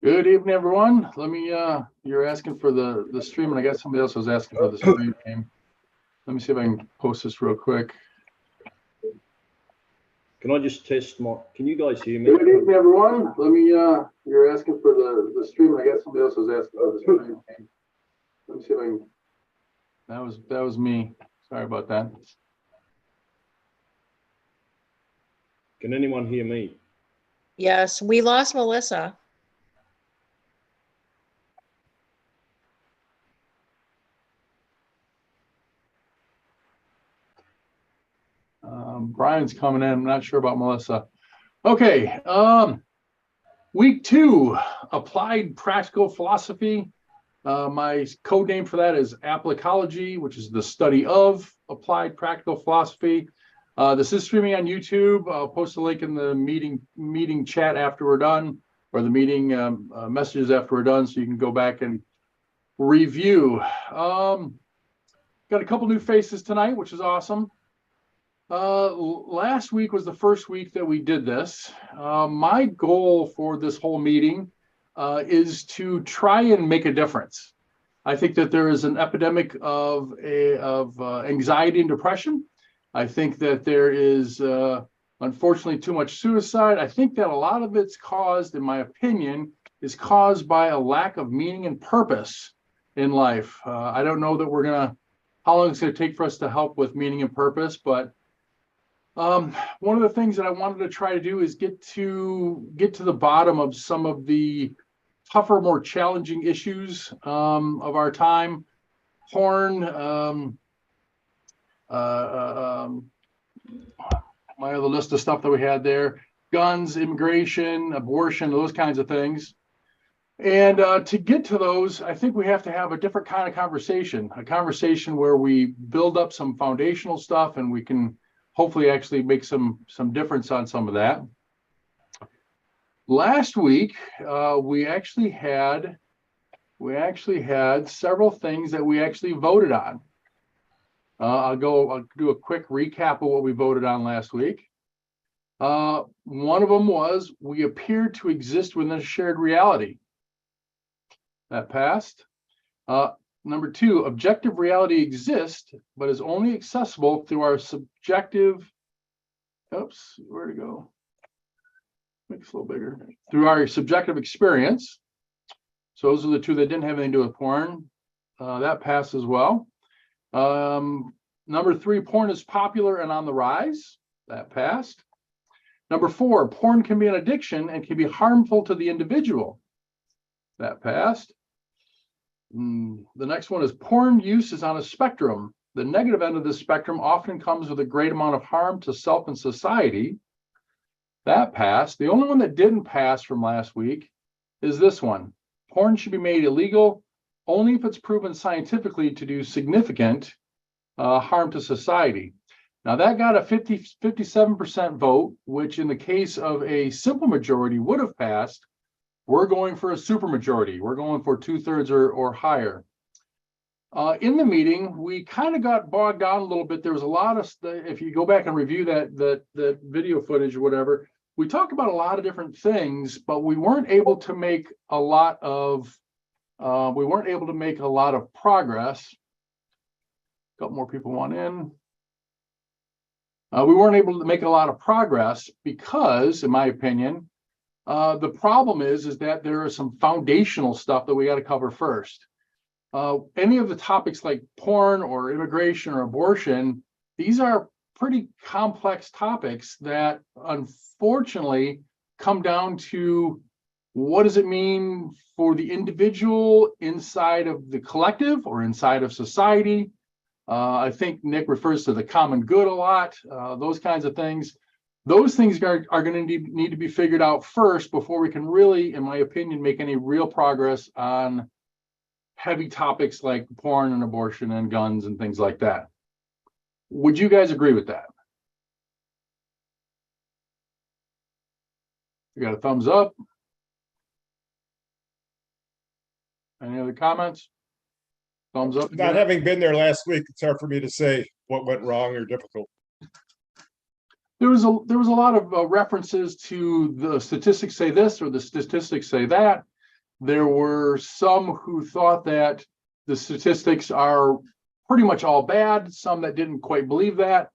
Good evening, everyone. Let me, you're asking for the stream, and I guess somebody else was asking for the stream name. Let me see if I can post this real quick. Can I just test my, can you guys hear me? Good evening, everyone. Let me, you're asking for the stream, and I guess somebody else was asking for the stream name. Let me see if I can, that was me. Sorry about that. Can anyone hear me? Yes, we lost Melissa. Brian's coming in. I'm not sure about Melissa. Okay. Week 2, applied practical philosophy. My code name for that is Applicology, which is the study of applied practical philosophy. This is streaming on YouTube. I'll post a link in the meeting chat after we're done, or the meeting messages after we're done, so you can go back and review. Got a couple new faces tonight, which is awesome. Last week was the first week that we did this. My goal for this whole meeting is to try and make a difference. I think that there is an epidemic of anxiety and depression. I think that there is, unfortunately, too much suicide. I think that a lot of it's caused, in my opinion, is caused by a lack of meaning and purpose in life. I don't know that how long it's going to take for us to help with meaning and purpose, but one of the things that I wanted to try to do is get to the bottom of some of the tougher, more challenging issues of our time. Porn, my other list of stuff that we had there, guns, immigration, abortion, those kinds of things. And to get to those, I think we have to have a different kind of conversation, a conversation where we build up some foundational stuff and we can hopefully actually make some difference on some of that. Last week, we actually had several things that we actually voted on. I'll do a quick recap of what we voted on last week. One of them was, we appear to exist within a shared reality. That passed. Number 2, objective reality exists, but is only accessible through our subjective, oops, where'd it go? Make it a little bigger. Through our subjective experience. So those are the 2 that didn't have anything to do with porn. That passed as well. Number 3, porn is popular and on the rise. That passed. Number 4, porn can be an addiction and can be harmful to the individual. That passed. The next one is, porn use is on a spectrum. The negative end of this spectrum often comes with a great amount of harm to self and society. That passed. The only one that didn't pass from last week is this one. Porn should be made illegal only if it's proven scientifically to do significant harm to society. Now that got a 57% vote, which in the case of a simple majority would have passed. We're going for a supermajority. We're going for 2/3 or higher. In the meeting, we kind of got bogged down a little bit. There was a lot of, if you go back and review that video footage or whatever, we talked about a lot of different things, but we weren't able to make a lot of progress. A couple more people want in. We weren't able to make a lot of progress because, in my opinion, the problem is that there is some foundational stuff that we got to cover first. Any of the topics like porn or immigration or abortion, these are pretty complex topics that unfortunately come down to, what does it mean for the individual inside of the collective or inside of society? I think Nick refers to the common good a lot, those kinds of things. Those things are going to need to be figured out first before we can really, in my opinion, make any real progress on heavy topics like porn and abortion and guns and things like that. Would you guys agree with that? You got a thumbs up? Any other comments? Thumbs up? Not having been there last week, it's hard for me to say what went wrong or difficult. There was a lot of references to the statistics say this or the statistics say that. There were some who thought that the statistics are pretty much all bad, some that didn't quite believe that.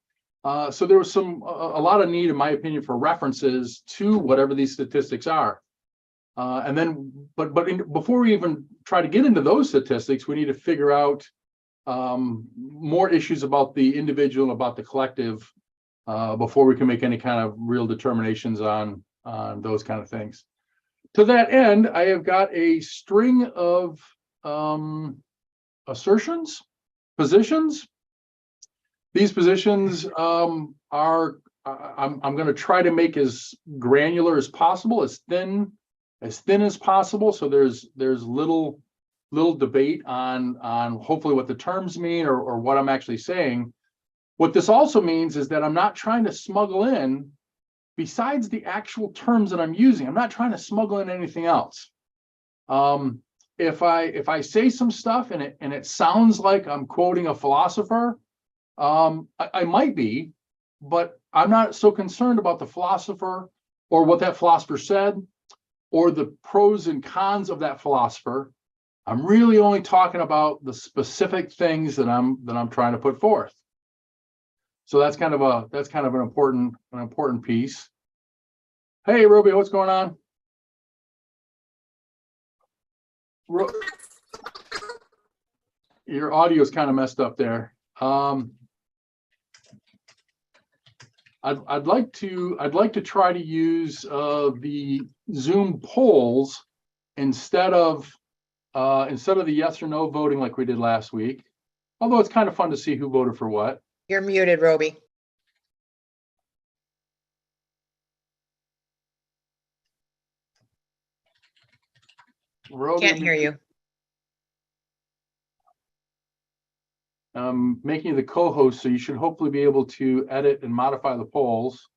So there was a lot of need, in my opinion, for references to whatever these statistics are. And then, before we even try to get into those statistics, we need to figure out more issues about the individual and about the collective before we can make any kind of real determinations on those kind of things. To that end, I have got a string of assertions, positions. These positions I'm going to try to make as granular as possible, as thin as possible. So there's little debate on hopefully what the terms mean or what I'm actually saying. What this also means is that I'm not trying to smuggle in, besides the actual terms that I'm using, I'm not trying to smuggle in anything else. If I say some stuff and it sounds like I'm quoting a philosopher, I might be, but I'm not so concerned about the philosopher or what that philosopher said or the pros and cons of that philosopher. I'm really only talking about the specific things that I'm trying to put forth. So that's kind of an important piece. Hey, Ruby, what's going on? Your audio is kind of messed up there. I'd like to try to use the Zoom polls instead of the yes or no voting like we did last week. Although it's kind of fun to see who voted for what. You're muted, Roby. Roby, Can't hear you. I'm making you the co-host, so you should hopefully be able to edit and modify the polls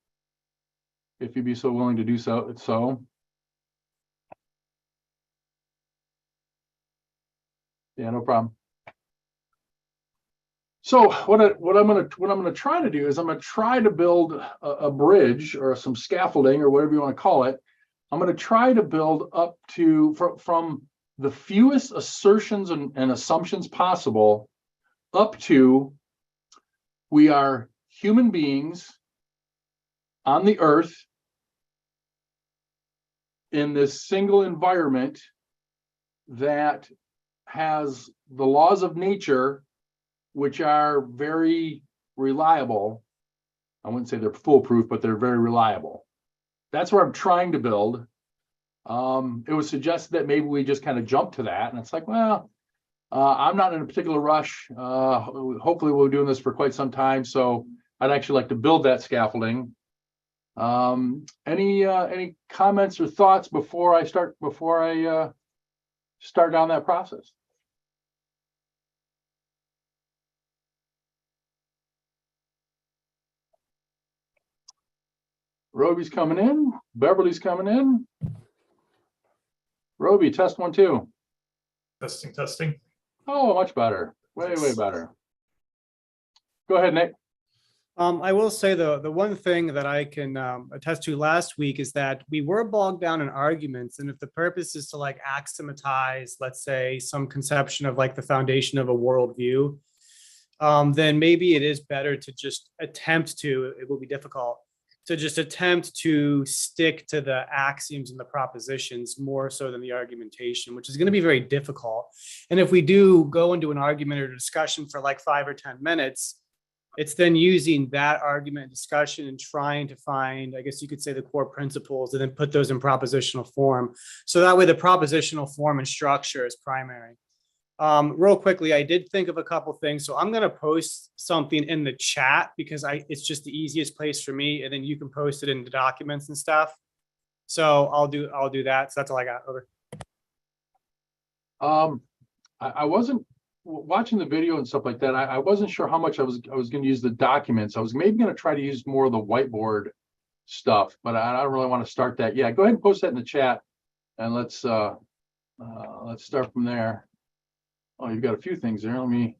if you'd be so willing to do so. Yeah, no problem. So what I'm gonna try to do is I'm gonna try to build a bridge or some scaffolding or whatever you want to call it. I'm gonna try to build up to from the fewest assertions and assumptions possible up to we are human beings on the earth in this single environment that has the laws of nature, which are very reliable. I wouldn't say they're foolproof, but they're very reliable. That's what I'm trying to build. It was suggested that maybe we just kind of jump to that. And it's like, well, I'm not in a particular rush. Hopefully we'll be doing this for quite some time. So I'd actually like to build that scaffolding. Any comments or thoughts before I start down that process? Roby's coming in. Beverly's coming in. Roby, test 1, 2. Testing. Oh, much better. Way better. Go ahead, Nick. I will say the one thing that I can attest to last week is that we were bogged down in arguments, and if the purpose is to like axiomatize, let's say, some conception of like the foundation of a worldview, then maybe it is better to just attempt to. It will be difficult to just attempt to stick to the axioms and the propositions more so than the argumentation, which is going to be very difficult. And if we do go into an argument or discussion for like 5 or 10 minutes, it's then using that argument and discussion and trying to find, I guess you could say, the core principles and then put those in propositional form. So that way the propositional form and structure is primary. Real quickly, I did think of a couple things. So I'm going to post something in the chat because it's just the easiest place for me. And then you can post it in the documents and stuff. So I'll do that. So that's all I got. Over. I wasn't watching the video and stuff like that. I wasn't sure how much I was going to use the documents. I was maybe going to try to use more of the whiteboard stuff, but I don't really want to start that. Yeah, go ahead and post that in the chat, and let's start from there. Oh, you've got a few things there. Let me.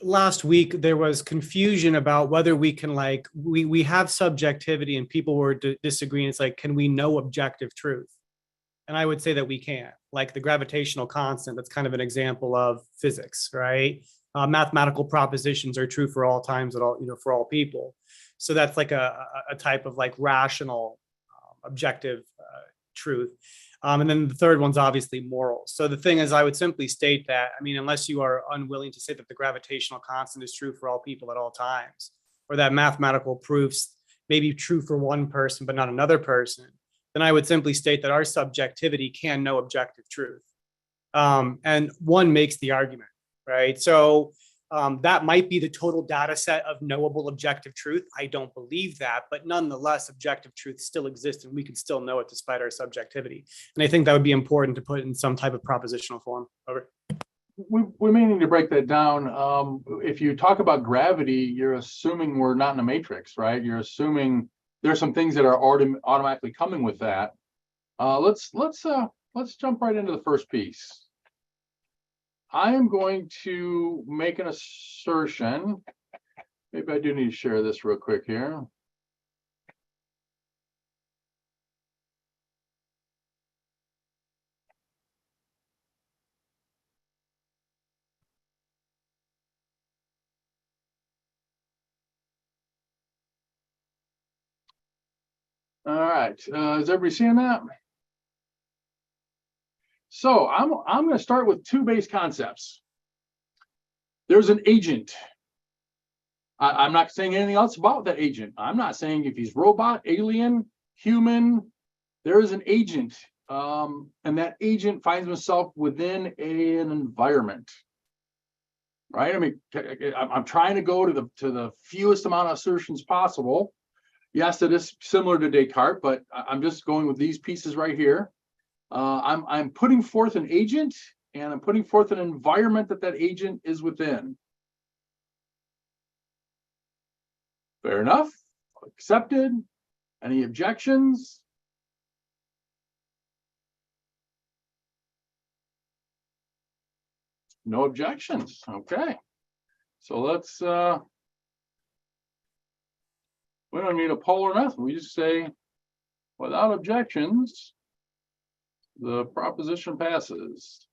last week there was confusion about whether we can like we have subjectivity and people were disagreeing. It's like, can we know objective truth? And I would say that we can. Like the gravitational constant, that's kind of an example of physics, right? Mathematical propositions are true for all times at all, for all people. So that's like a type of like rational objective truth. And then the third one's obviously moral. So the thing is, I would simply state that, I mean, unless you are unwilling to say that the gravitational constant is true for all people at all times, or that mathematical proofs may be true for one person, but not another person, then I would simply state that our subjectivity can know objective truth. And one makes the argument, right? So that might be the total data set of knowable objective truth. I don't believe that, but nonetheless, objective truth still exists and we can still know it despite our subjectivity. And I think that would be important to put in some type of propositional form. Over. We may need to break that down. If you talk about gravity, you're assuming we're not in a matrix, right? You're assuming there's some things that are automatically coming with that. Let's jump right into the first piece. I am going to make an assertion. Maybe I do need to share this real quick here. All right, is everybody seeing that? So I'm going to start with two base concepts. There's an agent. I'm not saying anything else about that agent. I'm not saying if he's robot, alien, human. There is an agent, and that agent finds himself within an environment. Right? I mean, I'm trying to go to the fewest amount of assertions possible. Yes, it is similar to Descartes, but I'm just going with these pieces right here. I'm putting forth an agent, and I'm putting forth an environment that agent is within. Fair enough. Accepted. Any objections? No objections. Okay. So let's, we don't need a poll or nothing. We just say, without objections, the proposition passes.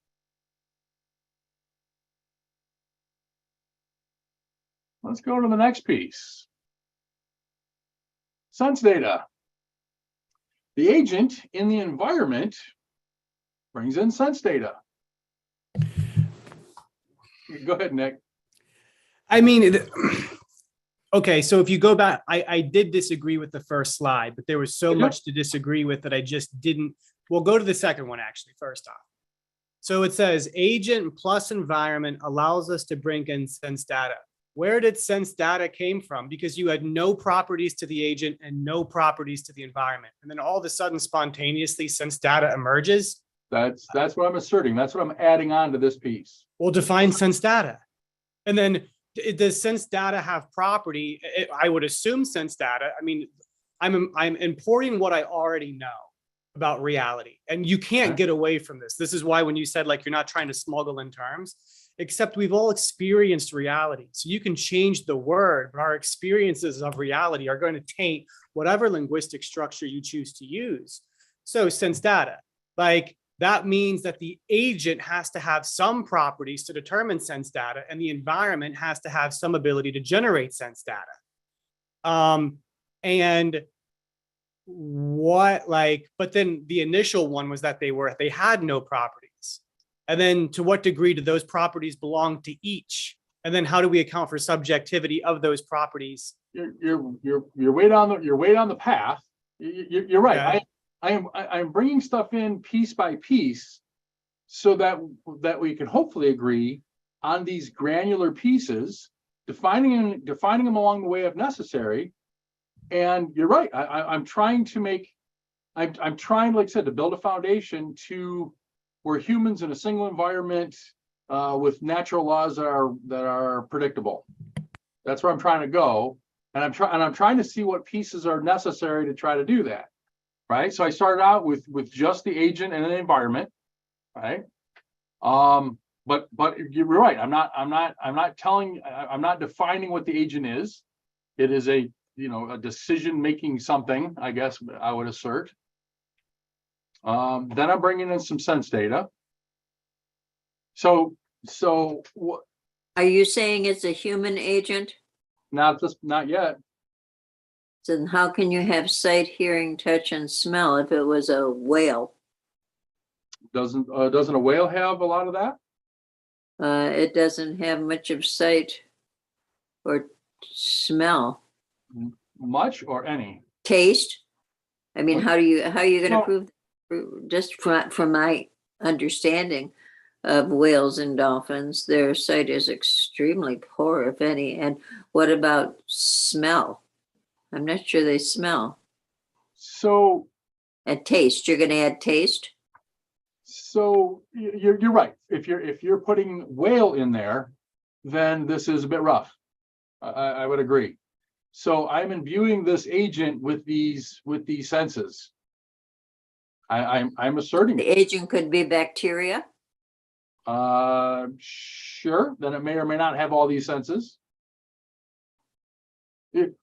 Let's go to the next piece. Sense data. The agent in the environment brings in sense data. Go ahead, Nick. I mean, okay, so if you go back, I did disagree with the first slide, but there was so much to disagree with that I just didn't. We'll go to the second one actually, first off. So it says agent plus environment allows us to bring in sense data. Where did sense data came from? Because you had no properties to the agent and no properties to the environment. And then all of a sudden, spontaneously, sense data emerges. That's what I'm asserting. That's what I'm adding on to this piece. Well, define sense data. And then does sense data have property? I would assume sense data. I mean, I'm importing what I already know about reality. And you can't get away from this. This is why when you said like you're not trying to smuggle in terms, except we've all experienced reality. So you can change the word, but our experiences of reality are going to taint whatever linguistic structure you choose to use. So sense data, like that means that the agent has to have some properties to determine sense data, and the environment has to have some ability to generate sense data. And what like, but then the initial one was that they had no properties. And then to what degree do those properties belong to each? And then how do we account for subjectivity of those properties? You're way down the path. You're right. Okay. I'm bringing stuff in piece by piece so that we can hopefully agree on these granular pieces, defining them along the way if necessary. And you're right. I'm trying, like I said, to build a foundation to where humans in a single environment with natural laws that are predictable. That's where I'm trying to go, and I'm trying to see what pieces are necessary to try to do that. Right. So I started out with just the agent and the environment. Right. but you're right. I'm not defining what the agent is. It is a decision-making something, I guess I would assert. Then I'm bringing in some sense data. So what? Are you saying it's a human agent? Not yet. Then how can you have sight, hearing, touch, and smell if it was a whale? Doesn't a whale have a lot of that? It doesn't have much of sight or smell. Much or any? Taste? I mean, how are you going to No. prove? Just from my understanding of whales and dolphins, their sight is extremely poor, if any. And what about smell? I'm not sure they smell. So And taste, you're going to add taste? So you're right. If you're putting whale in there, then this is a bit rough. I would agree. So I'm imbuing this agent with these senses. I'm asserting The it. agent could be bacteria. Sure. Then it may or may not have all these senses. The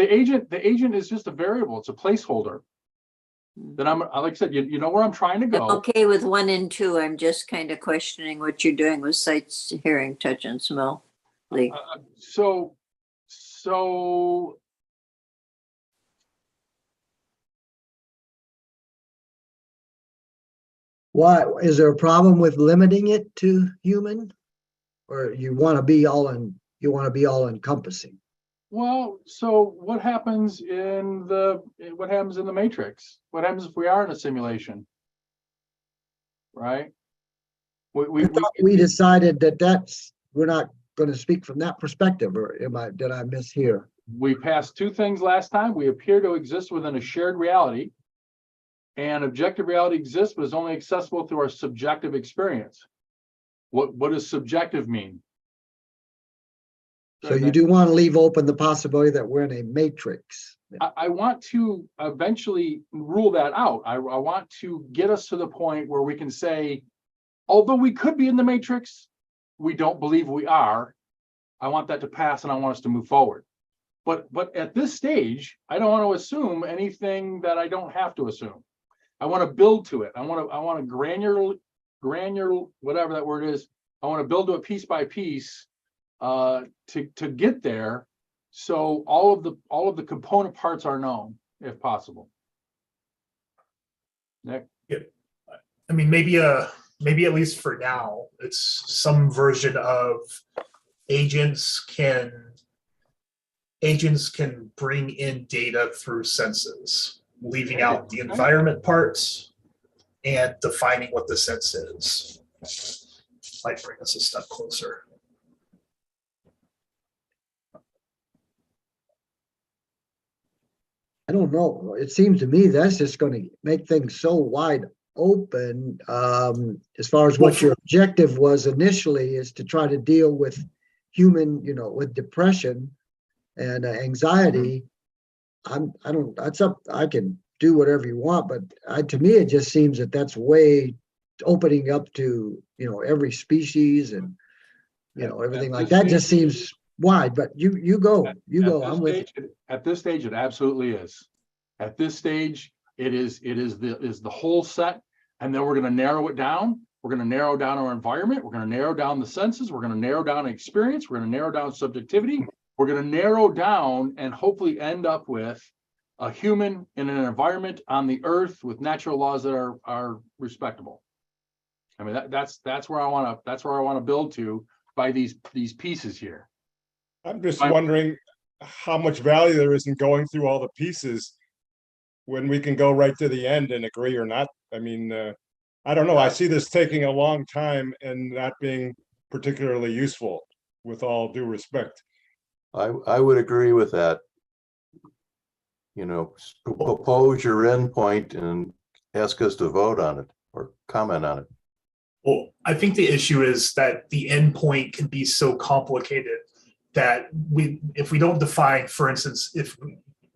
agent is just a variable. It's a placeholder. Then like I said, you know where I'm trying to go. I'm okay with 1 and 2. I'm just kind of questioning what you're doing with sight, hearing, touch, and smell. Lee. So Why, is there a problem with limiting it to human? Or you want to be all encompassing? well, so what happens in the matrix? What happens if we are in a simulation? Right? We decided we're not going to speak from that perspective, or did I mishear? We passed two things last time. We appear to exist within a shared reality, and objective reality exists, but is only accessible through our subjective experience. What does subjective mean? So you do want to leave open the possibility that we're in a matrix. I want to eventually rule that out. I want to get us to the point where we can say, although we could be in the matrix, we don't believe we are. I want that to pass, and I want us to move forward. But at this stage, I don't want to assume anything that I don't have to assume. I want to build to it. I want to granular, whatever that word is. I want to build to it piece by piece to get there. So all of the component parts are known, if possible. Nick? Yeah. I mean, maybe at least for now, it's some version of agents can bring in data through senses, leaving out the environment parts and defining what the sense is. Might bring us a step closer. I don't know. It seems to me that's just going to make things so wide open. As far as what your objective was initially, is to try to deal with human, with depression and anxiety. I can do whatever you want, but to me, it just seems that that's way opening up to, every species and, everything like that just seems wide, but you go. I'm with you. At this stage, it absolutely is. At this stage, it is the whole set, and then we're going to narrow it down. We're going to narrow down our environment. We're going to narrow down the senses. We're going to narrow down experience. We're going to narrow down subjectivity. We're going to narrow down and hopefully end up with a human in an environment on the earth with natural laws that are respectable. I mean, that's where I want to build to by these pieces here. I'm just wondering how much value there is in going through all the pieces when we can go right to the end and agree or not. I mean, I don't know. I see this taking a long time and not being particularly useful, with all due respect. I would agree with that. Propose your endpoint and ask us to vote on it or comment on it. Well, I think the issue is that the endpoint can be so complicated that if we don't define, for instance, if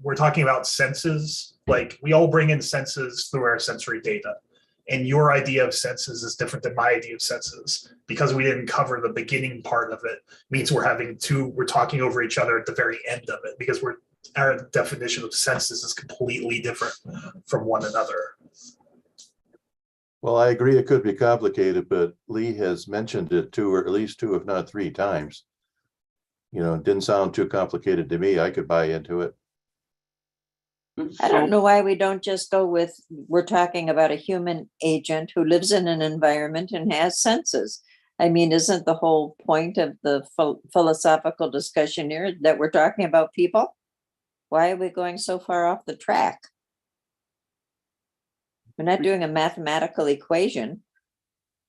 we're talking about senses, like we all bring in senses through our sensory data, and your idea of senses is different than my idea of senses. because we didn't cover the beginning part of it means we're talking over each other at the very end of it because our definition of senses is completely different from one another. Well, I agree it could be complicated, but Lee has mentioned it 2 or at least 2, if not 3 times. You know, it didn't sound too complicated to me. I could buy into it. I don't know why we don't just go with, we're talking about a human agent who lives in an environment and has senses. I mean, isn't the whole point of the philosophical discussion here that we're talking about people? Why are we going so far off the track? We're not doing a mathematical equation.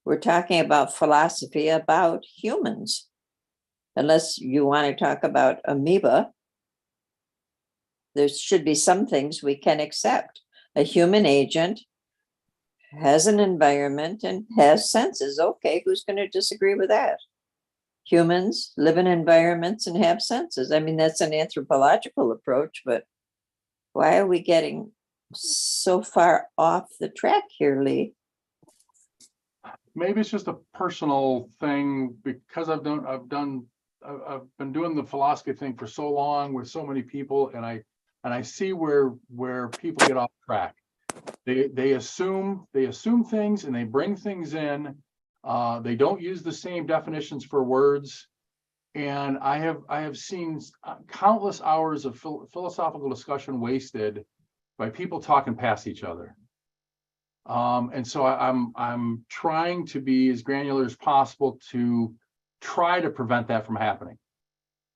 We're talking about philosophy about humans. Unless you want to talk about amoeba, there should be some things we can accept. A human agent has an environment and has senses. Okay, who's going to disagree with that? Humans live in environments and have senses. I mean, that's an anthropological approach, but why are we getting so far off the track here, Lee? Maybe it's just a personal thing because I've been doing the philosophy thing for so long with so many people, and I see where people get off track. They assume things and they bring things in. They don't use the same definitions for words. And I have seen countless hours of philosophical discussion wasted by people talking past each other. And so I'm trying to be as granular as possible to try to prevent that from happening.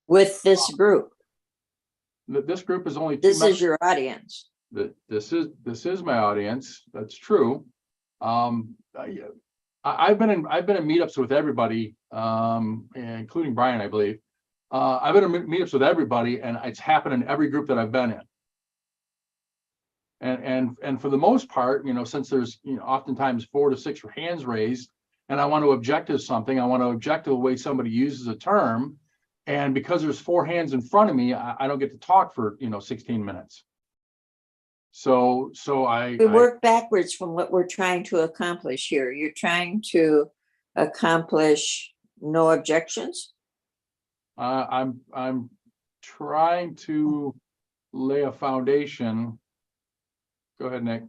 With this group. This group is only 2 This members. is your audience. This is my audience. That's true. I've been in meetups with everybody, including Brian, I believe. I've been in meetups with everybody, and it's happened in every group that I've been in. And for the most part, since there's oftentimes 4 to 6 hands raised, and I want to object to something, I want to object to the way somebody uses a term, and because there's 4 hands in front of me, I don't get to talk for 16 minutes. So We work backwards from what we're trying to accomplish here. You're trying to accomplish no objections? I'm trying to lay a foundation. Go ahead, Nick.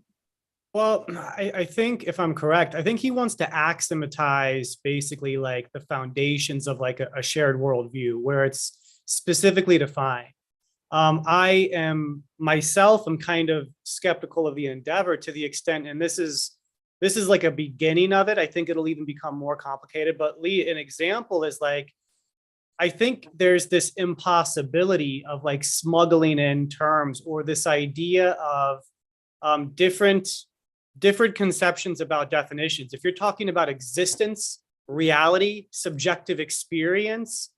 Well, I think if I'm correct, I think he wants to axiommatize basically like the foundations of like a shared worldview where it's specifically defined. I am myself, I'm kind of skeptical of the endeavor to the extent, and this is like a beginning of it. I think it'll even become more complicated, but Lee, an example is like, I think there's this impossibility of like smuggling in terms or this idea of different conceptions about definitions. If you're talking about existence, reality, subjective experience,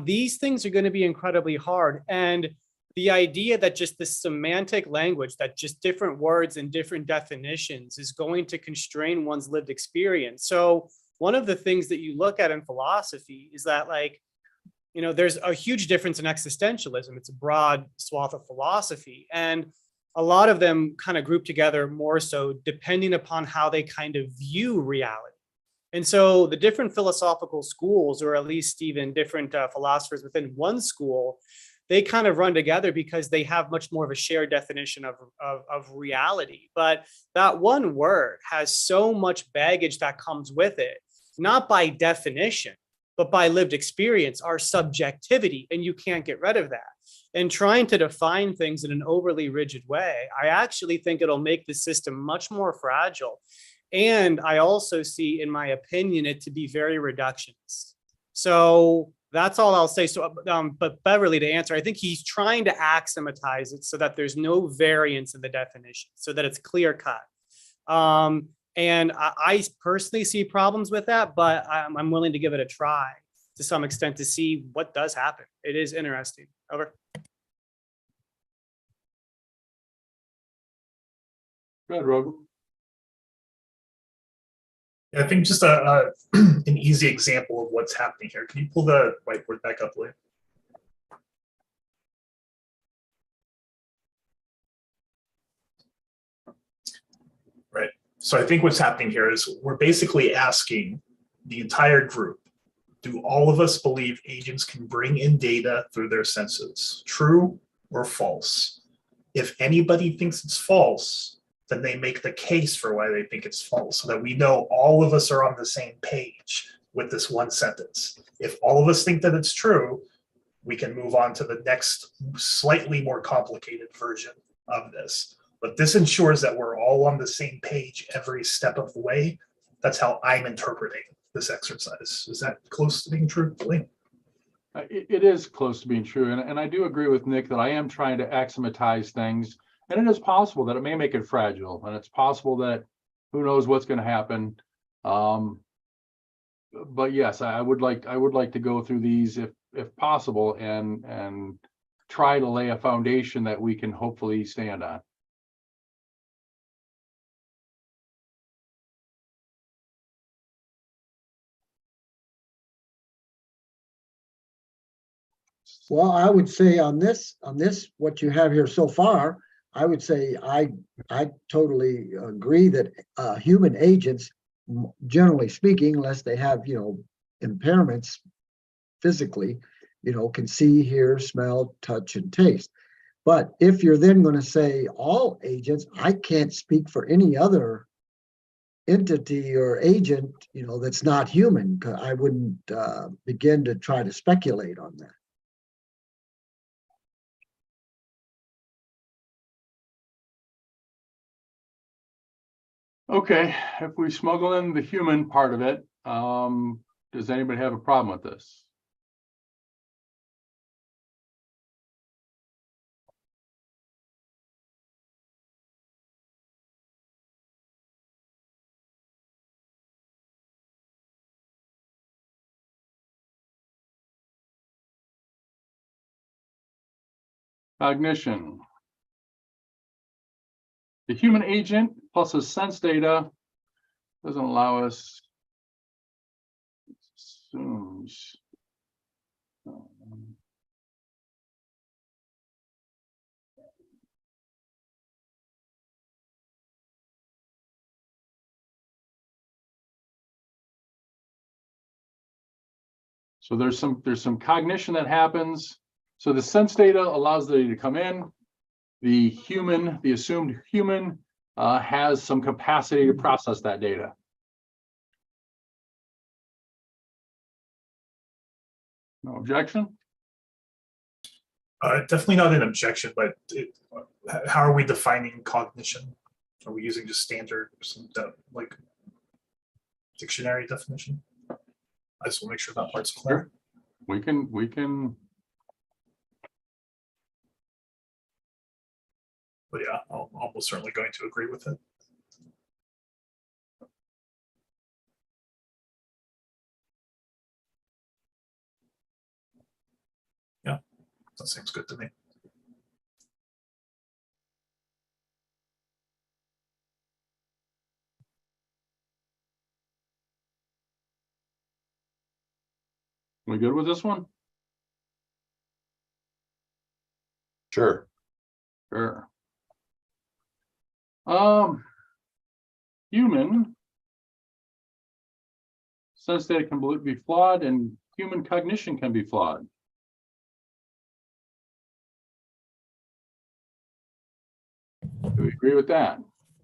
these things are going to be incredibly hard. And the idea that just the semantic language, that just different words and different definitions is going to constrain one's lived experience. So one of the things that you look at in philosophy is that there's a huge difference in existentialism. It's a broad swath of philosophy. And a lot of them kind of group together more so depending upon how they kind of view reality. And so the different philosophical schools, or at least even different philosophers within one school, they kind of run together because they have much more of a shared definition of reality. But that one word has so much baggage that comes with it, not by definition, but by lived experience, our subjectivity, and you can't get rid of that. And trying to define things in an overly rigid way, I actually think it'll make the system much more fragile. And I also see, in my opinion, it to be very reductionist. So that's all I'll say. So, but Beverly, to answer, I think he's trying to axiomatize it so that there's no variance in the definition, so that it's clear cut. And I personally see problems with that, but I'm willing to give it a try to some extent to see what does happen. It is interesting. Over. Go ahead, Rogan. I think just an easy example of what's happening here. Can you pull the whiteboard back up, Lee? Right. So I think what's happening here is we're basically asking the entire group, do all of us believe agents can bring in data through their senses? True or false? If anybody thinks it's false, then they make the case for why they think it's false, so that we know all of us are on the same page with this one sentence. If all of us think that it's true, we can move on to the next slightly more complicated version of this. But this ensures that we're all on the same page every step of the way. That's how I'm interpreting this exercise. Is that close to being true, Lee? It is close to being true. And I do agree with Nick that I am trying to axiomatize things. And it is possible that it may make it fragile. And it's possible that who knows what's going to happen. But yes, I would like to go through these if possible and try to lay a foundation that we can hopefully stand on. Well, I would say on this, what you have here so far, I would say I totally agree that human agents, generally speaking, unless they have, impairments physically, can see, hear, smell, touch, and taste. But if you're then going to say all agents, I can't speak for any other entity or agent, that's not human. I wouldn't begin to try to speculate on that. Okay, if we smuggle in the human part of it, does anybody have a problem with this? Cognition. The human agent plus a sense data doesn't allow us. Assumes. So there's some cognition that happens. So the sense data allows the data to come in. The assumed human has some capacity to process that data. No objection? Definitely not an objection, but how are we defining cognition? Are we using just standard like dictionary definition? I just want to make sure that part's clear. We can. But yeah, I'm almost certainly going to agree with it. Yeah, that seems good to me. We good with this one? Sure. Sure. Human sense data can be flawed and human cognition can be flawed. Do we agree with that?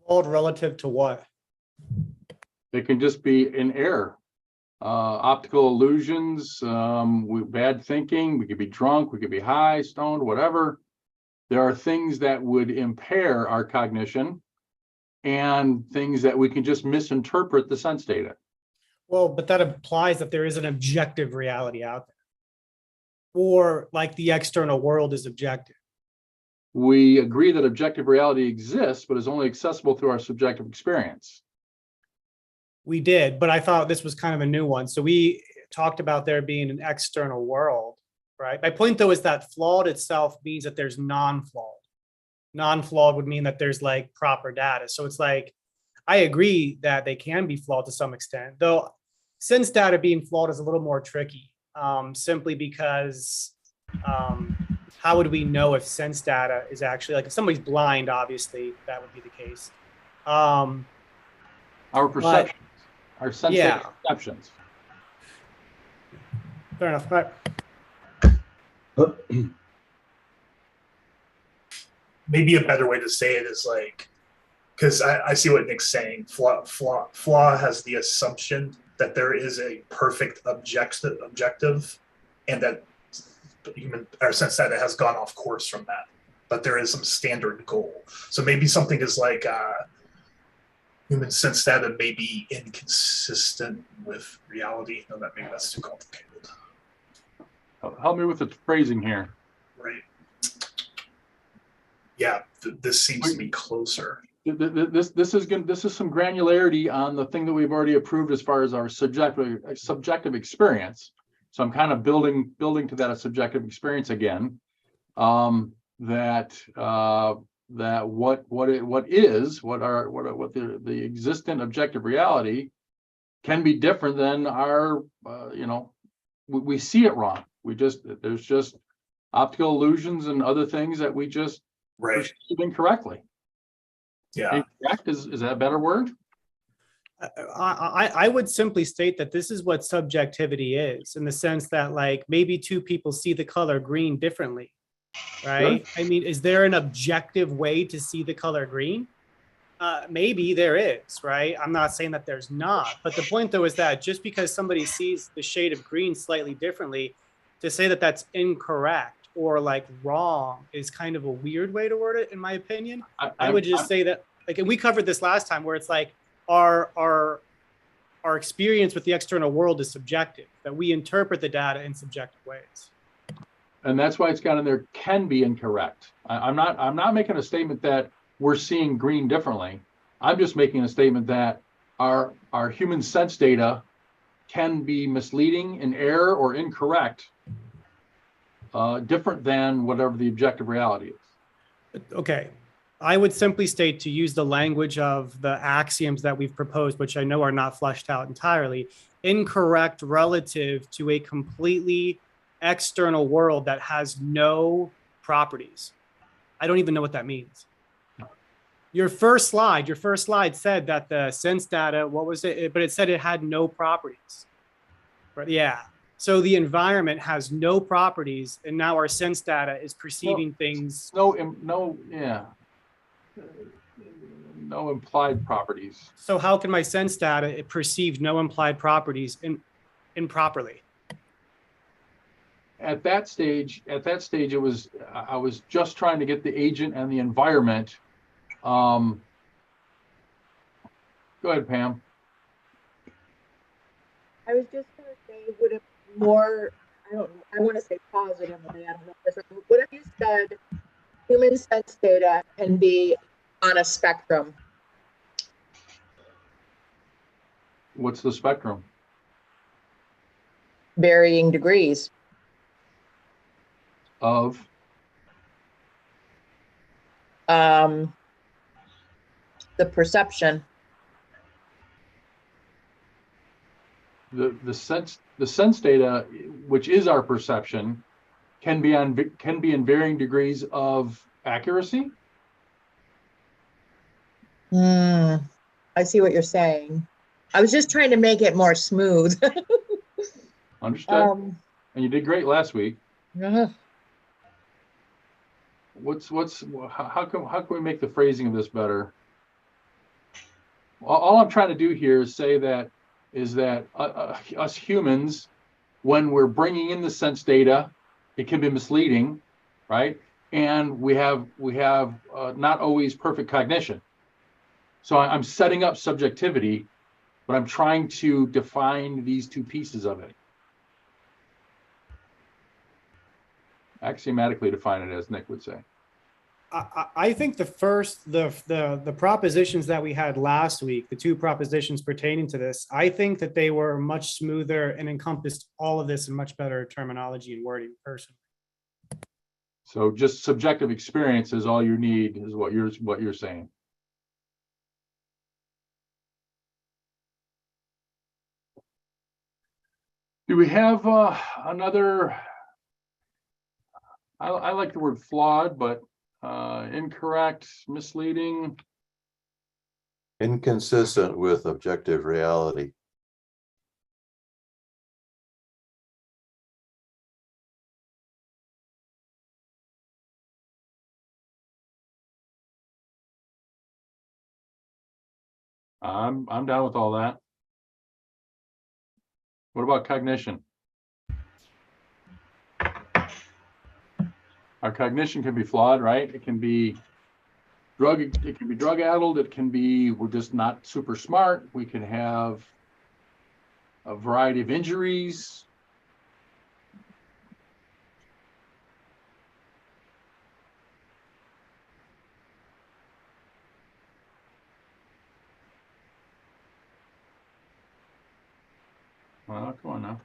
Flawed relative to what? It can just be an error. Optical illusions, bad thinking, we could be drunk, we could be high, stoned, whatever. There are things that would impair our cognition and things that we can just misinterpret the sense data. Well, but that implies that there is an objective reality out there. Or like the external world is objective. We agree that objective reality exists, but is only accessible through our subjective experience. We did, but I thought this was kind of a new one. So we talked about there being an external world, right? My point though is that flawed itself means that there's non-flawed. Non-flawed would mean that there's like proper data. So it's like, I agree that they can be flawed to some extent, though sense data being flawed is a little more tricky, simply because how would we know if sense data is actually, like if somebody's blind, obviously that would be the case. Our perceptions, our sense data perceptions. Fair enough. Right. Maybe a better way to say it is like, because I see what Nick's saying. Flaw has the assumption that there is a perfect objective, and that human, or sense that it has gone off course from that. But there is some standard goal. So maybe something is like human sense data may be inconsistent with reality. No, that maybe that's too complicated. Help me with the phrasing here. Right. Yeah, this seems to be closer. This is some granularity on the thing that we've already approved as far as our subjective experience. So I'm kind of building to that a subjective experience again. That what the existent objective reality can be different than our we see it wrong. There's just optical illusions and other things that we just perceive incorrectly. Yeah. Incorrect is that a better word? I would simply state that this is what subjectivity is, in the sense that like maybe two people see the color green differently, right? Sure. I mean, is there an objective way to see the color green? Maybe there is, right? I'm not saying that there's not, but the point though is that just because somebody sees the shade of green slightly differently, to say that that's incorrect or like wrong is kind of a weird way to word it, in my opinion. I would just say that, like, and we covered this last time, where it's like our experience with the external world is subjective, that we interpret the data in subjective ways. And that's why it's got in there can be incorrect. I'm not making a statement that we're seeing green differently. I'm just making a statement that our human sense data can be misleading, in error, or incorrect, different than whatever the objective reality is. Okay. I would simply state, to use the language of the axioms that we've proposed, which I know are not fleshed out entirely, incorrect relative to a completely external world that has no properties. I don't even know what that means. Your first slide said that the sense data, what was it? But it said it had no properties. Right? Yeah. So the environment has no properties, and now our sense data is perceiving things. No implied properties. So how can my sense data perceive no implied properties improperly? At that stage, it was, I was just trying to get the agent and the environment. Go ahead, Pam. I was just going to say, would it more, I want to say positive, but I don't know if this, what if you said human sense data can be on a spectrum? What's the spectrum? Varying degrees. Of? The perception. The sense data, which is our perception, can be in varying degrees of accuracy. I see what you're saying. I was just trying to make it more smooth. Understood. And you did great last week. How can we make the phrasing of this better? All I'm trying to do here is say that us humans, when we're bringing in the sense data, it can be misleading, right? And we have not always perfect cognition. So I'm setting up subjectivity, but I'm trying to define these two pieces of it. Axiomatically define it, as Nick would say. I think the propositions that we had last week, the two propositions pertaining to this, I think that they were much smoother and encompassed all of this in much better terminology and wording personally. So just subjective experience is all you need, is what you're saying. Do we have another? I like the word flawed, but incorrect, misleading. Inconsistent with objective reality. I'm down with all that. What about cognition? Our cognition can be flawed, right? It can be drug addled. It can be, we're just not super smart. We can have a variety of injuries. Well, come on now.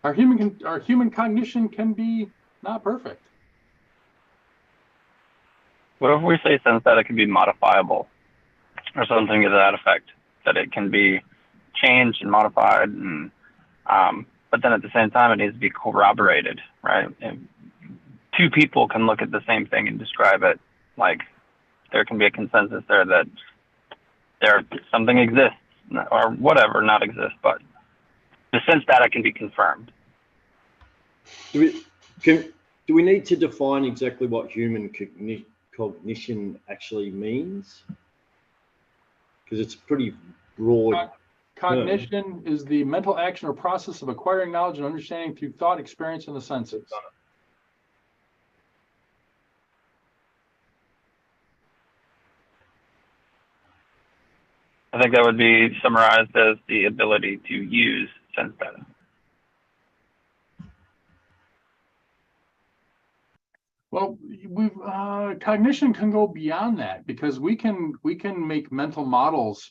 Our human cognition can be not perfect. What if we say sense data can be modifiable or something to that effect, that it can be changed and modified, and but then at the same time it needs to be corroborated, right? And two people can look at the same thing and describe it, like there can be a consensus there that something exists or whatever, not exist, but the sense data can be confirmed. Do we need to define exactly what human cognition actually means? Because it's pretty broad. Cognition is the mental action or process of acquiring knowledge and understanding through thought, experience, and the senses. I think that would be summarized as the ability to use sense data. Well, cognition can go beyond that, because we can make mental models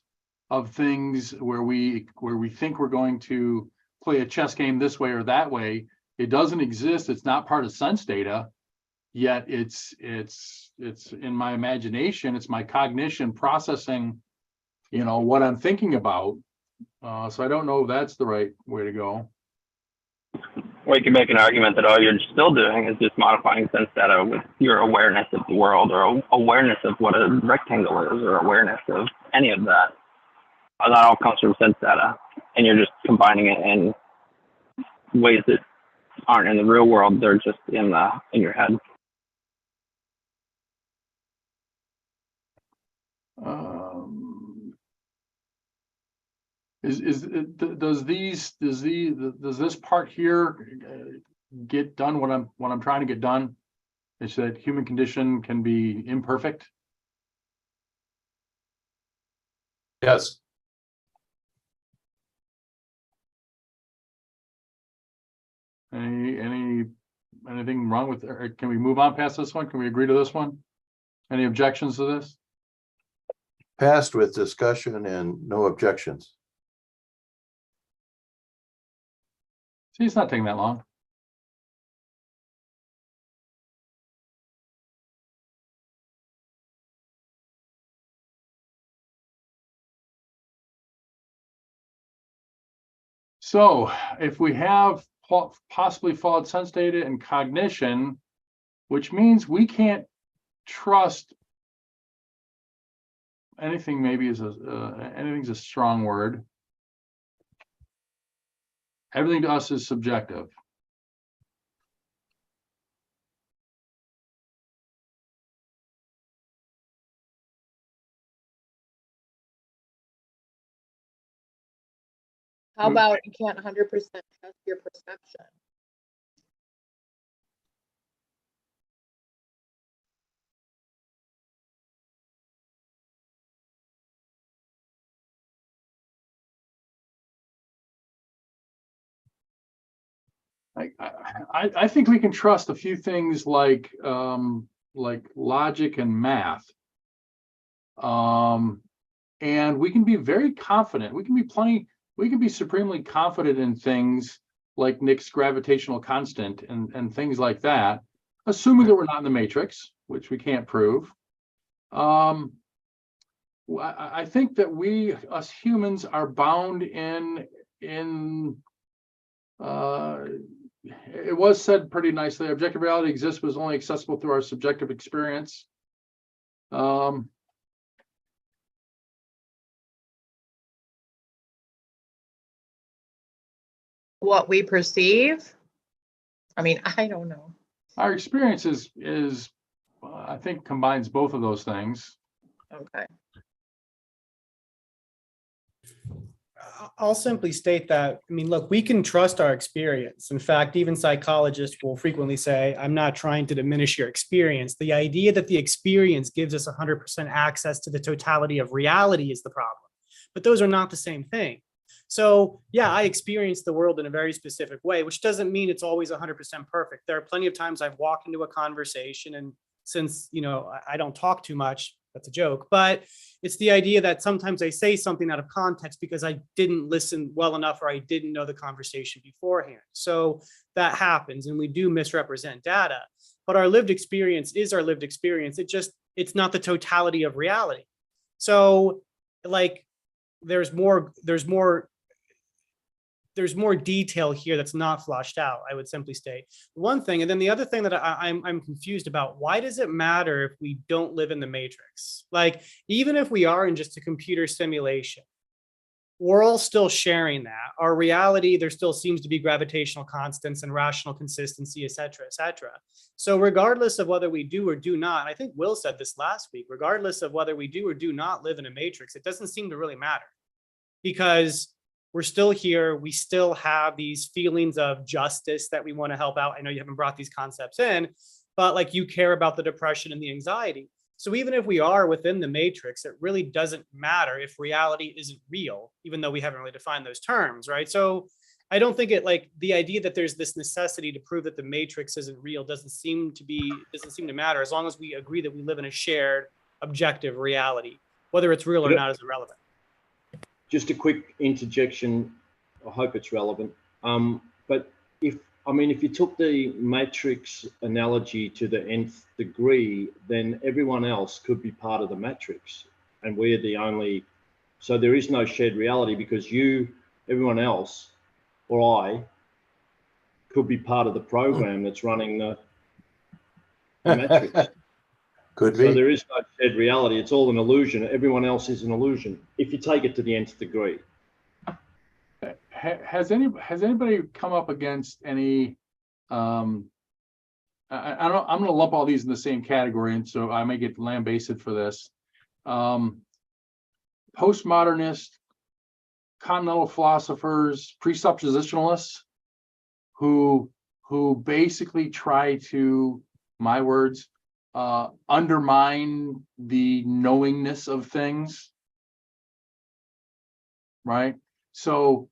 of things where we think we're going to play a chess game this way or that way. It doesn't exist. It's not part of sense data, yet it's in my imagination. It's my cognition processing, what I'm thinking about. So I don't know if that's the right way to go. Or you can make an argument that all you're still doing is just modifying sense data with your awareness of the world, or awareness of what a rectangle is, or awareness of any of that. That all comes from sense data, and you're just combining it in ways that aren't in the real world. They're just in your head. Does this part here get done what I'm trying to get done? It's that human condition can be imperfect. Yes. Anything wrong with, or can we move on past this one? Can we agree to this one? Any objections to this? Passed with discussion and no objections. See, it's not taking that long. So if we have possibly flawed sense data and cognition, which means we can't trust anything, maybe anything's a strong word. Everything to us is subjective. How about you can't 100% trust your perception? I think we can trust a few things like logic and math. And we can be very confident. We can be supremely confident in things like Nick's gravitational constant and things like that, assuming that we're not in the matrix, which we can't prove. I think that us humans are bound in it was said pretty nicely, objective reality exists but is only accessible through our subjective experience. what we perceive? I mean, I don't know. Our experience is I think combines both of those things. Okay. I'll simply state that, I mean, look, we can trust our experience. In fact, even psychologists will frequently say, I'm not trying to diminish your experience. The idea that the experience gives us 100% access to the totality of reality is the problem. But those are not the same thing. So yeah, I experience the world in a very specific way, which doesn't mean it's always 100% perfect. There are plenty of times I've walked into a conversation, and since, you know, I don't talk too much, that's a joke, but it's the idea that sometimes I say something out of context because I didn't listen well enough, or I didn't know the conversation beforehand. So that happens, and we do misrepresent data, but our lived experience is our lived experience. It's not the totality of reality. So like, there's more detail here that's not flushed out, I would simply state. One thing, and then the other thing that I'm confused about, why does it matter if we don't live in the matrix? Like, even if we are in just a computer simulation, we're all still sharing that. Our reality, there still seems to be gravitational constants and rational consistency, et cetera, et cetera. So regardless of whether we do or do not, I think Will said this last week, regardless of whether we do or do not live in a matrix, it doesn't seem to really matter, because we're still here. We still have these feelings of justice that we want to help out. I know you haven't brought these concepts in, but like, you care about the depression and the anxiety. So even if we are within the matrix, it really doesn't matter if reality isn't real, even though we haven't really defined those terms, right? So I don't think it, like, the idea that there's this necessity to prove that the matrix isn't real doesn't seem to matter, as long as we agree that we live in a shared objective reality. Whether it's real or not is irrelevant. Just a quick interjection. I hope it's relevant. But if you took the matrix analogy to the nth degree, then everyone else could be part of the matrix, and we're the only. So there is no shared reality, because everyone else, or I, could be part of the program that's running the matrix. Could So be. there is no shared reality. It's all an illusion. Everyone else is an illusion, if you take it to the nth degree. Has anybody come up against any? I'm going to lump all these in the same category, and so I may get lambasted for this. Postmodernist, continental philosophers, presuppositionalists, who basically try to, my words, undermine the knowingness of things, right? So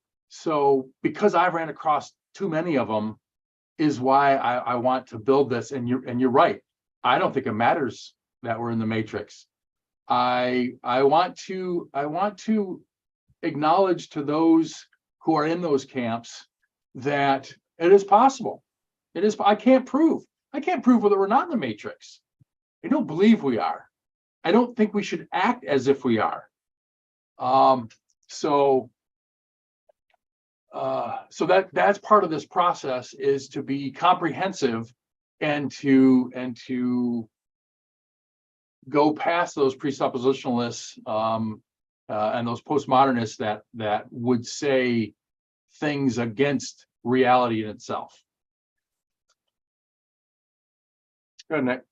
because I ran across too many of them is why I want to build this. And you're right. I don't think it matters that we're in the matrix. I want to acknowledge to those who are in those camps that it is possible. It is. I can't prove whether we're not in the matrix. I don't believe we are. I don't think we should act as if we are. So that's part of this process, is to be comprehensive and to go past those presuppositionalists and those postmodernists that would say things against reality in itself. Go ahead, Nick.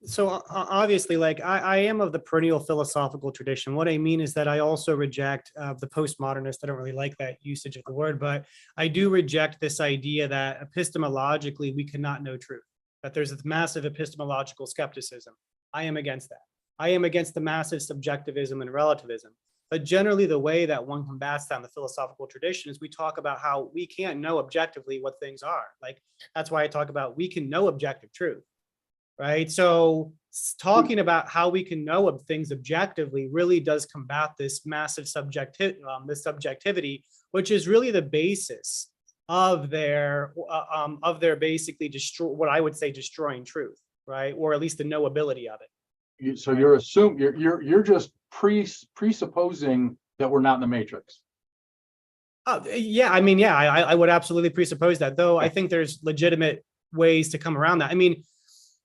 So obviously, like, I am of the perennial philosophical tradition. What I mean is that I also reject the postmodernist. I don't really like that usage of the word, but I do reject this idea that epistemologically we cannot know truth, that there's this massive epistemological skepticism. I am against that. I am against the massive subjectivism and relativism. But generally, the way that one combats that in the philosophical tradition is we talk about how we can't know objectively what things are. Like, that's why I talk about we can know objective truth. Right. So talking about how we can know of things objectively really does combat this massive subjectivity, which is really the basis of their basically what I would say destroying truth, right? Or at least the knowability of it. So you're assuming you're just presupposing that we're not in the matrix. Yeah, I mean, yeah, I would absolutely presuppose that, though. I think there's legitimate ways to come around that. I mean,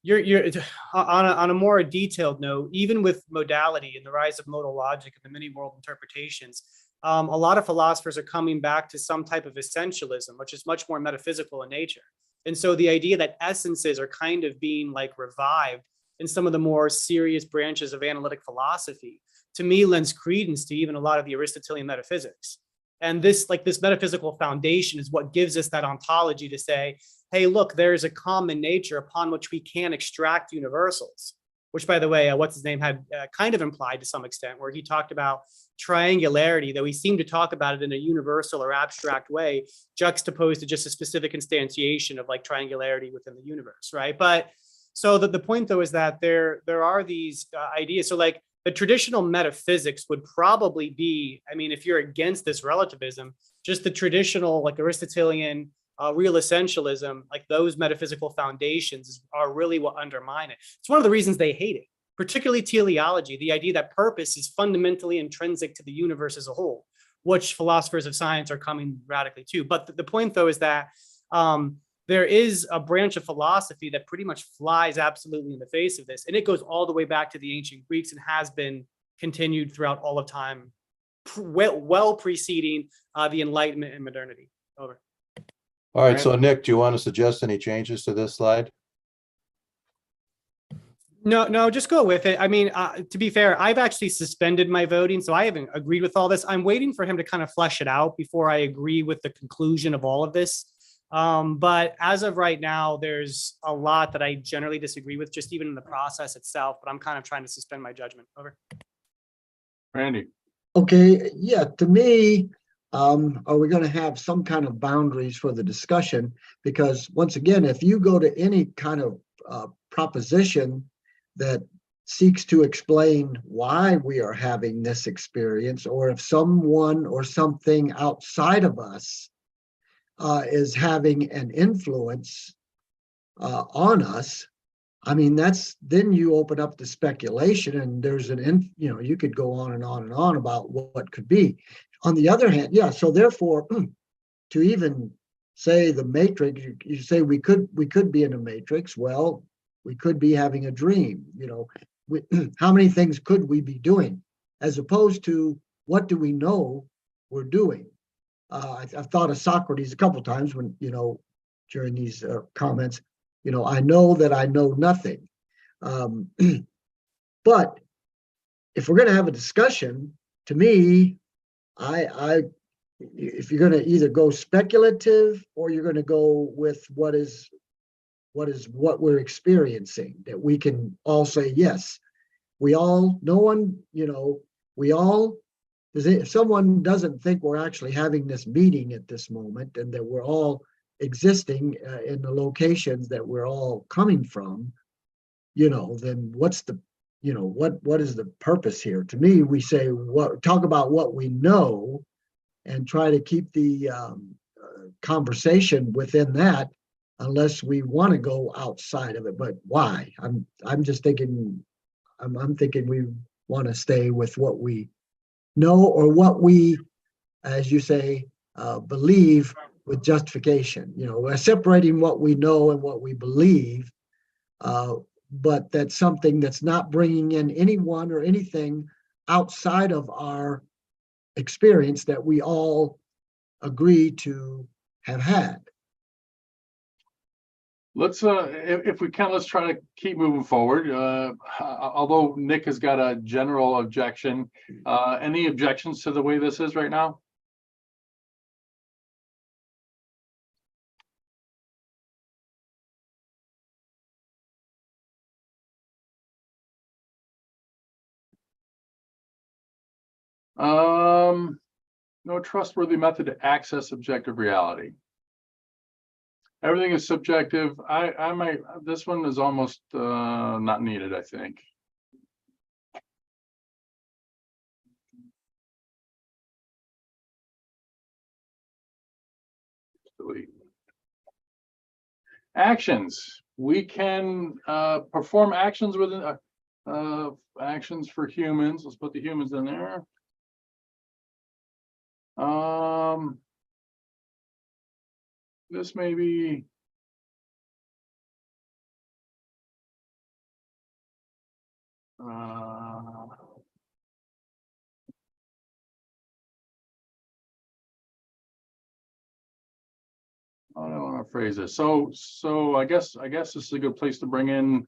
you're on a more detailed note, even with modality and the rise of modal logic and the many world interpretations, a lot of philosophers are coming back to some type of essentialism, which is much more metaphysical in nature. And so the idea that essences are kind of being like revived in some of the more serious branches of analytic philosophy, to me lends credence to even a lot of the Aristotelian metaphysics. And this metaphysical foundation is what gives us that ontology to say, hey, look, there's a common nature upon which we can extract universals, which, by the way, what's his name had kind of implied to some extent, where he talked about triangularity, though he seemed to talk about it in a universal or abstract way, juxtaposed to just a specific instantiation of like triangularity within the universe, right? But so the point, though, is that there are these ideas. So like the traditional metaphysics would probably be, I mean, if you're against this relativism, just the traditional like Aristotelian real essentialism, like those metaphysical foundations are really what undermine it. It's one of the reasons they hate it, particularly teleology, the idea that purpose is fundamentally intrinsic to the universe as a whole, which philosophers of science are coming radically to. But the point, though, is that there is a branch of philosophy that pretty much flies absolutely in the face of this. And it goes all the way back to the ancient Greeks and has been continued throughout all of time, well preceding the Enlightenment and modernity. Over. All right, so Nick, do you want to suggest any changes to this slide? No, just go with it. I mean, to be fair, I've actually suspended my voting, so I haven't agreed with all this. I'm waiting for him to kind of flesh it out before I agree with the conclusion of all of this. But as of right now, there's a lot that I generally disagree with, just even in the process itself, but I'm kind of trying to suspend my judgment. Over. Randy. Okay, yeah, to me, are we going to have some kind of boundaries for the discussion? Because once again, if you go to any kind of proposition that seeks to explain why we are having this experience, or if someone or something outside of us is having an influence on us, I mean, then you open up the speculation, and there's you could go on and on and on about what could be. On the other hand, yeah, so therefore, to even say the matrix, you say we could be in a matrix. Well, we could be having a dream. How many things could we be doing, as opposed to what do we know we're doing? I've thought of Socrates a couple times when, during these comments, I know that I know nothing. But if we're going to have a discussion, to me, if you're going to either go speculative or you're going to go with what we're experiencing, that we can all say, yes, if someone doesn't think we're actually having this meeting at this moment and that we're all existing in the locations that we're all coming from, then what's the, what is the purpose here? To me, we say, talk about what we know and try to keep the conversation within that, unless we want to go outside of it. But why? I'm just thinking, I'm thinking we want to stay with what we know, or what we, as you say, believe with justification. We're separating what we know and what we believe, but that's something that's not bringing in anyone or anything outside of our experience that we all agree to have had. Let's, if we can, let's try to keep moving forward. Although Nick has got a general objection, any objections to the way this is right now? No trustworthy method to access objective reality. Everything is subjective. I might, this one is almost not needed, I think. Delete. Actions. We can perform actions within actions for humans. Let's put the humans in there. This may be I don't want to phrase this. So I guess this is a good place to bring in.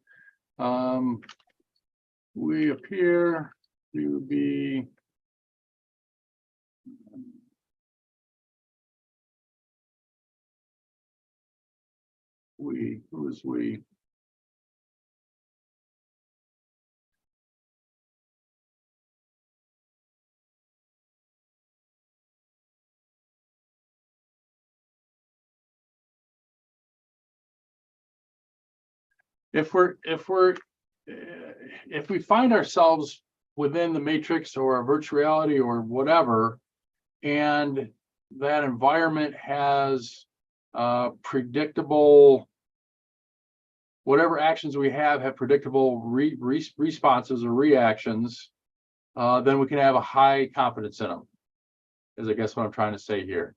We appear to be who is we? If we find ourselves within the matrix or a virtual reality or whatever, and that environment has predictable, whatever actions we have predictable responses or reactions, then we can have a high confidence in them, is I guess what I'm trying to say here.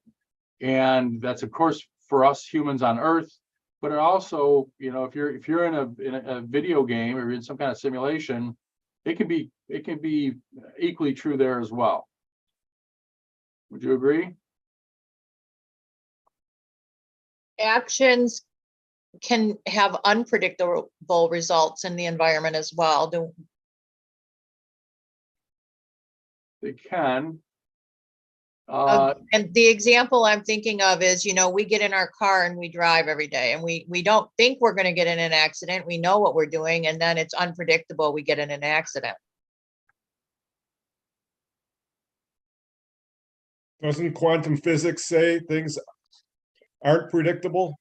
And that's of course for us humans on Earth, but it also, you know, if you're in a video game or in some kind of simulation, it can be equally true there as well. Would you agree? Actions can have unpredictable results in the environment as well. They can. And the example I'm thinking of is, you know, we get in our car and we drive every day, and we don't think we're going to get in an accident. We know what we're doing, and then it's unpredictable. We get in an accident. Doesn't quantum physics say things aren't predictable?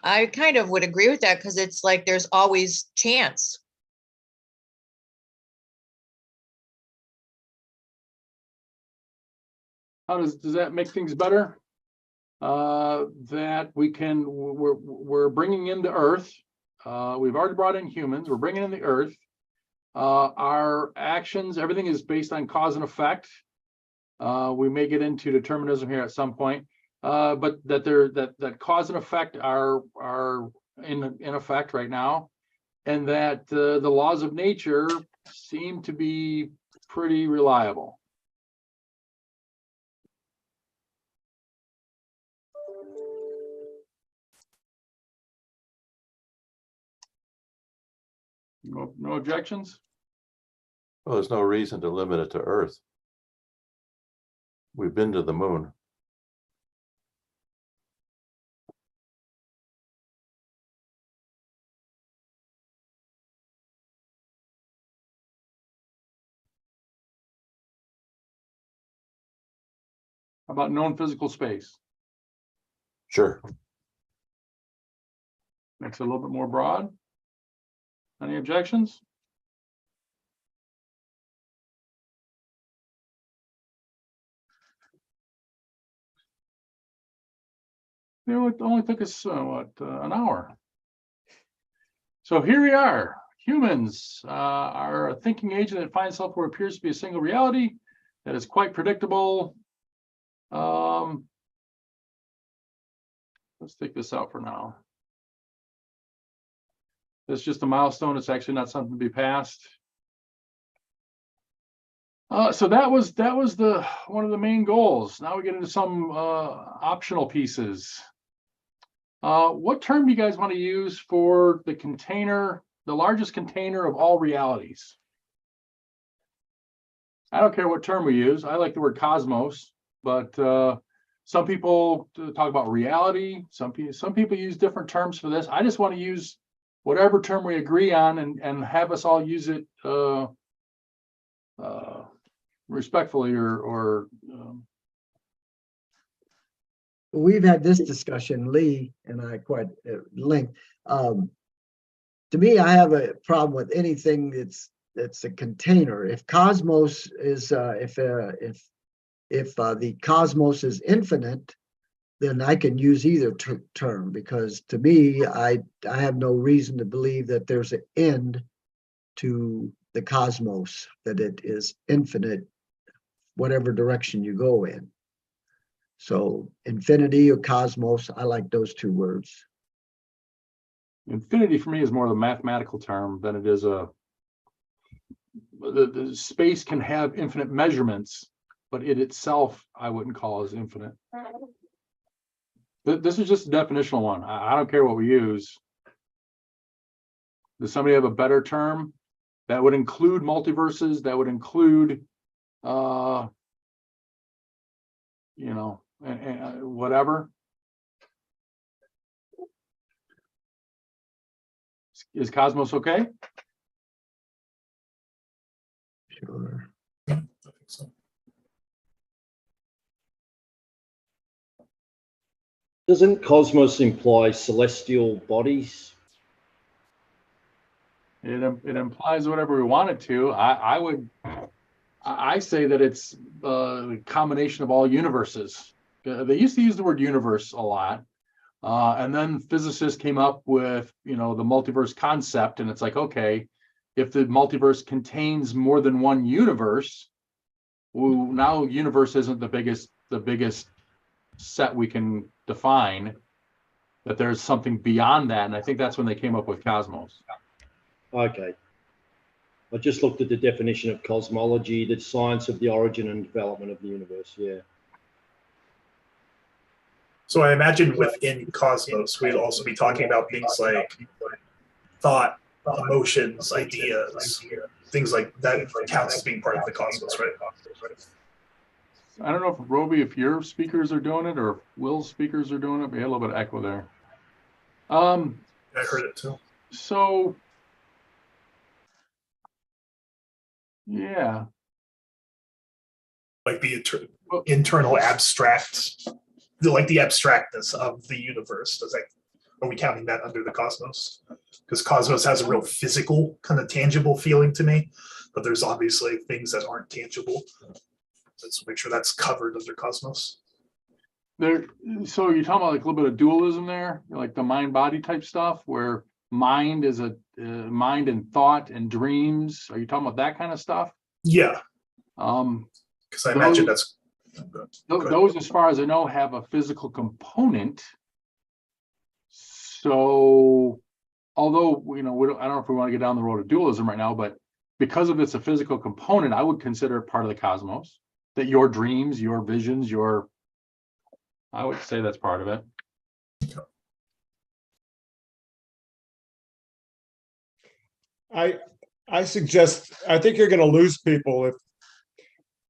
I kind of would agree with that, because it's like there's always chance. How does that make things better? That we're bringing in the Earth. We've already brought in humans. We're bringing in the Earth. Our actions, everything is based on cause and effect. We may get into determinism here at some point, but that cause and effect are in effect right now, and that the laws of nature seem to be pretty reliable. No objections? Well, there's no reason to limit it to Earth. We've been to the moon. How about known physical space? Sure. Makes it a little bit more broad. Any objections? It only took us an hour. So here we are. Humans are a thinking agent that finds itself where it appears to be a single reality that is quite predictable. Let's take this out for now. It's just a milestone. It's actually not something to be passed. So that was the one of the main goals. Now we get into some optional pieces. What term do you guys want to use for the container, the largest container of all realities? I don't care what term we use. I like the word cosmos, but some people talk about reality. Some people use different terms for this. I just want to use whatever term we agree on and have us all use it respectfully or We've had this discussion, Lee and I, quite at length. To me, I have a problem with anything that's a container. If cosmos is if the cosmos is infinite, then I can use either term, because to me, I have no reason to believe that there's an end to the cosmos, that it is infinite, whatever direction you go in. So infinity or cosmos, I like those two words. infinity for me is more of a mathematical term than it is a the space can have infinite measurements, but it itself I wouldn't call as infinite. This is just a definitional one. I don't care what we use. Does somebody have a better term that would include multiverses? That would include, you know, whatever. Is Cosmos okay? Sure. I think so. Doesn't cosmos imply celestial bodies? It implies whatever we want it to. I say that it's a combination of all universes. They used to use the word universe a lot. And then physicists came up with, you know, the multiverse concept, and it's like, okay, if the multiverse contains more than one universe, well, now universe isn't the biggest set we can define, that there's something beyond that. And I think that's when they came up with cosmos. Okay. I just looked at the definition of cosmology, the science of the origin and development of the universe. Yeah. So I imagine within cosmos, we'd also be talking about things like thought, emotions, ideas, things like that counts as being part of the cosmos, right? I don't know if Roby, if your speakers are doing it or if Will's speakers are doing it, we had a little bit of echo there. I heard it too. So, yeah. Like the internal abstract, like the abstractness of the universe. Are we counting that under the cosmos? Because cosmos has a real physical, kind of tangible feeling to me, but there's obviously things that aren't tangible. Let's make sure that's covered under cosmos. So you're talking about like a little bit of dualism there, like the mind-body type stuff, where mind is a mind and thought and dreams. Are you talking about that kind of stuff? Yeah. Because I imagine that's. Those, as far as I know, have a physical component. So, although, you know, I don't know if we want to get down the road of dualism right now, but because of it's a physical component, I would consider it part of the cosmos. That your dreams, your visions, I would say that's part of it. I suggest, I think you're going to lose people if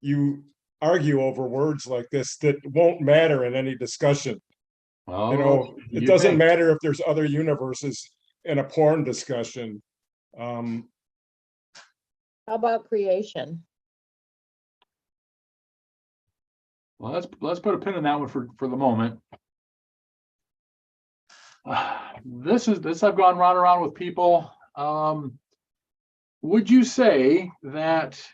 you argue over words like this that won't matter in any discussion. Oh, You know, it doesn't matter if there's other universes in a porn discussion. How about creation? Well, let's put a pin in that one for the moment. This I've gone round and around with people. Would you say that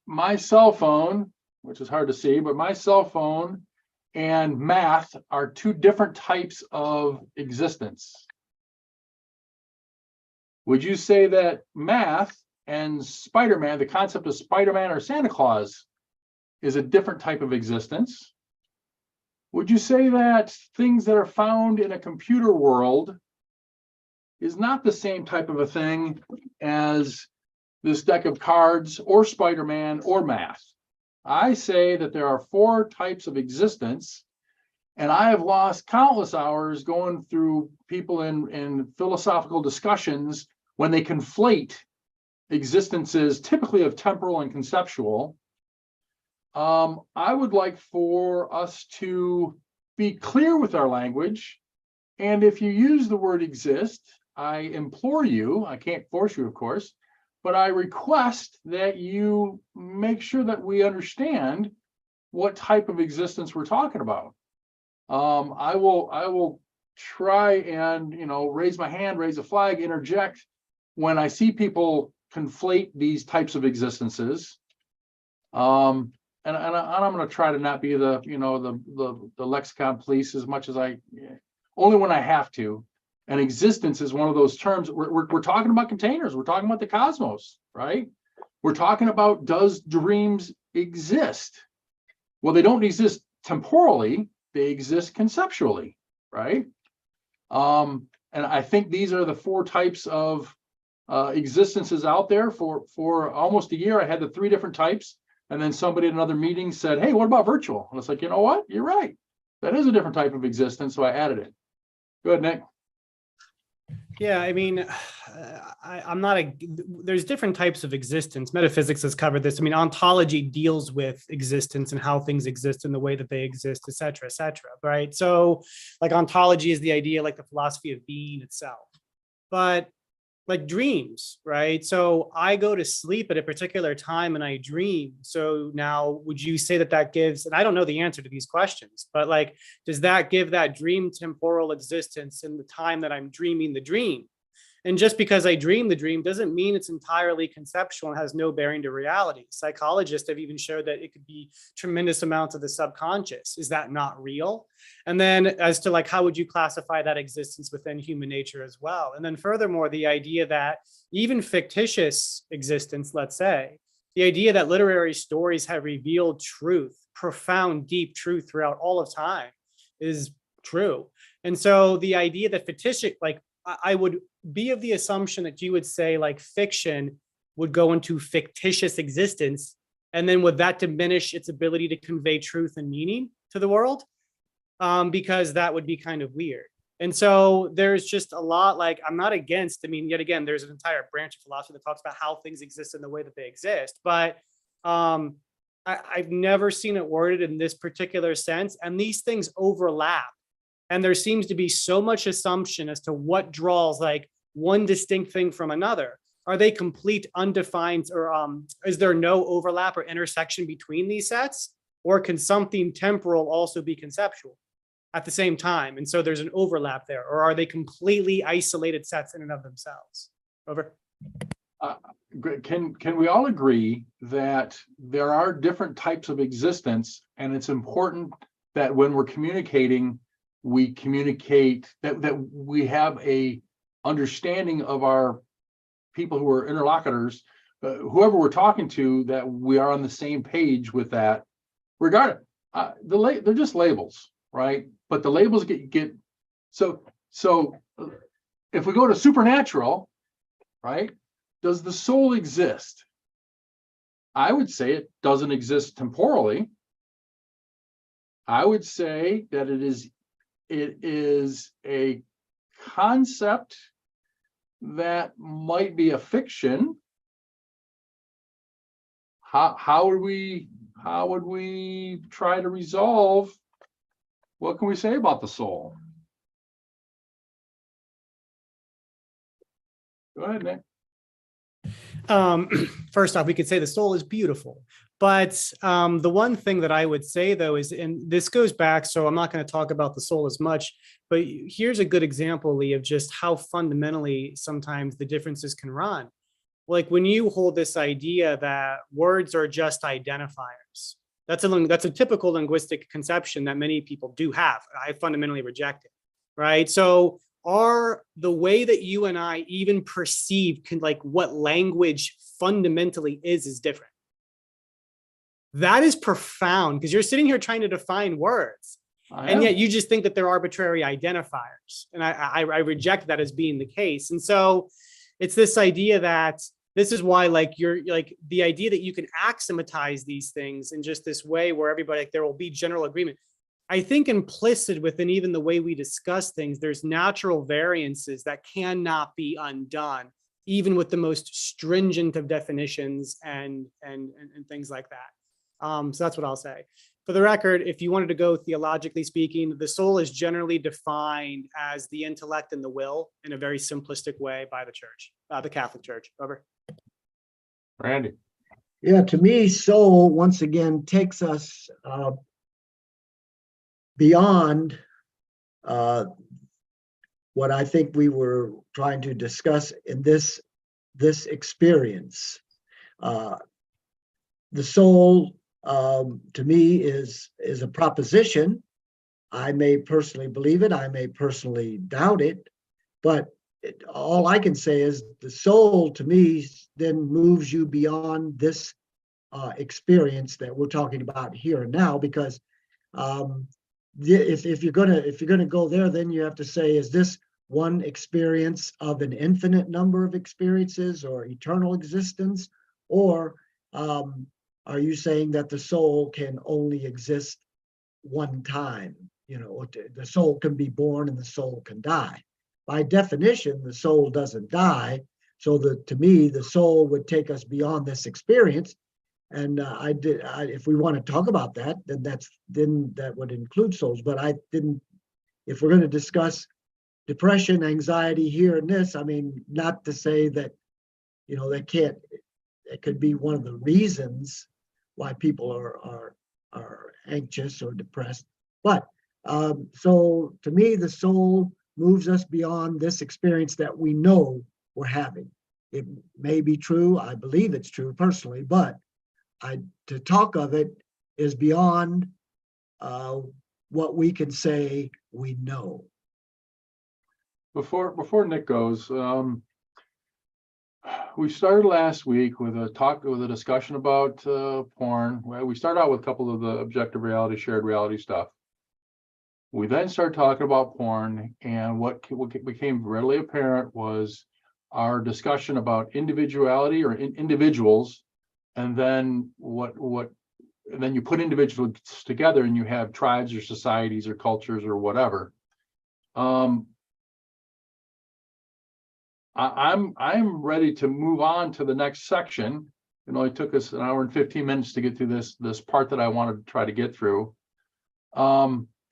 my cell phone, which is hard to see, but my cell phone and math are two different types of existence? Would you say that math and Spider-Man, the concept of Spider-Man or Santa Claus, is a different type of existence? Would you say that things that are found in a computer world is not the same type of a thing as this deck of cards or Spider-Man or math? I say that there are four types of existence, and I have lost countless hours going through people in philosophical discussions when they conflate existences typically of temporal and conceptual. I would like for us to be clear with our language. And if you use the word exist, I implore you, I can't force you, of course, but I request that you make sure that we understand what type of existence we're talking about. I will try and, you know, raise my hand, raise a flag, interject when I see people conflate these types of existences. And I'm going to try to not be the, you know, the lexicon police as much as only when I have to. And existence is one of those terms. We're talking about containers. We're talking about the cosmos, right? We're talking about, does dreams exist? Well, they don't exist temporally. They exist conceptually, right? And I think these are the four types of existences out there for almost a year. I had the 3 different types, and then somebody at another meeting said, hey, what about virtual? And it's like, you know what? You're right. That is a different type of existence, so I added it. Go ahead, Nick. Yeah, I mean, I'm not there's different types of existence. Metaphysics has covered this. I mean, ontology deals with existence and how things exist and the way that they exist, et cetera, right? So like ontology is the idea, like the philosophy of being itself. But like dreams, right? So I go to sleep at a particular time and I dream. So now would you say that that gives, and I don't know the answer to these questions, but like, does that give that dream temporal existence in the time that I'm dreaming the dream? And just because I dream the dream doesn't mean it's entirely conceptual and has no bearing to reality. Psychologists have even showed that it could be tremendous amounts of the subconscious. Is that not real? And then as to like, how would you classify that existence within human nature as well? And then furthermore, the idea that even fictitious existence, let's say, the idea that literary stories have revealed truth, profound, deep truth throughout all of time is true. And so the idea that fictitious, like I would be of the assumption that you would say like fiction would go into fictitious existence, and then would that diminish its ability to convey truth and meaning to the world? Because that would be kind of weird. And so there's just a lot, like, I'm not against, I mean, yet again, there's an entire branch of philosophy that talks about how things exist in the way that they exist, but I've never seen it worded in this particular sense, and these things overlap. And there seems to be so much assumption as to what draws like one distinct thing from another. Are they complete, undefined, or is there no overlap or intersection between these sets? Or can something temporal also be conceptual at the same time? And so there's an overlap there. Or are they completely isolated sets in and of themselves? Over. Can we all agree that there are different types of existence, and it's important that when we're communicating, we communicate that we have a understanding of our people who are interlocutors, whoever we're talking to, that we are on the same page with that. Regarding they're just labels, right? But the labels get so if we go to supernatural, right? Does the soul exist? I would say it doesn't exist temporally. I would say that it is a concept that might be a fiction. How would we try to resolve? What can we say about the soul? Go ahead, Nick. First off, we could say the soul is beautiful. But the one thing that I would say, though, is, and this goes back, so I'm not going to talk about the soul as much, but here's a good example, Lee, of just how fundamentally sometimes the differences can run. Like when you hold this idea that words are just identifiers, that's a typical linguistic conception that many people do have. I fundamentally reject it, right? So are the way that you and I even perceive like what language fundamentally is different. That is profound, because you're sitting here trying to define words, and yet you just think that they're arbitrary identifiers. And I reject that as being the case. And so it's this idea that this is why, like, you're like the idea that you can axiomatize these things in just this way where everybody, like, there will be general agreement. I think implicit within even the way we discuss things, there's natural variances that cannot be undone, even with the most stringent of definitions and things like that. So that's what I'll say. For the record, if you wanted to go theologically speaking, the soul is generally defined as the intellect and the will in a very simplistic way by the church, the Catholic Church. Over. Randy. Yeah, to me, soul once again takes us beyond what I think we were trying to discuss in this experience. The soul, to me, is a proposition. I may personally believe it, I may personally doubt it, but all I can say is the soul, to me, then moves you beyond this experience that we're talking about here and now, because if you're gonna go there, then you have to say, is this one experience of an infinite number of experiences or eternal existence? Or are you saying that the soul can only exist one time? You know, the soul can be born and the soul can die. By definition, the soul doesn't die. So to me, the soul would take us beyond this experience. And if we want to talk about that, then that would include souls. But I didn't. If we're going to discuss depression, anxiety here and this, I mean, not to say that, you know, it could be one of the reasons why people are anxious or depressed. But so to me, the soul moves us beyond this experience that we know we're having. It may be true. I believe it's true personally, but to talk of it is beyond what we can say we know. Before Nick goes, we started last week with a discussion about porn. We started out with a couple of the objective reality, shared reality stuff. We then started talking about porn, and what became readily apparent was our discussion about individuality or individuals, and then and then you put individuals together and you have tribes or societies or cultures or whatever. I'm ready to move on to the next section. It only took us an hour and 15 minutes to get through this part that I wanted to try to get through,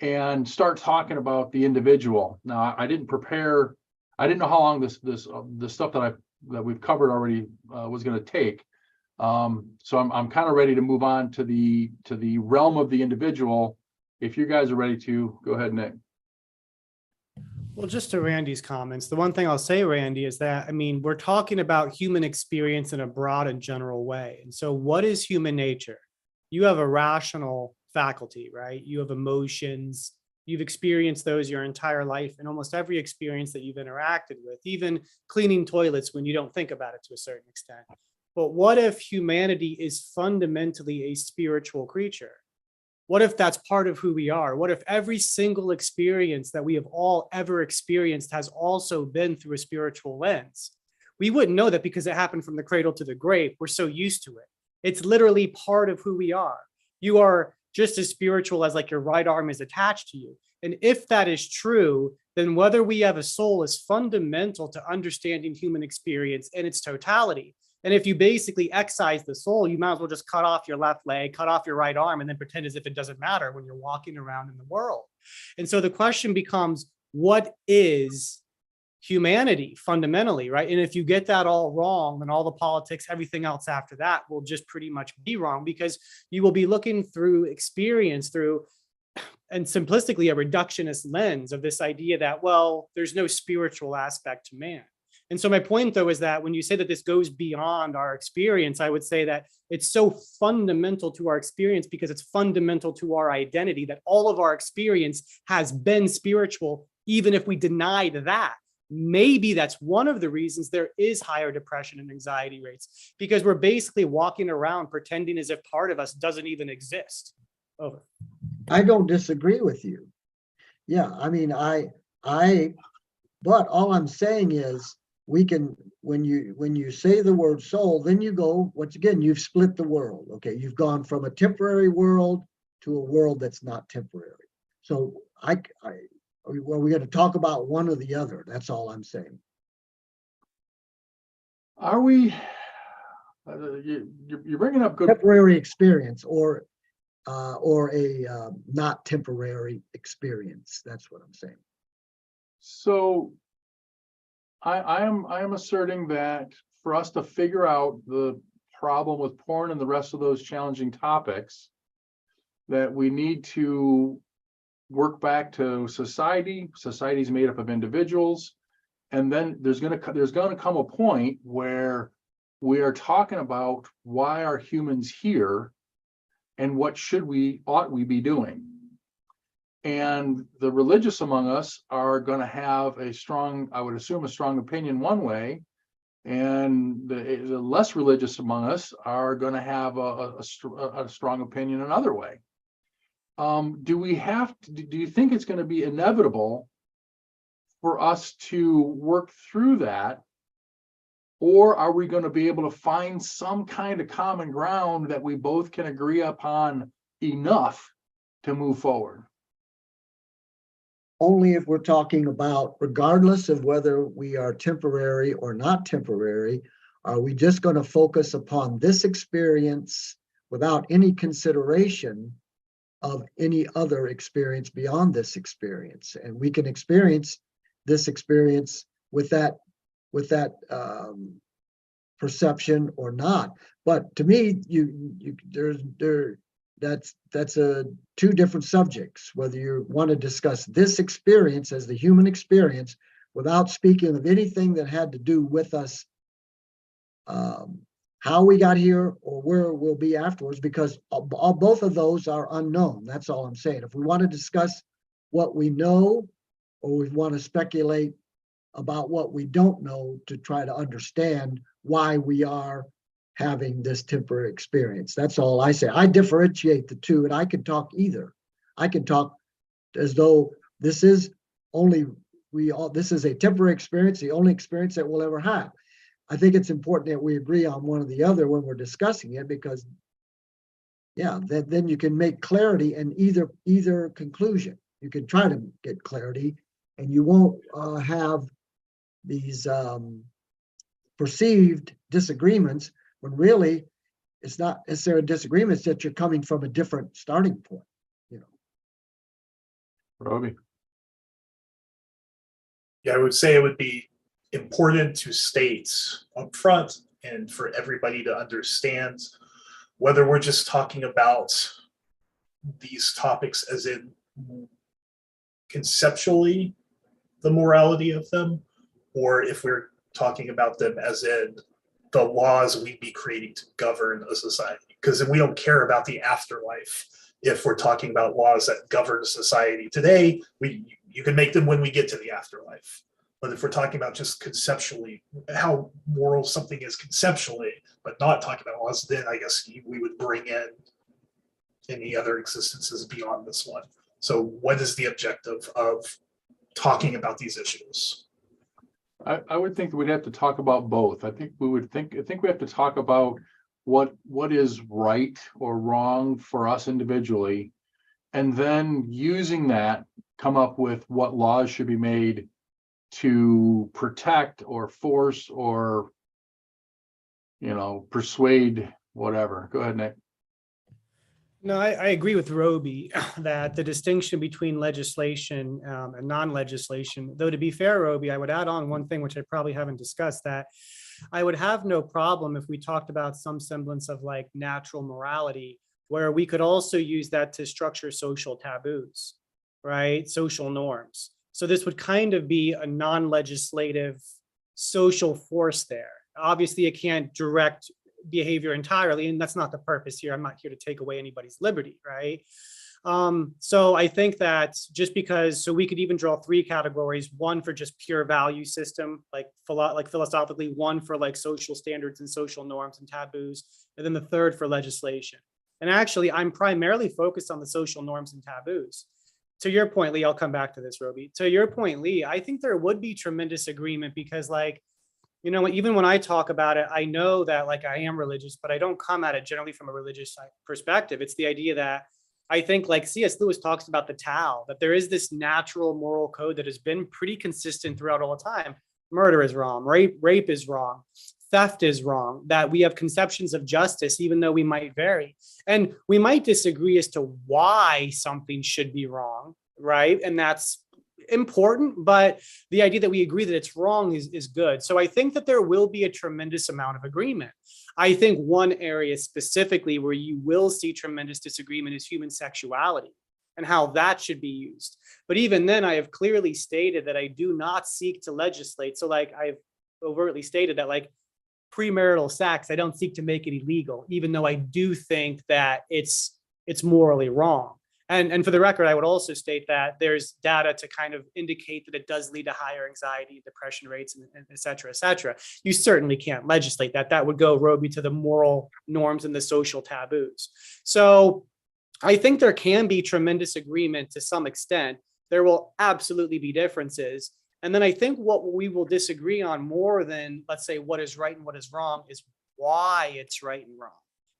and start talking about the individual. Now, I didn't prepare. I didn't know how long this stuff that we've covered already was going to take. So I'm kind of ready to move on to the realm of the individual. If you guys are ready to go ahead, Nick. Well, just to Randy's comments, the one thing I'll say, Randy, is that, I mean, we're talking about human experience in a broad and general way. And so what is human nature? You have a rational faculty, right? You have emotions. You've experienced those your entire life, and almost every experience that you've interacted with, even cleaning toilets when you don't think about it to a certain extent. But what if humanity is fundamentally a spiritual creature? What if that's part of who we are? What if every single experience that we have all ever experienced has also been through a spiritual lens? We wouldn't know that because it happened from the cradle to the grave. We're so used to it. It's literally part of who we are. You are just as spiritual as like your right arm is attached to you. And if that is true, then whether we have a soul is fundamental to understanding human experience in its totality. And if you basically excise the soul, you might as well just cut off your left leg, cut off your right arm, and then pretend as if it doesn't matter when you're walking around in the world. And so the question becomes, what is humanity fundamentally, right? And if you get that all wrong, then all the politics, everything else after that will just pretty much be wrong, because you will be looking through experience through, and simplistically, a reductionist lens of this idea that, well, there's no spiritual aspect to man. And so my point, though, is that when you say that this goes beyond our experience, I would say that it's so fundamental to our experience because it's fundamental to our identity, that all of our experience has been spiritual, even if we denied that. Maybe that's one of the reasons there is higher depression and anxiety rates, because we're basically walking around pretending as if part of us doesn't even exist. Over. I don't disagree with you. Yeah, I mean, but all I'm saying is, we can, when you say the word soul, then you go, once again, you've split the world. Okay, you've gone from a temporary world to a world that's not temporary. So are we going to talk about one or the other? That's all I'm saying. Are we? You're bringing up good temporary experience or a not temporary experience. That's what I'm saying. So I am asserting that for us to figure out the problem with porn and the rest of those challenging topics, that we need to work back to society. Society is made up of individuals, and then there's going to come a point where we are talking about why are humans here, and what ought we be doing. And the religious among us are going to have a strong, I would assume, a strong opinion one way, and the less religious among us are going to have a strong opinion another way. Do you think it's going to be inevitable for us to work through that? Or are we going to be able to find some kind of common ground that we both can agree upon enough to move forward? Only if we're talking about, regardless of whether we are temporary or not temporary, are we just going to focus upon this experience without any consideration of any other experience beyond this experience? And we can experience this experience with that perception or not. But to me, that's two different subjects. Whether you want to discuss this experience as the human experience without speaking of anything that had to do with us, how we got here or where we'll be afterwards, because both of those are unknown. That's all I'm saying. If we want to discuss what we know, or we want to speculate about what we don't know to try to understand why we are having this temporary experience. That's all I say. I differentiate the two, and I can talk either. I can talk as though this is this is a temporary experience, the only experience that we'll ever have. I think it's important that we agree on one or the other when we're discussing it, because then you can make clarity in either conclusion. You can try to get clarity, and you won't have these perceived disagreements when really it's not necessarily disagreements, that you're coming from a different starting point. Roby? Yeah, I would say it would be important to state up front and for everybody to understand whether we're just talking about these topics as in conceptually the morality of them, or if we're talking about them as in the laws we'd be creating to govern a society. Because we don't care about the afterlife if we're talking about laws that govern a society today. You can make them when we get to the afterlife. But if we're talking about just conceptually how moral something is conceptually, but not talking about laws, then I guess we would bring in any other existences beyond this one. So what is the objective of talking about these issues? I would think we'd have to talk about both. I think we have to talk about what is right or wrong for us individually, and then using that, come up with what laws should be made to protect or force or, persuade, whatever. Go ahead, Nick. No, I agree with Roby that the distinction between legislation and non-legislation, though to be fair, Roby, I would add on one thing which I probably haven't discussed, that I would have no problem if we talked about some semblance of like natural morality, where we could also use that to structure social taboos, right? Social norms. So this would kind of be a non-legislative social force there. Obviously, it can't direct behavior entirely, and that's not the purpose here. I'm not here to take away anybody's liberty, right? So I think that just because, so we could even draw three categories: one for just pure value system, like philosophically, one for like social standards and social norms and taboos, and then the third for legislation. And actually, I'm primarily focused on the social norms and taboos. To your point, Lee, I'll come back to this, Roby. To your point, Lee, I think there would be tremendous agreement, because even when I talk about it, I know that I am religious, but I don't come at it generally from a religious perspective. It's the idea that I think C.S. Lewis talks about the Tao, that there is this natural moral code that has been pretty consistent throughout all the time. Murder is wrong, rape is wrong, theft is wrong, that we have conceptions of justice, even though we might vary. And we might disagree as to why something should be wrong, right? And that's important, but the idea that we agree that it's wrong is good. So I think that there will be a tremendous amount of agreement. I think one area specifically where you will see tremendous disagreement is human sexuality and how that should be used. But even then, I have clearly stated that I do not seek to legislate. So I've overtly stated that premarital sex, I don't seek to make it illegal, even though I do think that it's morally wrong. And for the record, I would also state that there's data to kind of indicate that it does lead to higher anxiety, depression rates, and et cetera, et cetera. You certainly can't legislate that. That would go, Roby, to the moral norms and the social taboos. So I think there can be tremendous agreement to some extent. There will absolutely be differences. And then I think what we will disagree on more than, let's say, what is right and what is wrong is why it's right and wrong.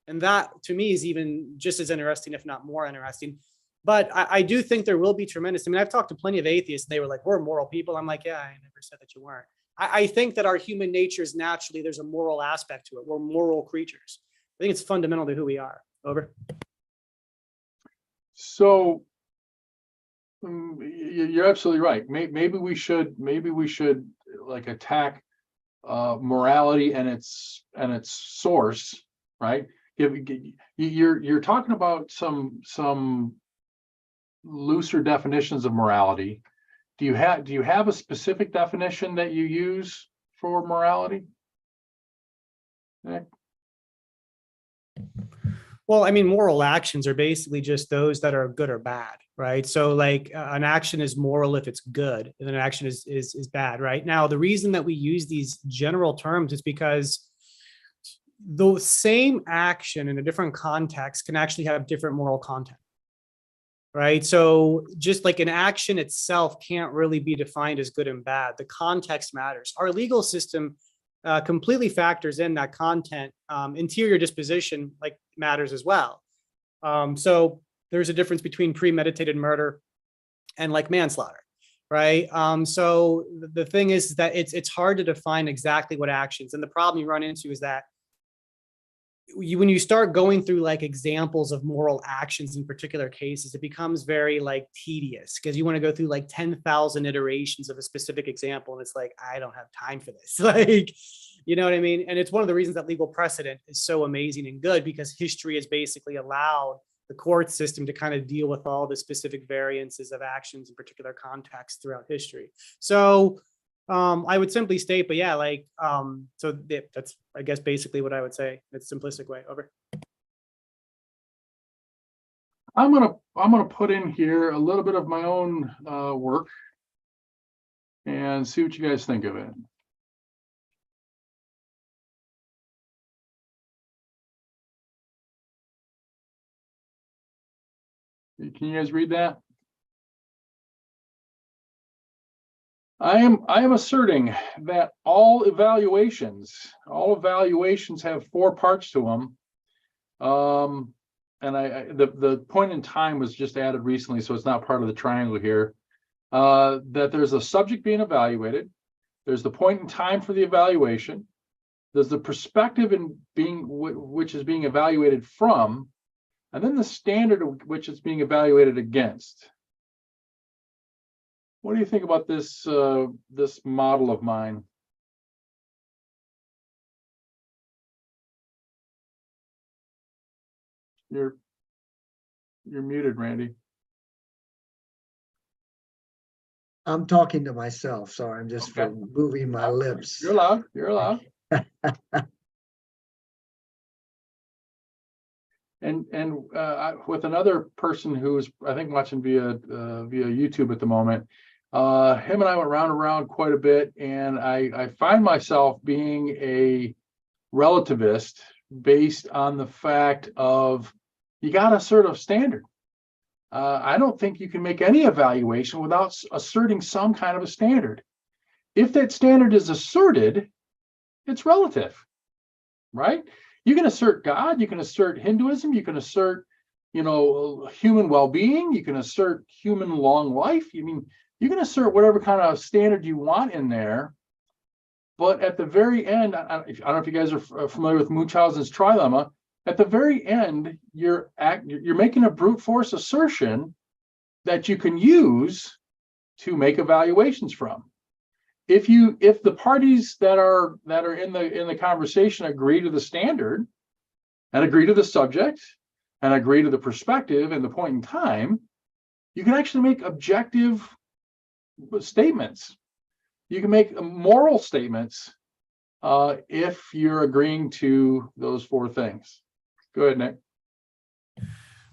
And that to me is even just as interesting, if not more interesting. But I do think there will be tremendous. I mean, I've talked to plenty of atheists and they were like, we're moral people. I'm like, yeah, I never said that you weren't. I think that our human nature is naturally, there's a moral aspect to it. We're moral creatures. I think it's fundamental to who we are. Over. So you're absolutely right. Maybe we should like attack morality and its source, right? You're talking about some looser definitions of morality. Do you have a specific definition that you use for morality? Nick? Well, I mean, moral actions are basically just those that are good or bad, right? So like an action is moral if it's good, and an action is bad, right? Now, the reason that we use these general terms is because the same action in a different context can actually have different moral content, right? So just like an action itself can't really be defined as good and bad. The context matters. Our legal system completely factors in that content. Interior disposition like matters as well. So there's a difference between premeditated murder and like manslaughter, right? So the thing is that it's hard to define exactly what actions, and the problem you run into is that when you start going through like examples of moral actions in particular cases, it becomes very like tedious because you want to go through like 10,000 iterations of a specific example. And it's like, I don't have time for this. Like, you know what I mean? And it's one of the reasons that legal precedent is so amazing and good, because history has basically allowed the court system to kind of deal with all the specific variances of actions in particular contexts throughout history. So I would simply state, but yeah, like, so that's, I guess, basically what I would say. It's a simplistic way. Over. I'm gonna put in here a little bit of my own work and see what you guys think of it. Can you guys read that? I am asserting that all evaluations have 4 parts to them. And the point in time was just added recently, so it's not part of the triangle here. That there's a subject being evaluated, there's the point in time for the evaluation, there's the perspective in which is being evaluated from, and then the standard which it's being evaluated against. What do you think about this this model of mine? You're muted, Randy. I'm talking to myself, sorry, I'm just Okay. moving my lips. You're allowed. You're allowed. And with another person who's, I think, watching via YouTube at the moment, him and I went round and round quite a bit, and I find myself being a relativist based on the fact of you got to assert a standard. I don't think you can make any evaluation without asserting some kind of a standard. If that standard is asserted, it's relative, right? You can assert God, you can assert Hinduism, you can assert, human well-being, you can assert human long life. I mean, you can assert whatever kind of standard you want in there. But at the very end, I don't know if you guys are familiar with Munchausen's trilemma. At the very end, you're making a brute force assertion that you can use to make evaluations from. If the parties that are in the conversation agree to the standard and agree to the subject and agree to the perspective and the point in time, you can actually make objective statements. You can make moral statements if you're agreeing to those 4 things. Go ahead, Nick.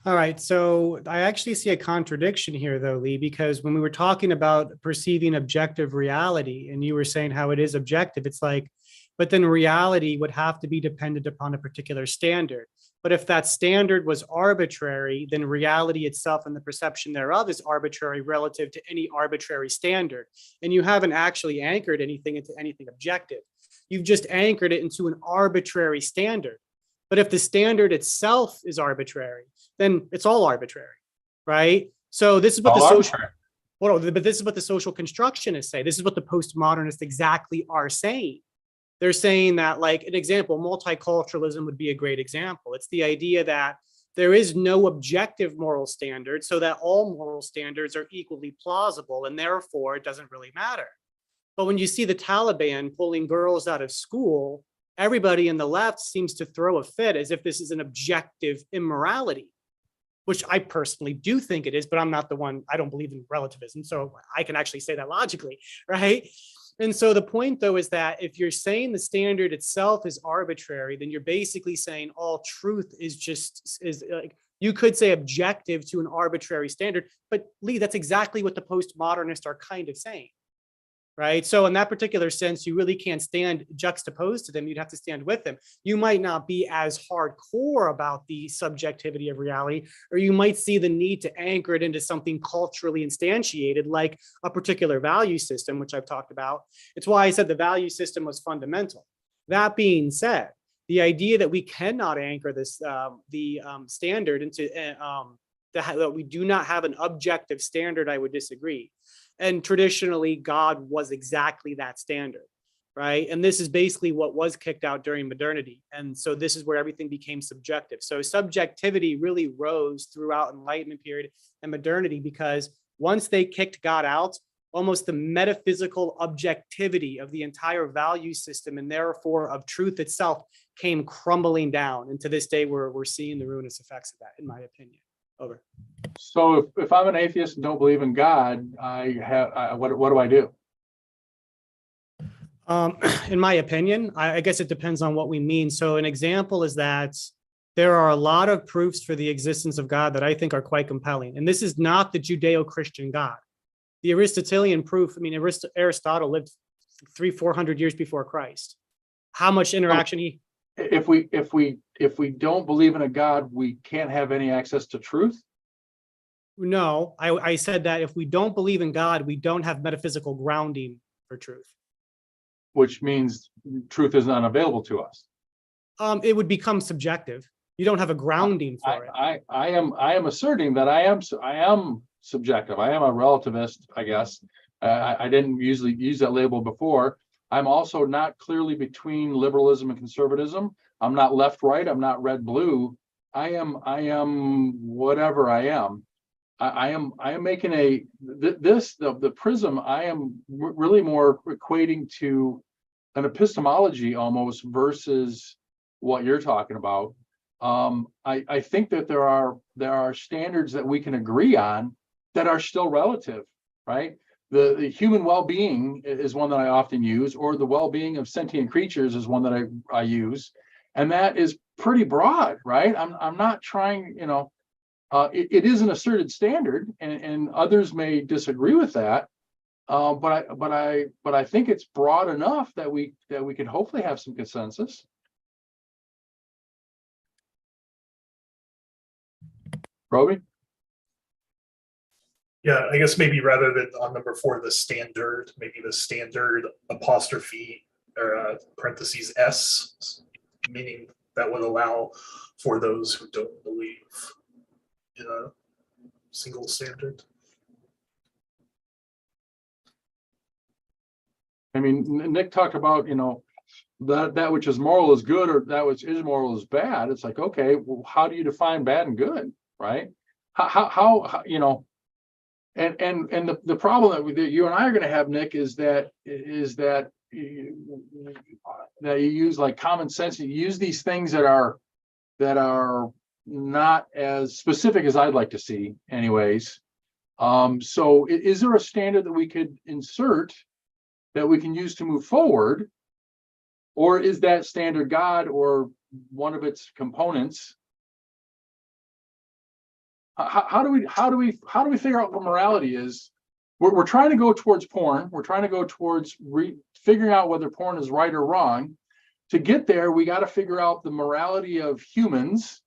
All right, so I actually see a contradiction here, though, Lee, because when we were talking about perceiving objective reality, and you were saying how it is objective, it's like, but then reality would have to be dependent upon a particular standard. But if that standard was arbitrary, then reality itself and the perception thereof is arbitrary relative to any arbitrary standard. And you haven't actually anchored anything into anything objective. You've just anchored it into an arbitrary standard. But if the standard itself is arbitrary, then it's all arbitrary, right? So this is what the social, well, but this is what the social constructionists say. This is what the postmodernists exactly are saying. They're saying that, like, an example, multiculturalism would be a great example. It's the idea that there is no objective moral standard, so that all moral standards are equally plausible, and therefore it doesn't really matter. But when you see the Taliban pulling girls out of school, everybody in the left seems to throw a fit as if this is an objective immorality, which I personally do think it is, but I'm not the one, I don't believe in relativism, so I can actually say that logically, right? And so the point, though, is that if you're saying the standard itself is arbitrary, then you're basically saying all truth is like, you could say objective to an arbitrary standard, but Lee, that's exactly what the postmodernists are kind of saying, right? So in that particular sense, you really can't stand juxtaposed to them. You'd have to stand with them. You might not be as hardcore about the subjectivity of reality, or you might see the need to anchor it into something culturally instantiated, like a particular value system, which I've talked about. It's why I said the value system was fundamental. That being said, the idea that we cannot anchor this, standard into, that we do not have an objective standard, I would disagree. And traditionally, God was exactly that standard, right? And this is basically what was kicked out during modernity. And so this is where everything became subjective. So subjectivity really rose throughout Enlightenment period and modernity, because once they kicked God out, almost the metaphysical objectivity of the entire value system, and therefore of truth itself, came crumbling down. And to this day, we're seeing the ruinous effects of that, in my opinion. Over. So if I'm an atheist and don't believe in God, what do I do? In my opinion, I guess it depends on what we mean. So an example is that there are a lot of proofs for the existence of God that I think are quite compelling. And this is not the Judeo-Christian God. The Aristotelian proof, I mean, Aristotle lived 300-400 years before Christ. How much interaction If we don't believe in a God, we can't have any access to truth? No, I said that if we don't believe in God, we don't have metaphysical grounding for truth. Which means truth is not available to us. It would become subjective. You don't have a grounding for it. I am asserting that I am subjective. I am a relativist, I guess. I didn't usually use that label before. I'm also not clearly between liberalism and conservatism. I'm not left-right. I'm not red-blue. I am whatever I am. I am making the Prism. I am really more equating to an epistemology almost versus what you're talking about. I think that there are standards that we can agree on that are still relative, right? The human well-being is one that I often use, or the well-being of sentient creatures is one that I use, and that is pretty broad, right? I'm not trying, it is an asserted standard, and others may disagree with that, but I think it's broad enough that we can hopefully have some consensus. Roby? Yeah, I guess maybe rather than on number 4, the standard, maybe the standard apostrophe or parentheses S, meaning that would allow for those who don't believe in a single standard. I mean, Nick talked about, that which is moral is good, or that which is moral is bad. It's like, okay, well, how do you define bad and good, right? How and the problem that you and I are going to have, Nick, is that you use like common sense. You use these things that are not as specific as I'd like to see, anyways. So is there a standard that we could insert that we can use to move forward, or is that standard God or one of its components? How do we figure out what morality is? We're trying to go towards porn. We're trying to go towards figuring out whether porn is right or wrong. To get there, we got to figure out the morality of humans,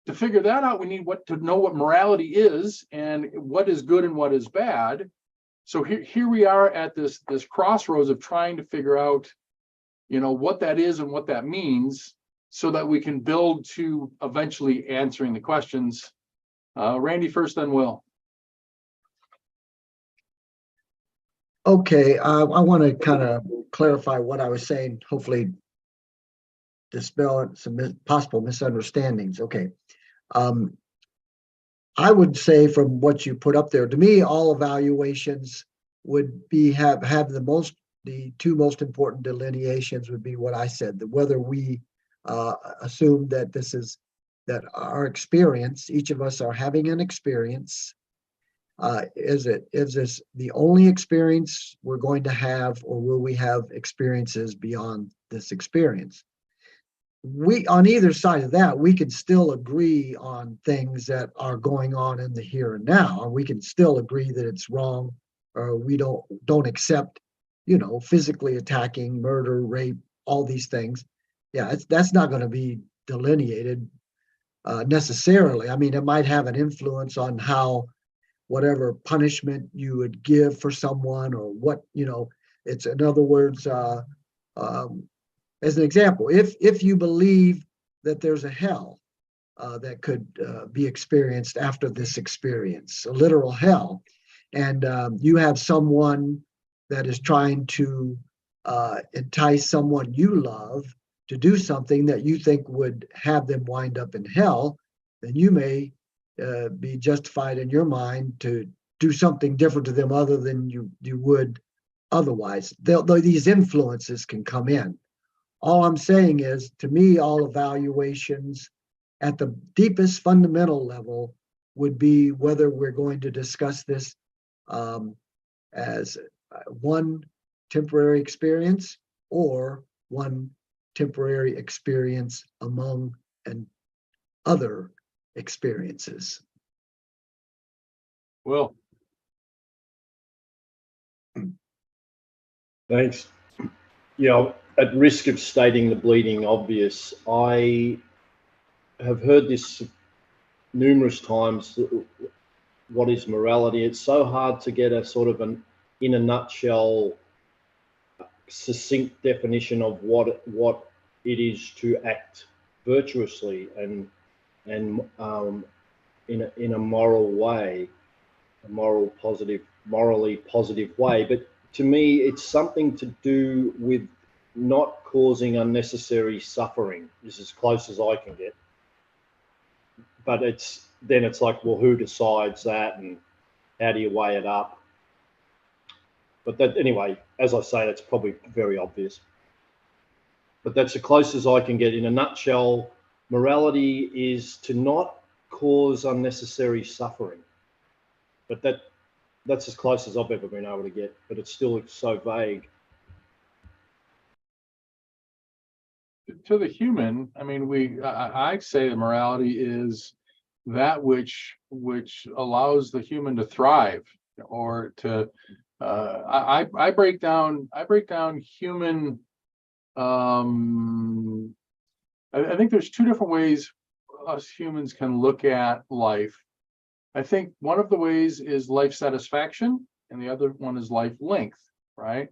to figure that out, we need to know what morality is and what is good and what is bad. So here we are at this crossroads of trying to figure out, what that is and what that means, so that we can build to eventually answering the questions. Randy first, then Will. Okay, I want to kind of clarify what I was saying, hopefully dispel some possible misunderstandings. Okay. I would say from what you put up there, to me, all evaluations would be have the two most important delineations would be what I said, that whether we assume that that our experience, each of us are having an experience. Is this the only experience we're going to have, or will we have experiences beyond this experience? On either side of that, we can still agree on things that are going on in the here and now, and we can still agree that it's wrong, or we don't accept, physically attacking, murder, rape, all these things. Yeah, that's not going to be delineated necessarily. I mean, it might have an influence on how whatever punishment you would give for someone, or what, it's, in other words, as an example, if you believe that there's a hell that could be experienced after this experience, a literal hell, and you have someone that is trying to entice someone you love to do something that you think would have them wind up in hell, then you may be justified in your mind to do something different to them other than you would otherwise. These influences can come in. All I'm saying is, to me, all evaluations at the deepest fundamental level would be whether we're going to discuss this as one temporary experience, or one temporary experience among and other experiences. Will. Thanks. Yeah, at risk of stating the bleeding obvious, I have heard this numerous times. What is morality? It's so hard to get a sort of in a nutshell, succinct definition of what it is to act virtuously and in a moral way, a morally positive way. But to me, it's something to do with not causing unnecessary suffering. Is as close as I can get. But it's like, well, who decides that, and how do you weigh it up? But that, anyway, as I say, that's probably very obvious. But that's the closest I can get. In a nutshell, morality is to not cause unnecessary suffering. But that's as close as I've ever been able to get. But it's still so vague. To the human, I mean, I say that morality is that which allows the human to thrive, or to I break down human. I think there's two different ways us humans can look at life. I think one of the ways is life satisfaction, and the other one is life length. Right?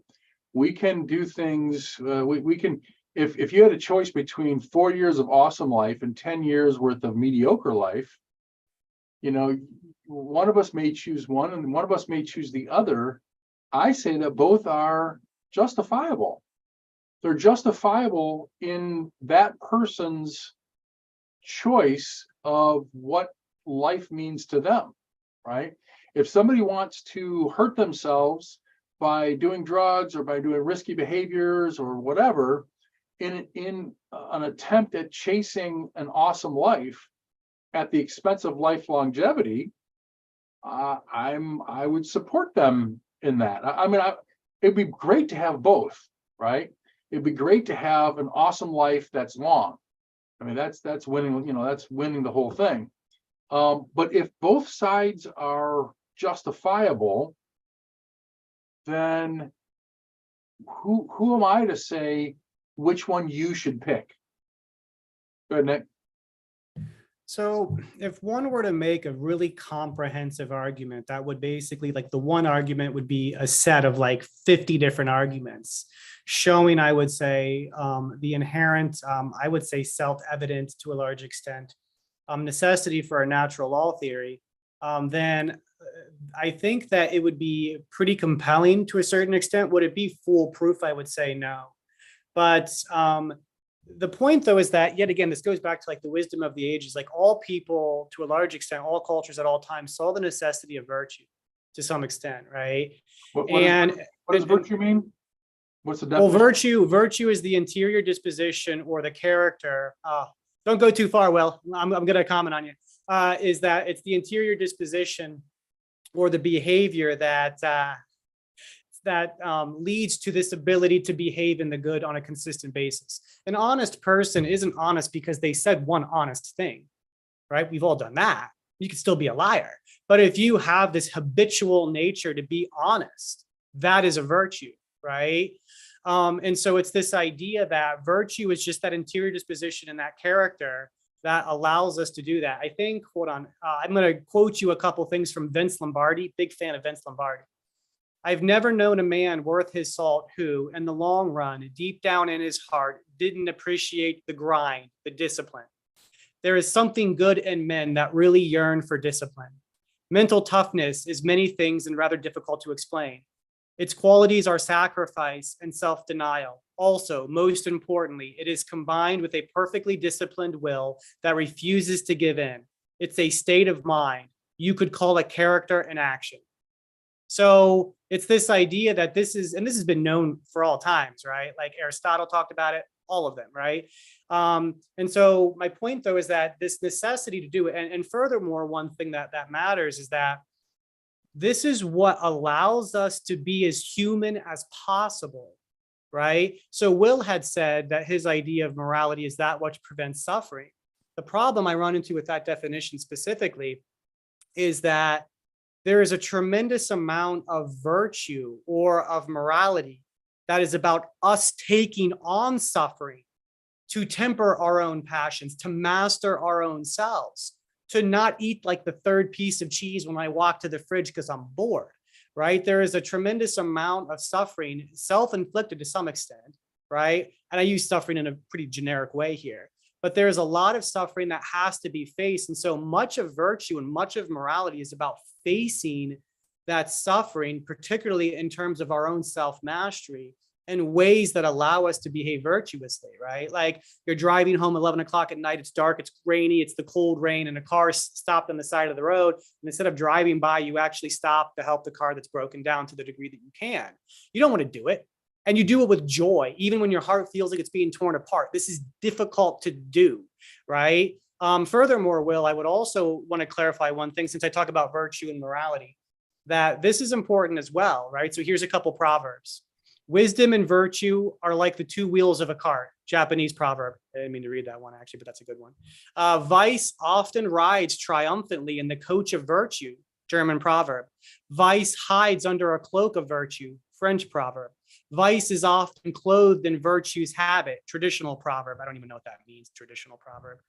We can do things. We can. If you had a choice between 4 years of awesome life and 10 years worth of mediocre life, one of us may choose one and one of us may choose the other. I say that both are justifiable. They're justifiable in that person's choice of what life means to them, right? If somebody wants to hurt themselves by doing drugs or by doing risky behaviors or whatever, in an attempt at chasing an awesome life at the expense of life longevity, I would support them in that. I mean, it'd be great to have both, right? It'd be great to have an awesome life that's long. I mean, that's winning. That's winning the whole thing. But if both sides are justifiable, then who am I to say which one you should pick? Go ahead, Nick. So if one were to make a really comprehensive argument, that would basically, like, the one argument would be a set of like 50 different arguments showing, I would say, the inherent, I would say, self-evident to a large extent, necessity for a natural law theory, then I think that it would be pretty compelling to a certain extent. Would it be foolproof? I would say no. But the point, though, is that, yet again, this goes back to like the wisdom of the ages. Like, all people, to a large extent, all cultures at all times saw the necessity of virtue to some extent, right? What does and- virtue mean? What's the Well, definition? virtue is the interior disposition or the character. Don't go too far, Will. I'm going to comment on you. Is that it's the interior disposition or the behavior that leads to this ability to behave in the good on a consistent basis. An honest person isn't honest because they said one honest thing, right? We've all done that. You could still be a liar. But if you have this habitual nature to be honest, that is a virtue, right? And so it's this idea that virtue is just that interior disposition and that character that allows us to do that. I think, hold on, I'm going to quote you a couple things from Vince Lombardi, big fan of Vince Lombardi. I've never known a man worth his salt who, in the long run, deep down in his heart, didn't appreciate the grind, the discipline. There is something good in men that really yearn for discipline. Mental toughness is many things and rather difficult to explain. Its qualities are sacrifice and self-denial. Also, most importantly, it is combined with a perfectly disciplined will that refuses to give in. It's a state of mind. You could call it character and action. So it's this idea that this is, and this has been known for all times, right? Like Aristotle talked about it, all of them, right? And so my point, though, is that this necessity to do it, and furthermore, one thing that matters is that this is what allows us to be as human as possible, right? So Will had said that his idea of morality is that which prevents suffering. The problem I run into with that definition specifically is that there is a tremendous amount of virtue or of morality that is about us taking on suffering to temper our own passions, to master our own selves, to not eat like the third piece of cheese when I walk to the fridge because I'm bored, right? There is a tremendous amount of suffering, self-inflicted to some extent, right? And I use suffering in a pretty generic way here, but there's a lot of suffering that has to be faced. And so much of virtue and much of morality is about facing that suffering, particularly in terms of our own self-mastery, in ways that allow us to behave virtuously, right? Like you're driving home 11 o'clock at night, it's dark, it's rainy, it's the cold rain, and a car stopped on the side of the road. And instead of driving by, you actually stop to help the car that's broken down to the degree that you can. You don't want to do it. And you do it with joy, even when your heart feels like it's being torn apart. This is difficult to do, right? Furthermore, Will, I would also want to clarify one thing, since I talk about virtue and morality, that this is important as well, right? So here's a couple proverbs. Wisdom and virtue are like the two wheels of a cart. Japanese proverb. I didn't mean to read that one, actually, but that's a good one. Vice often rides triumphantly in the coach of virtue. German proverb. Vice hides under a cloak of virtue. French proverb. Vice is often clothed in virtue's habit. Traditional proverb. I don't even know what that means. Traditional proverb.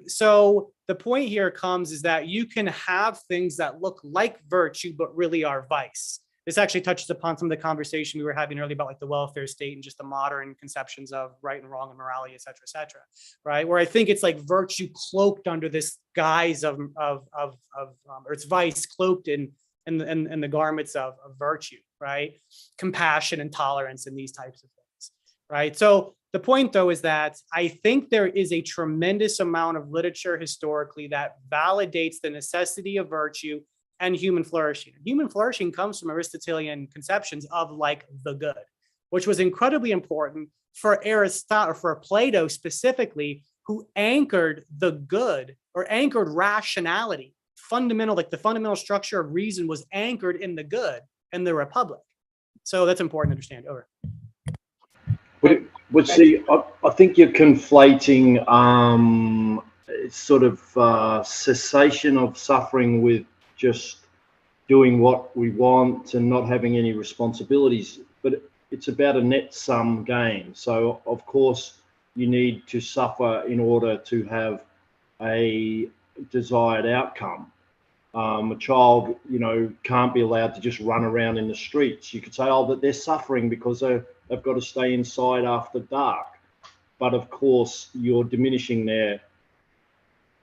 So the point here comes is that you can have things that look like virtue, but really are vice. This actually touches upon some of the conversation we were having earlier about like the welfare state and just the modern conceptions of right and wrong and morality, et cetera, right? Where I think it's like virtue cloaked under this guise of or it's vice cloaked in the garments of virtue, right? Compassion and tolerance and these types of things, right? So the point, though, is that I think there is a tremendous amount of literature historically that validates the necessity of virtue and human flourishing. Human flourishing comes from Aristotelian conceptions of like the good, which was incredibly important for Aristotle, or for Plato specifically, who anchored the good or anchored rationality. Fundamental, like the fundamental structure of reason was anchored in the good and the Republic. So that's important to understand. Over. But see, I think you're conflating sort of cessation of suffering with just doing what we want and not having any responsibilities, but it's about a net sum game. So of course you need to suffer in order to have a desired outcome. A child, can't be allowed to just run around in the streets. You could say, oh, but they're suffering because they've got to stay inside after dark. But of course, you're diminishing the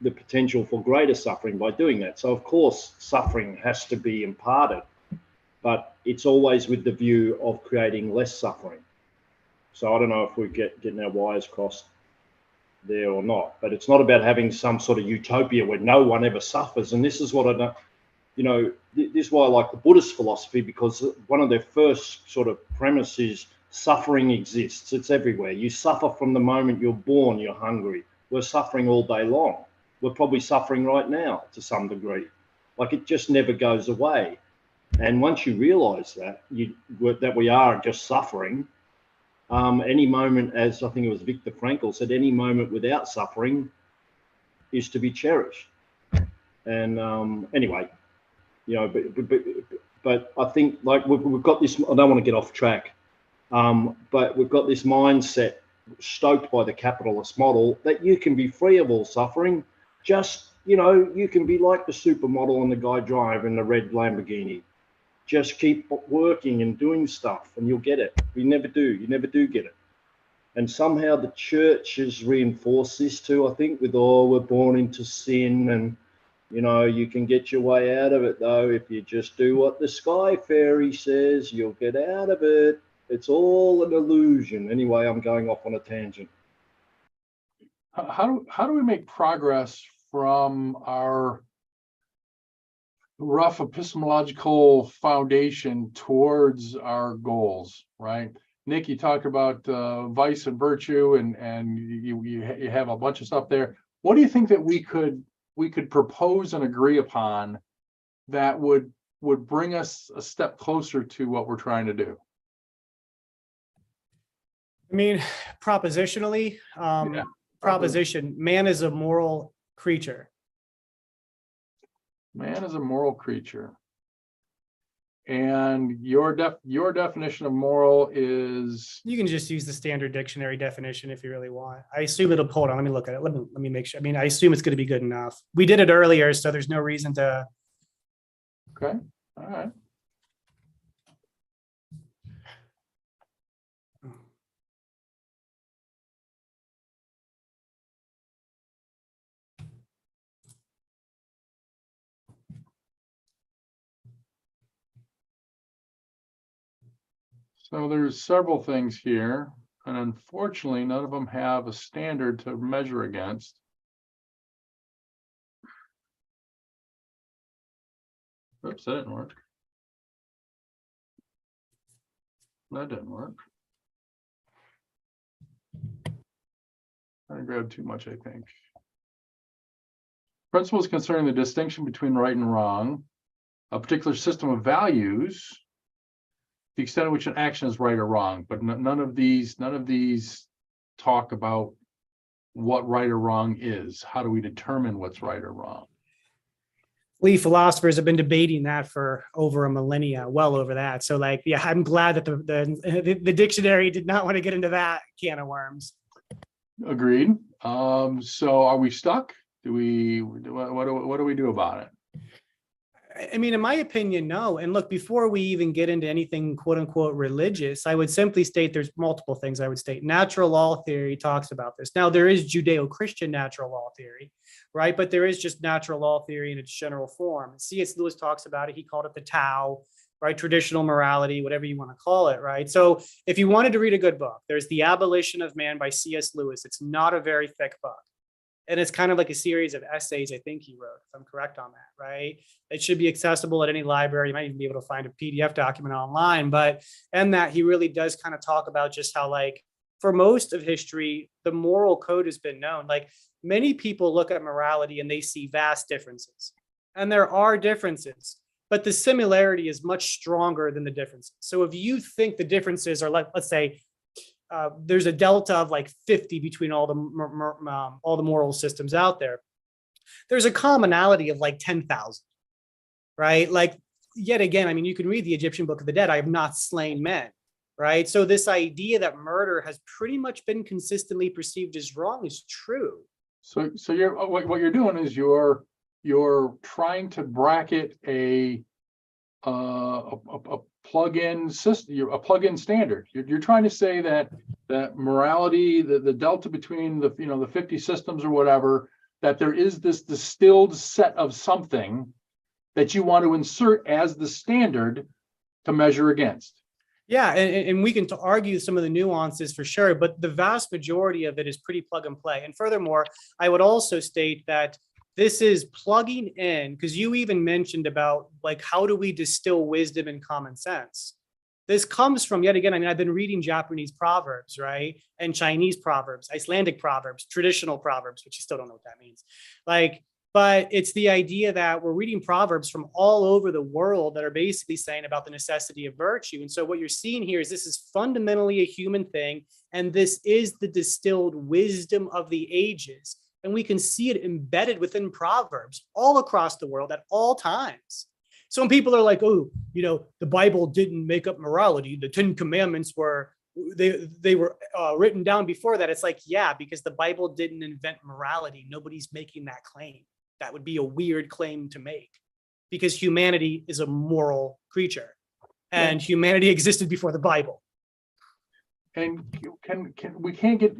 potential for greater suffering by doing that. So of course, suffering has to be imparted, but it's always with the view of creating less suffering. So I don't know if we're getting our wires crossed there or not, but it's not about having some sort of utopia where no one ever suffers. And this is what I don't, this is why I like the Buddhist philosophy, because one of their first sort of premise is suffering exists. It's everywhere. You suffer from the moment you're born, you're hungry. We're suffering all day long. We're probably suffering right now to some degree. Like, it just never goes away. And once you realize that we are just suffering, any moment, as I think it was Viktor Frankl said, any moment without suffering is to be cherished. And anyway, but I think, like, we've got this, I don't want to get off track, but we've got this mindset stoked by the capitalist model that you can be free of all suffering. Just, you can be like the supermodel and the guy driving the red Lamborghini. Just keep working and doing stuff and you'll get it. You never do get it. And somehow the church has reinforced this too, I think, with, we're born into sin and, you can get your way out of it though. If you just do what the sky fairy says, you'll get out of it. It's all an illusion. Anyway, I'm going off on a tangent. How do we make progress from our rough epistemological foundation towards our goals, right? Nick, you talked about vice and virtue, and you have a bunch of stuff there. What do you think that we could propose and agree upon that would bring us a step closer to what we're trying to do? I mean, propositionally, proposition, man is a moral creature. Man is a moral creature. And your definition of moral is? You can just use the standard dictionary definition if you really want. I assume it'll, hold on, let me look at it. Let me make sure. I mean, I assume it's going to be good enough. We did it earlier, so there's no reason to. Okay, all right. So there's several things here, and unfortunately, none of them have a standard to measure against. Oops, that didn't work. That didn't work. I grabbed too much, I think. Principles concerning the distinction between right and wrong, a particular system of values, the extent to which an action is right or wrong, but none of these talk about what right or wrong is. How do we determine what's right or wrong? We philosophers have been debating that for over a millennia, well over that. So, like, yeah, I'm glad that the dictionary did not want to get into that can of worms. Agreed. So are we stuck? What do we do about it? I mean, in my opinion, no. And look, before we even get into anything quote unquote religious, I would simply state there's multiple things I would state. Natural law theory talks about this. Now, there is Judeo-Christian natural law theory, right? But there is just natural law theory in its general form. C.S. Lewis talks about it. He called it the Tao, right? Traditional morality, whatever you want to call it, right? So if you wanted to read a good book, there's The Abolition of Man by C.S. Lewis. It's not a very thick book. And it's kind of like a series of essays, I think he wrote, if I'm correct on that, right? It should be accessible at any library. You might even be able to find a PDF document online, but in that he really does kind of talk about just how, like, for most of history, the moral code has been known. Like, many people look at morality and they see vast differences. And there are differences, but the similarity is much stronger than the differences. So if you think the differences are, like, let's say, there's a delta of like 50 between all the moral systems out there. There's a commonality of like 10,000, right? Like, yet again, I mean, you can read the Egyptian Book of the Dead. I have not slain men, right? So this idea that murder has pretty much been consistently perceived as wrong is true. So you're what you're doing is you're trying to bracket a plug-in system, a plug-in standard. You're trying to say that morality, the delta between the the 50 systems or whatever, that there is this distilled set of something that you want to insert as the standard to measure against. Yeah, and we can argue some of the nuances for sure, but the vast majority of it is pretty plug and play. And furthermore, I would also state that this is plugging in, because you even mentioned about like, how do we distill wisdom and common sense? This comes from, yet again, I mean, I've been reading Japanese proverbs, right? And Chinese proverbs, Icelandic proverbs, traditional proverbs, which you still don't know what that means. Like, but it's the idea that we're reading proverbs from all over the world that are basically saying about the necessity of virtue. And so what you're seeing here is this is fundamentally a human thing, and this is the distilled wisdom of the ages. And we can see it embedded within proverbs all across the world at all times. So when people are like, oh, the Bible didn't make up morality, the 10 Commandments were, they were written down before that. It's like, yeah, because the Bible didn't invent morality. Nobody's making that claim. That would be a weird claim to make, because humanity is a moral creature and humanity existed before the Bible. And we can't get,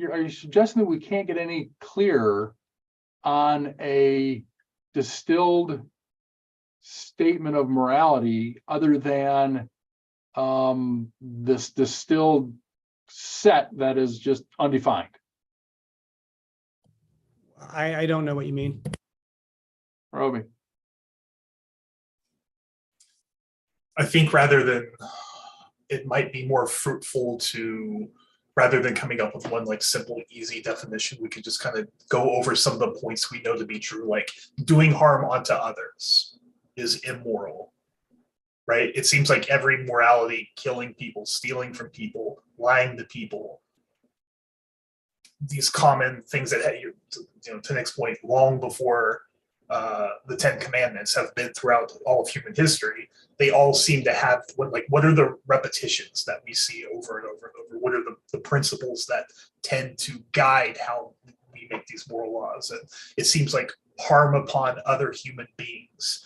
are you suggesting that we can't get any clearer on a distilled statement of morality other than this distilled set that is just undefined? I don't know what you mean. Roby. I think rather than, it might be more fruitful to, rather than coming up with one like simple, easy definition, we could just kind of go over some of the points we know to be true, like doing harm onto others is immoral, right? It seems like every morality, killing people, stealing from people, lying to people, these common things that, to Nick's point, long before the 10 Commandments have been throughout all of human history, they all seem to have what are the repetitions that we see over and over and over? What are the principles that tend to guide how we make these moral laws? And it seems like harm upon other human beings.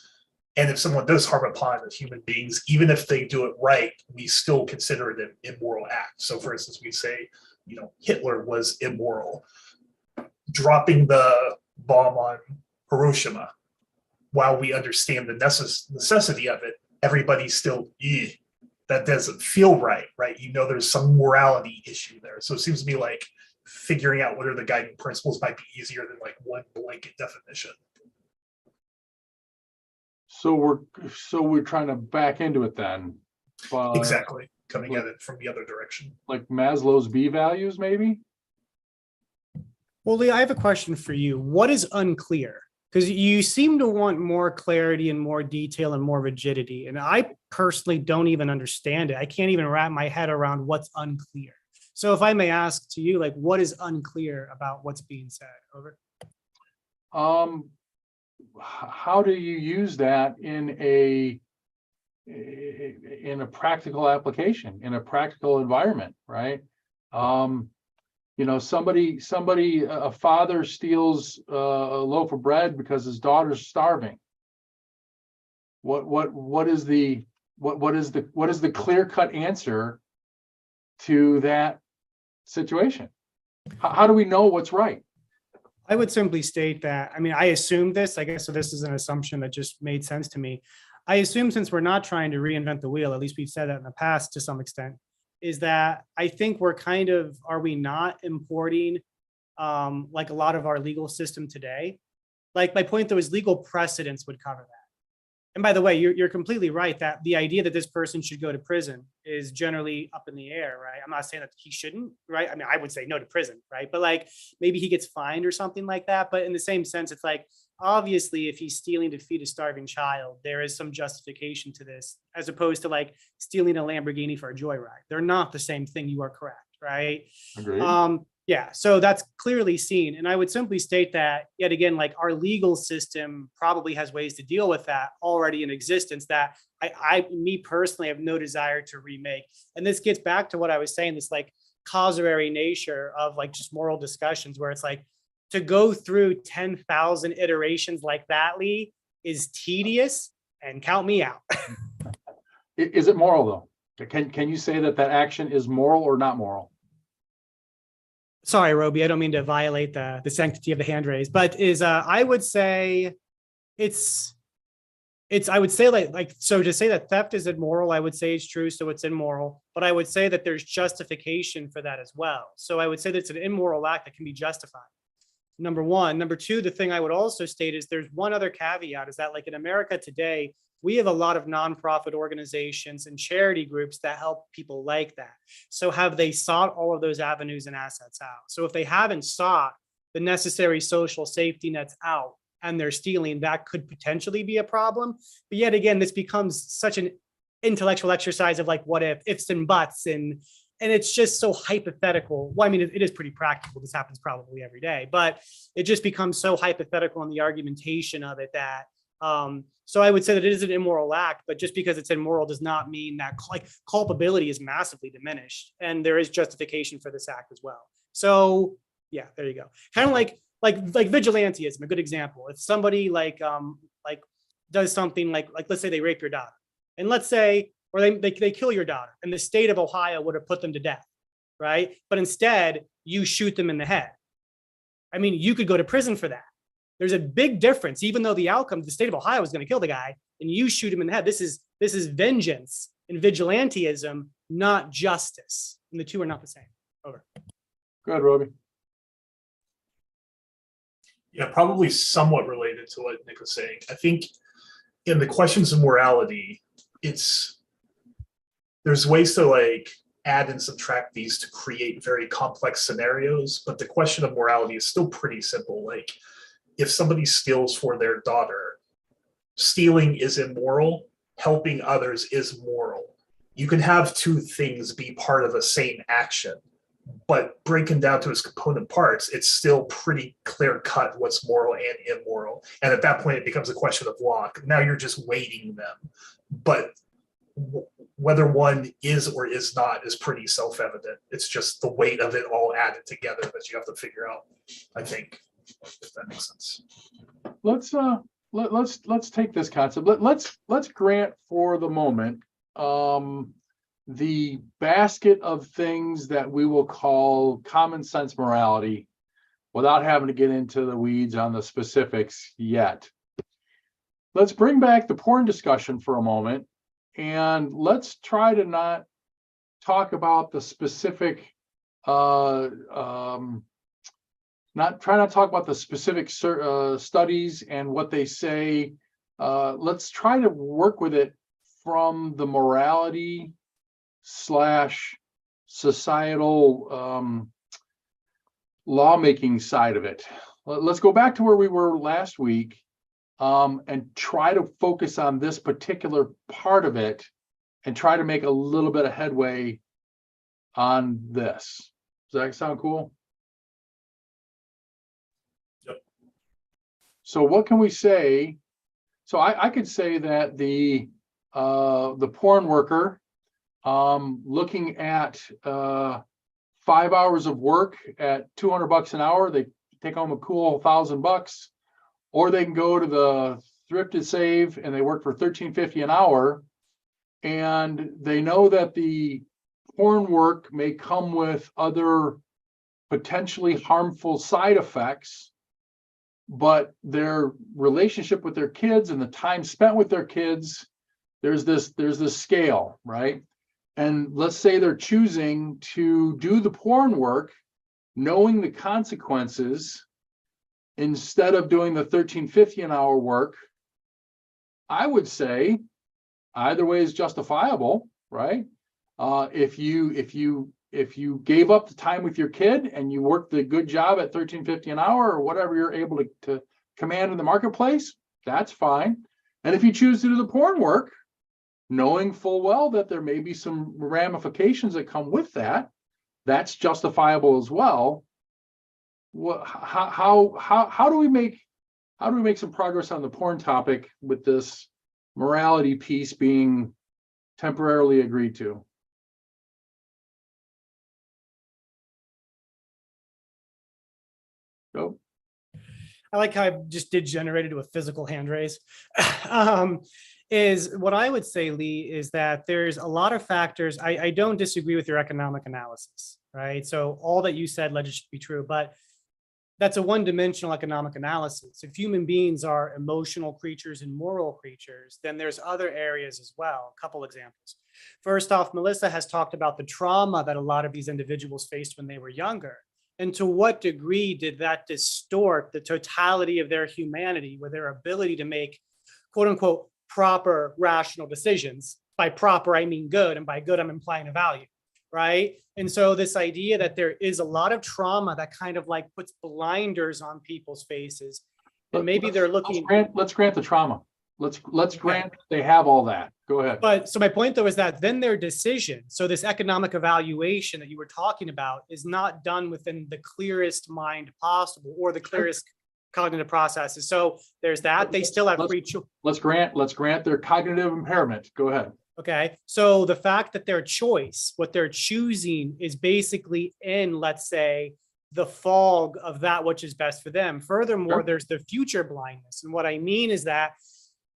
And if someone does harm upon human beings, even if they do it right, we still consider it an immoral act. So for instance, we say, Hitler was immoral. Dropping the bomb on Hiroshima, while we understand the necessity of it, everybody's still, that doesn't feel right? There's some morality issue there. So it seems to me like figuring out what are the guiding principles might be easier than like one blanket definition. So we're trying to back into it then. Exactly, coming at it from the other direction. Like Maslow's B values, maybe? Well, Lee, I have a question for you. What is unclear? Because you seem to want more clarity and more detail and more rigidity. And I personally don't even understand it. I can't even wrap my head around what's unclear. So if I may ask to you, like, what is unclear about what's being said? Over. How do you use that in a practical application, in a practical environment, right? A father steals a loaf of bread because his daughter's starving. What is the clear-cut answer to that situation? How do we know what's right? I would simply state that, I assume this, I guess, so this is an assumption that just made sense to me. I assume since we're not trying to reinvent the wheel, at least we've said that in the past to some extent, is that I think we're are we not importing like a lot of our legal system today? Like my point though is legal precedents would cover that. And by the way, you're completely right that the idea that this person should go to prison is generally up in the air, right? I'm not saying that he shouldn't, right? I would say no to prison, right? But like maybe he gets fined or something like that. But in the same sense, it's like, obviously, if he's stealing to feed a starving child, there is some justification to this, as opposed to like stealing a Lamborghini for a joyride. They're not the same thing. You are correct, right? Agreed. Yeah, so that's clearly seen. And I would simply state that, yet again, like our legal system probably has ways to deal with that already in existence that me personally have no desire to remake. And this gets back to what I was saying, this like causatory nature of like just moral discussions where it's like, to go through 10,000 iterations like that, Lee, is tedious, and count me out. Is it moral though? Can you say that that action is moral or not moral? Sorry, Roby, I don't mean to violate the sanctity of the hand raise, but I would say I would say so to say that theft is immoral, I would say it's true, so it's immoral, but I would say that there's justification for that as well. So I would say that it's an immoral act that can be justified. Number one. Number two, the thing I would also state is there's one other caveat, is that like in America today, we have a lot of nonprofit organizations and charity groups that help people like that. So have they sought all of those avenues and assets out? So if they haven't sought the necessary social safety nets out, and they're stealing, that could potentially be a problem. But yet again, this becomes such an intellectual exercise of like what ifs and buts, and it's just so hypothetical. Well, I mean, it is pretty practical. This happens probably every day, but it just becomes so hypothetical in the argumentation of it that, so I would say that it is an immoral act, but just because it's immoral does not mean that like culpability is massively diminished, and there is justification for this act as well. So yeah, there you go. Kind of like vigilantism, a good example. If somebody like does something like let's say they rape your daughter, and let's say, or they kill your daughter, and the state of Ohio would have put them to death, right? But instead you shoot them in the head. I mean, you could go to prison for that. There's a big difference, even though the outcome, the state of Ohio is going to kill the guy, and you shoot him in the head. This is vengeance and vigilantism, not justice, and the two are not the same. Over. Go ahead, Roby. Yeah, probably somewhat related to what Nick was saying. I think in the questions of morality, there's ways to like add and subtract these to create very complex scenarios, but the question of morality is still pretty simple. Like if somebody steals for their daughter, stealing is immoral, helping others is moral. You can have two things be part of the same action, but breaking down to its component parts, it's still pretty clear cut what's moral and immoral. And at that point, it becomes a question of law. Now you're just weighting them. But whether one is or is not is pretty self-evident. It's just the weight of it all added together that you have to figure out, I think, if that makes sense. Let's take this concept. Let's grant for the moment the basket of things that we will call common sense morality, without having to get into the weeds on the specifics yet. Let's bring back the porn discussion for a moment, and let's try to not talk about the specific not talk about the specific studies and what they say. Let's try to work with it from the morality / societal lawmaking side of it. Let's go back to where we were last week and try to focus on this particular part of it and try to make a little bit of headway on this. Does that sound cool? Yep. So what can we say? So I could say that the porn worker looking at 5 hours of work at $200 an hour, they take home a cool $1,000, or they can go to the thrifted save and they work for $13.50 an hour, and they know that the porn work may come with other potentially harmful side effects, but their relationship with their kids and the time spent with their kids, there's this scale, right? And let's say they're choosing to do the porn work, knowing the consequences, instead of doing the $13.50 an hour work. I would say either way is justifiable, right? If you gave up the time with your kid and you worked the good job at $13.50 an hour or whatever you're able to command in the marketplace, that's fine. And if you choose to do the porn work, knowing full well that there may be some ramifications that come with that, that's justifiable as well. How do we make some progress on the porn topic with this morality piece being temporarily agreed to? Go. I like how I just did generated with physical hand raise. Is what I would say, Lee, is that there's a lot of factors. I don't disagree with your economic analysis, right? So all that you said led it should be true, but that's a one-dimensional economic analysis. If human beings are emotional creatures and moral creatures, then there's other areas as well. A couple examples. First off, Melissa has talked about the trauma that a lot of these individuals faced when they were younger. And to what degree did that distort the totality of their humanity, with their ability to make, quote unquote, proper rational decisions? By proper, I mean good, and by good, I'm implying a value, right? And so this idea that there is a lot of trauma that kind of like puts blinders on people's faces, and maybe they're looking. Let's grant the trauma. Let's grant they have all that. Go ahead. But so my point though is that then their decision, so this economic evaluation that you were talking about, is not done within the clearest mind possible or the clearest cognitive processes. So there's that. They still have free choice. Let's grant their cognitive impairment. Go ahead. Okay. So the fact that their choice, what they're choosing, is basically in, let's say, the fog of that which is best for them. Furthermore, Sure. There's the future blindness. And what I mean is that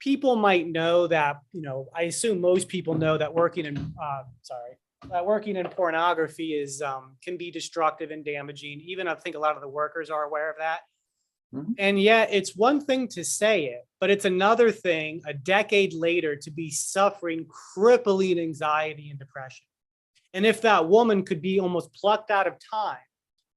people might know that, I assume most people know that working in pornography is can be destructive and damaging. Even I think a lot of the workers are aware of that. Mhm. And yet it's one thing to say it, but it's another thing a decade later to be suffering crippling anxiety and depression. And if that woman could be almost plucked out of time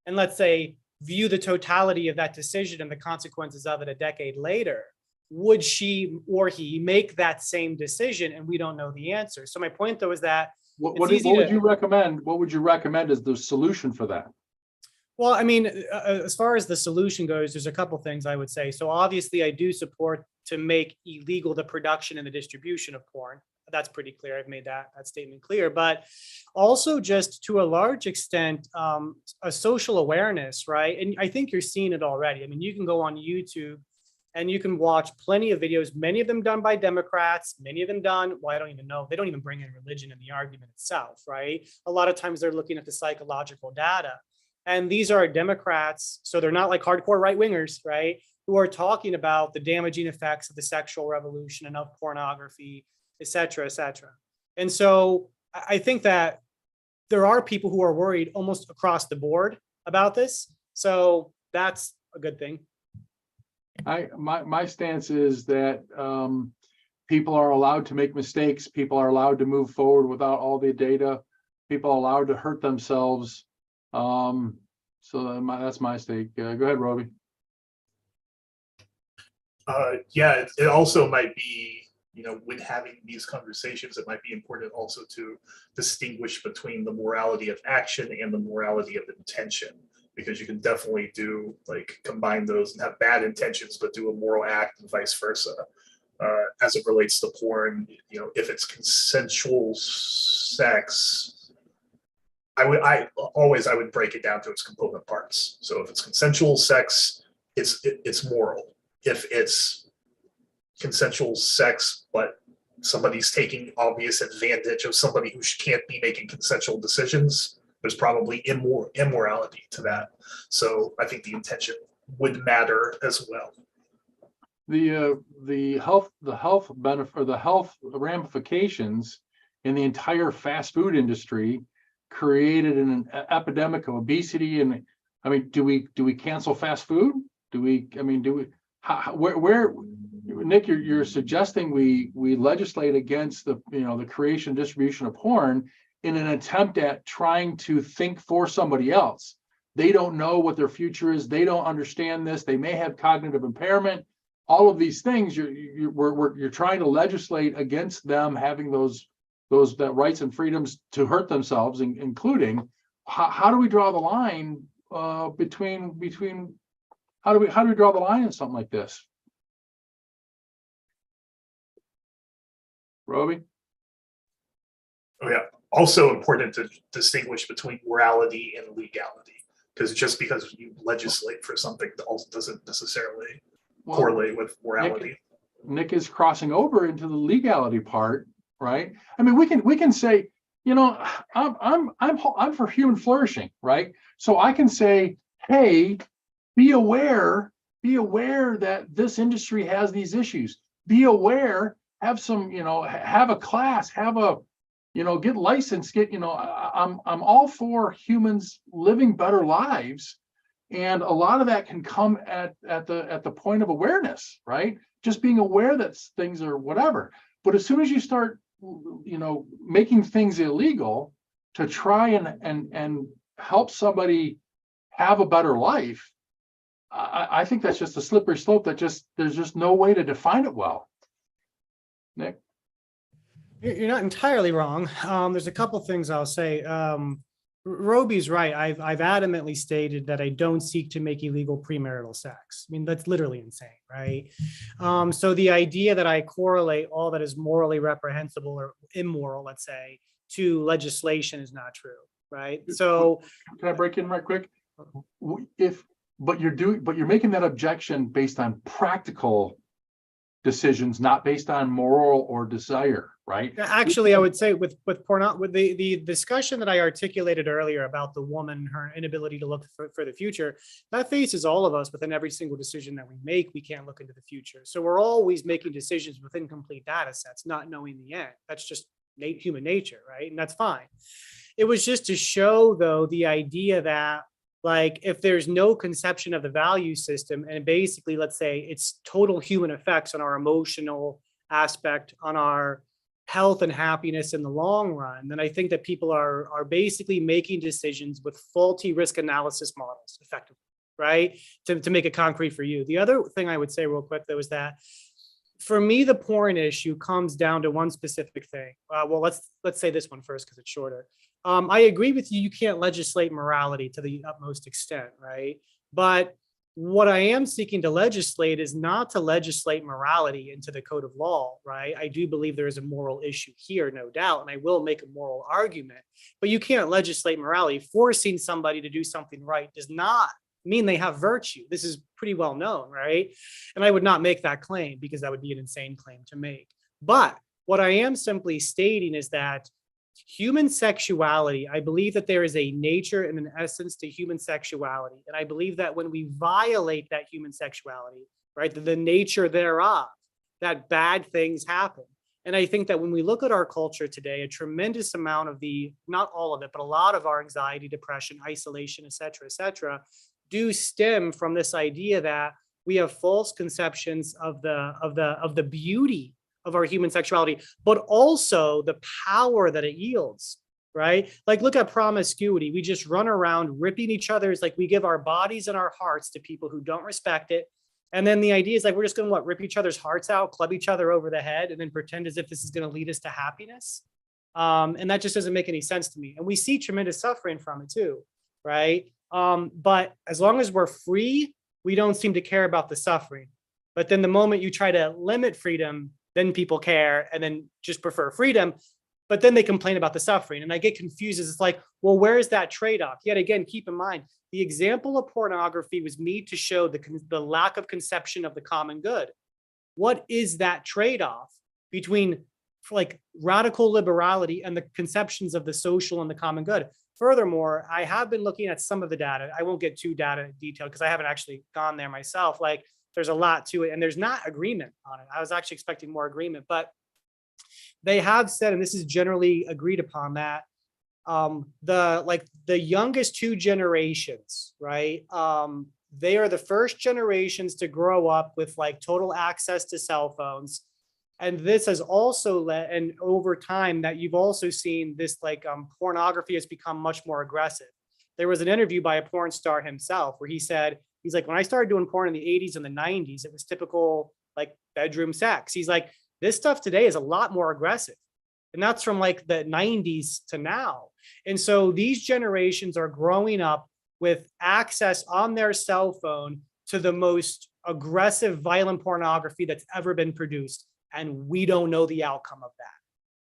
and, let's say, view the totality of that decision and the consequences of it a decade later, would she or he make that same decision? And we don't know the answer. So my point though is that What would you recommend? What would you recommend as the solution for that? Well, I mean, as far as the solution goes, there's a couple things I would say. So obviously I do support to make illegal the production and the distribution of porn. That's pretty clear. I've made that statement clear, but also just to a large extent, a social awareness, right? And I think you're seeing it already. I mean, you can go on YouTube and you can watch plenty of videos, many of them done by Democrats, many of them done, well, I don't even know. They don't even bring in religion in the argument itself, right? A lot of times they're looking at the psychological data. And these are Democrats, so they're not like hardcore right-wingers, right? Who are talking about the damaging effects of the sexual revolution and of pornography, et cetera, et cetera. And so I think that there are people who are worried almost across the board about this. So that's a good thing. My stance is that people are allowed to make mistakes. People are allowed to move forward without all the data. People are allowed to hurt themselves. So that's my stake. Go ahead, Roby. Yeah, it also might be, when having these conversations, it might be important also to distinguish between the morality of action and the morality of intention, because you can definitely combine those and have bad intentions, but do a moral act and vice versa. As it relates to porn, if it's consensual sex, I would break it down to its component parts. So if it's consensual sex, it's moral. If it's consensual sex, but somebody's taking obvious advantage of somebody who can't be making consensual decisions, there's probably immorality to that. So I think the intention would matter as well. The health benefit or the health ramifications in the entire fast food industry created an epidemic of obesity. And I mean, do we cancel fast food? Where Nick, you're suggesting we legislate against the creation and distribution of porn in an attempt at trying to think for somebody else. They don't know what their future is. They don't understand this. They may have cognitive impairment. All of these things you're trying to legislate against them having those rights and freedoms to hurt themselves, including how do we draw the line between how do we draw the line in something like this? Roby? Oh yeah. Also important to distinguish between morality and legality, because just because you legislate for something also doesn't necessarily correlate with morality. Nick is crossing over into the legality part, right? I mean, we can say, I'm for human flourishing, right? So I can say, hey, be aware be aware that this industry has these issues. Be aware, have some, have a class, have a, get licensed, I'm all for humans living better lives. And a lot of that can come at the point of awareness, right? Just being aware that things are whatever. But as soon as you start, making things illegal to try and help somebody have a better life, I think that's just a slippery slope that there's just no way to define it well. Nick? You're not entirely wrong. There's a couple things I'll say. Roby's right. I've adamantly stated that I don't seek to make illegal premarital sex. I mean, that's literally insane, right? So the idea that I correlate all that is morally reprehensible or immoral, let's say, to legislation is not true, right? So can I break in right quick? But you're making that objection based on practical decisions, not based on moral or desire, right? Actually, I would say with the discussion that I articulated earlier about the woman, her inability to look for the future, that faces all of us within every single decision that we make. We can't look into the future. So we're always making decisions with incomplete data sets, not knowing the end. That's just human nature, right? And that's fine. It was just to show, though, the idea that, like, if there's no conception of the value system, and basically, let's say it's total human effects on our emotional aspect, on our health and happiness in the long run, then I think that people are basically making decisions with faulty risk analysis models, effectively, right? To make it concrete for you. The other thing I would say real quick, though, is that for me, the porn issue comes down to one specific thing. Well, let's say this one first because it's shorter. I agree with you. You can't legislate morality to the utmost extent, right? But what I am seeking to legislate is not to legislate morality into the code of law, right? I do believe there is a moral issue here, no doubt, and I will make a moral argument. But you can't legislate morality. Forcing somebody to do something right does not mean they have virtue. This is pretty well known, right? And I would not make that claim because that would be an insane claim to make. But what I am simply stating is that human sexuality, I believe that there is a nature and an essence to human sexuality. And I believe that when we violate that human sexuality, right, the nature thereof, that bad things happen. And I think that when we look at our culture today, a tremendous amount of not all of it, but a lot of our anxiety, depression, isolation, et cetera, do stem from this idea that we have false conceptions of the beauty of our human sexuality, but also the power that it yields, right? Like, look at promiscuity. We just run around ripping each other's, like, we give our bodies and our hearts to people who don't respect it. And then the idea is, like, we're just going to rip each other's hearts out, club each other over the head, and then pretend as if this is going to lead us to happiness. And that just doesn't make any sense to me. And we see tremendous suffering from it too, right? But as long as we're free, we don't seem to care about the suffering. But then the moment you try to limit freedom, then people care and then just prefer freedom, but then they complain about the suffering. And I get confused as it's like, well, where is that trade-off? Yet again, keep in mind, the example of pornography was made to show the lack of conception of the common good. What is that trade-off between, like, radical liberality and the conceptions of the social and the common good? Furthermore, I have been looking at some of the data. I won't get too data detailed because I haven't actually gone there myself. Like, there's a lot to it and there's not agreement on it. I was actually expecting more agreement, but they have said, and this is generally agreed upon, that the youngest two generations, right? They are the first generations to grow up with, like, total access to cell phones. And this has also led, and over time, that you've also seen this, like, pornography has become much more aggressive. There was an interview by a porn star himself where he said, he's like, when I started doing porn in the 80s and the 90s, it was typical, like, bedroom sex. He's like, this stuff today is a lot more aggressive. And that's from, like, the 90s to now. And so these generations are growing up with access on their cell phone to the most aggressive, violent pornography that's ever been produced. And we don't know the outcome of that.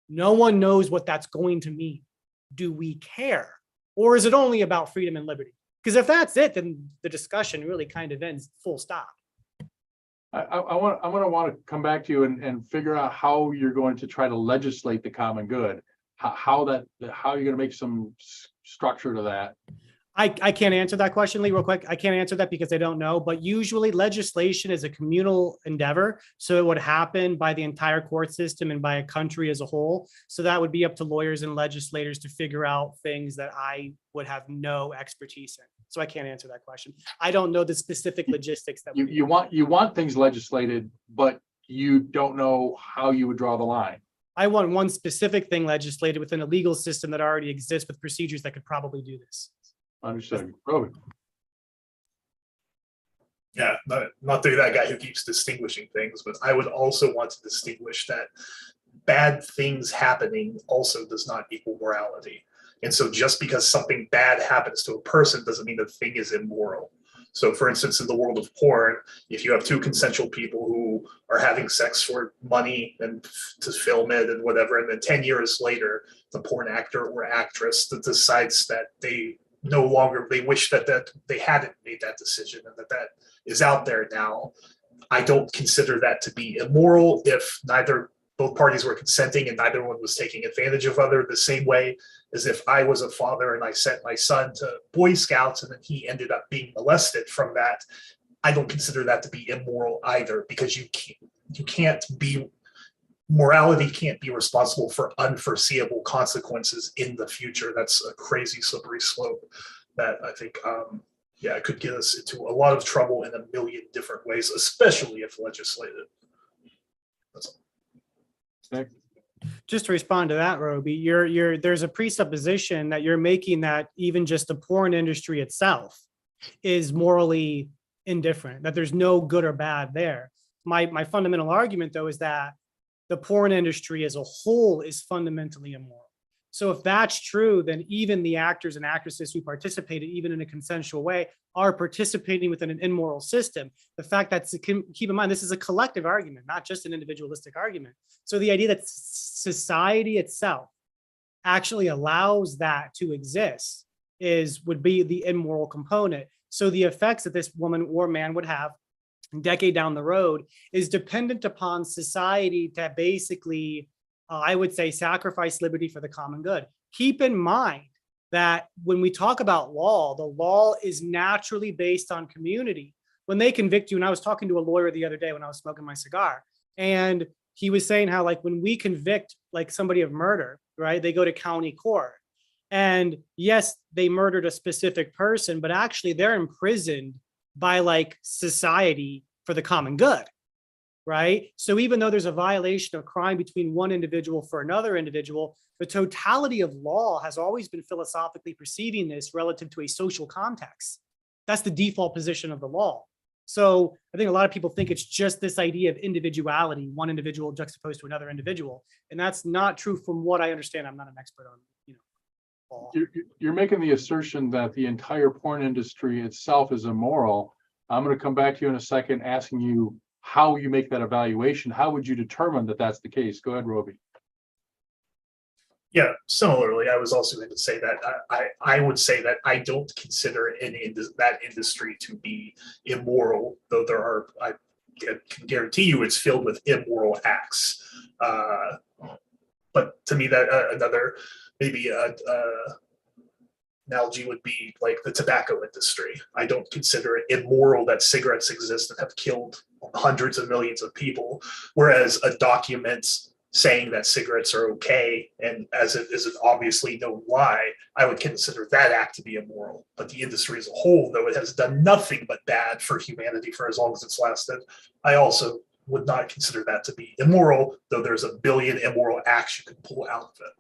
No one knows what that's going to mean. Do we care? Or is it only about freedom and liberty? Because if that's it, then the discussion really kind of ends, full stop. I'm going to want to come back to you and figure out how you're going to try to legislate the common good, how you're going to make some structure to that. I can't answer that question, Lee, real quick. I can't answer that because I don't know, but usually legislation is a communal endeavor. So it would happen by the entire court system and by a country as a whole. So that would be up to lawyers and legislators to figure out things that I would have no expertise in. So I can't answer that question. I don't know the specific logistics that You want things legislated, but you don't know how you would draw the line. I want one specific thing legislated within a legal system that already exists with procedures that could probably do this. Understood. Roby. Yeah, not to be that guy who keeps distinguishing things, but I would also want to distinguish that bad things happening also does not equal morality. And so just because something bad happens to a person doesn't mean the thing is immoral. So for instance, in the world of porn, if you have two consensual people who are having sex for money and to film it and whatever, and then 10 years later, the porn actor or actress that decides that they wish that they hadn't made that decision and that is out there now. I don't consider that to be immoral if both parties were consenting and neither one was taking advantage of other, the same way as if I was a father and I sent my son to Boy Scouts and then he ended up being molested from that. I don't consider that to be immoral either, because morality can't be responsible for unforeseeable consequences in the future. That's a crazy slippery slope that I think, could get us into a lot of trouble in a million different ways, especially if legislated. That's all. Just to respond to that, Roby, there's a presupposition that you're making that even just the porn industry itself is morally indifferent, that there's no good or bad there. My fundamental argument, though, is that the porn industry as a whole is fundamentally immoral. So if that's true, then even the actors and actresses who participated, even in a consensual way, are participating within an immoral system. The fact that, keep in mind, this is a collective argument, not just an individualistic argument. So the idea that society itself actually allows that to exist would be the immoral component. So the effects that this woman or man would have a decade down the road is dependent upon society to basically, I would say, sacrifice liberty for the common good. Keep in mind that when we talk about law, the law is naturally based on community. When they convict you, and I was talking to a lawyer the other day when I was smoking my cigar, and he was saying how, like, when we convict like somebody of murder, right, they go to county court. And yes, they murdered a specific person, but actually they're imprisoned by like society for the common good, right? So even though there's a violation of crime between one individual for another individual, the totality of law has always been philosophically perceiving this relative to a social context. That's the default position of the law. So I think a lot of people think it's just this idea of individuality, one individual juxtaposed to another individual. And that's not true from what I understand. I'm not an expert on, law. You're making the assertion that the entire porn industry itself is immoral. I'm going to come back to you in a second, asking you how you make that evaluation. How would you determine that that's the case? Go ahead, Roby. Yeah, similarly, I was also going to say that I would say that I don't consider that industry to be immoral, though I can guarantee you it's filled with immoral acts. But to me, that another maybe analogy would be like the tobacco industry. I don't consider it immoral that cigarettes exist and have killed hundreds of millions of people, whereas a document saying that cigarettes are okay, and as it is an obviously known lie, I would consider that act to be immoral. But the industry as a whole, though it has done nothing but bad for humanity for as long as it's lasted, I also would not consider that to be immoral, though there's a billion immoral acts you can pull out of it.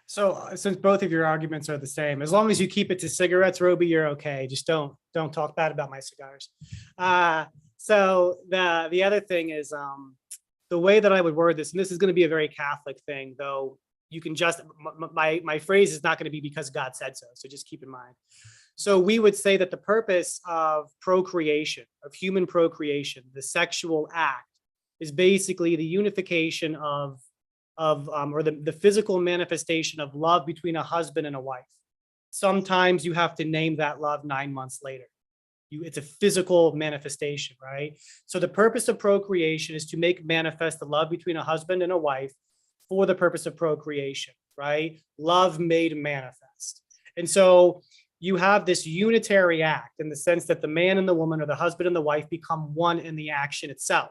So since both of your arguments are the same, as long as you keep it to cigarettes, Roby, you're okay. Just don't talk bad about my cigars. So the other thing is the way that I would word this, and this is going to be a very Catholic thing, though you can just, my phrase is not going to be because God said so. So just keep in mind. So we would say that the purpose of procreation, of human procreation, the sexual act, is basically the unification or the physical manifestation of love between a husband and a wife. Sometimes you have to name that love 9 months later. It's a physical manifestation, right? So the purpose of procreation is to make manifest the love between a husband and a wife for the purpose of procreation, right? Love made manifest. And so you have this unitary act in the sense that the man and the woman, or the husband and the wife, become one in the action itself.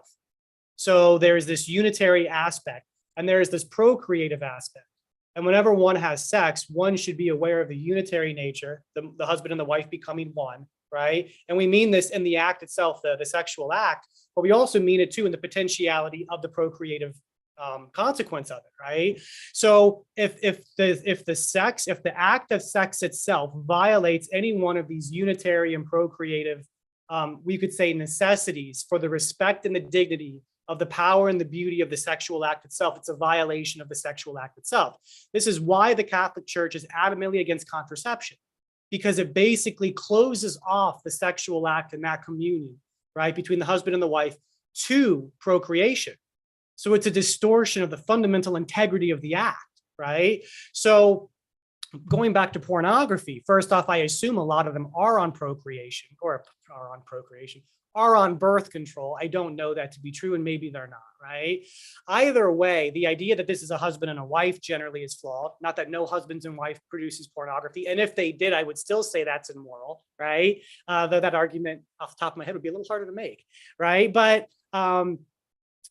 So there's this unitary aspect, and there's this procreative aspect. And whenever one has sex, one should be aware of the unitary nature, the husband and the wife becoming one, right? And we mean this in the act itself, the sexual act, but we also mean it too in the potentiality of the procreative consequence of it, right? So if the act of sex itself violates any one of these unitary and procreative, we could say, necessities for the respect and the dignity of the power and the beauty of the sexual act itself, it's a violation of the sexual act itself. This is why the Catholic Church is adamantly against contraception, because it basically closes off the sexual act and that communion, right, between the husband and the wife to procreation. So it's a distortion of the fundamental integrity of the act, right? So going back to pornography, first off, I assume a lot of them are on procreation, are on birth control. I don't know that to be true, and maybe they're not, right? Either way, the idea that this is a husband and a wife generally is flawed. Not that no husbands and wife produces pornography. And if they did, I would still say that's immoral, right? Though that argument off the top of my head would be a little harder to make, right? But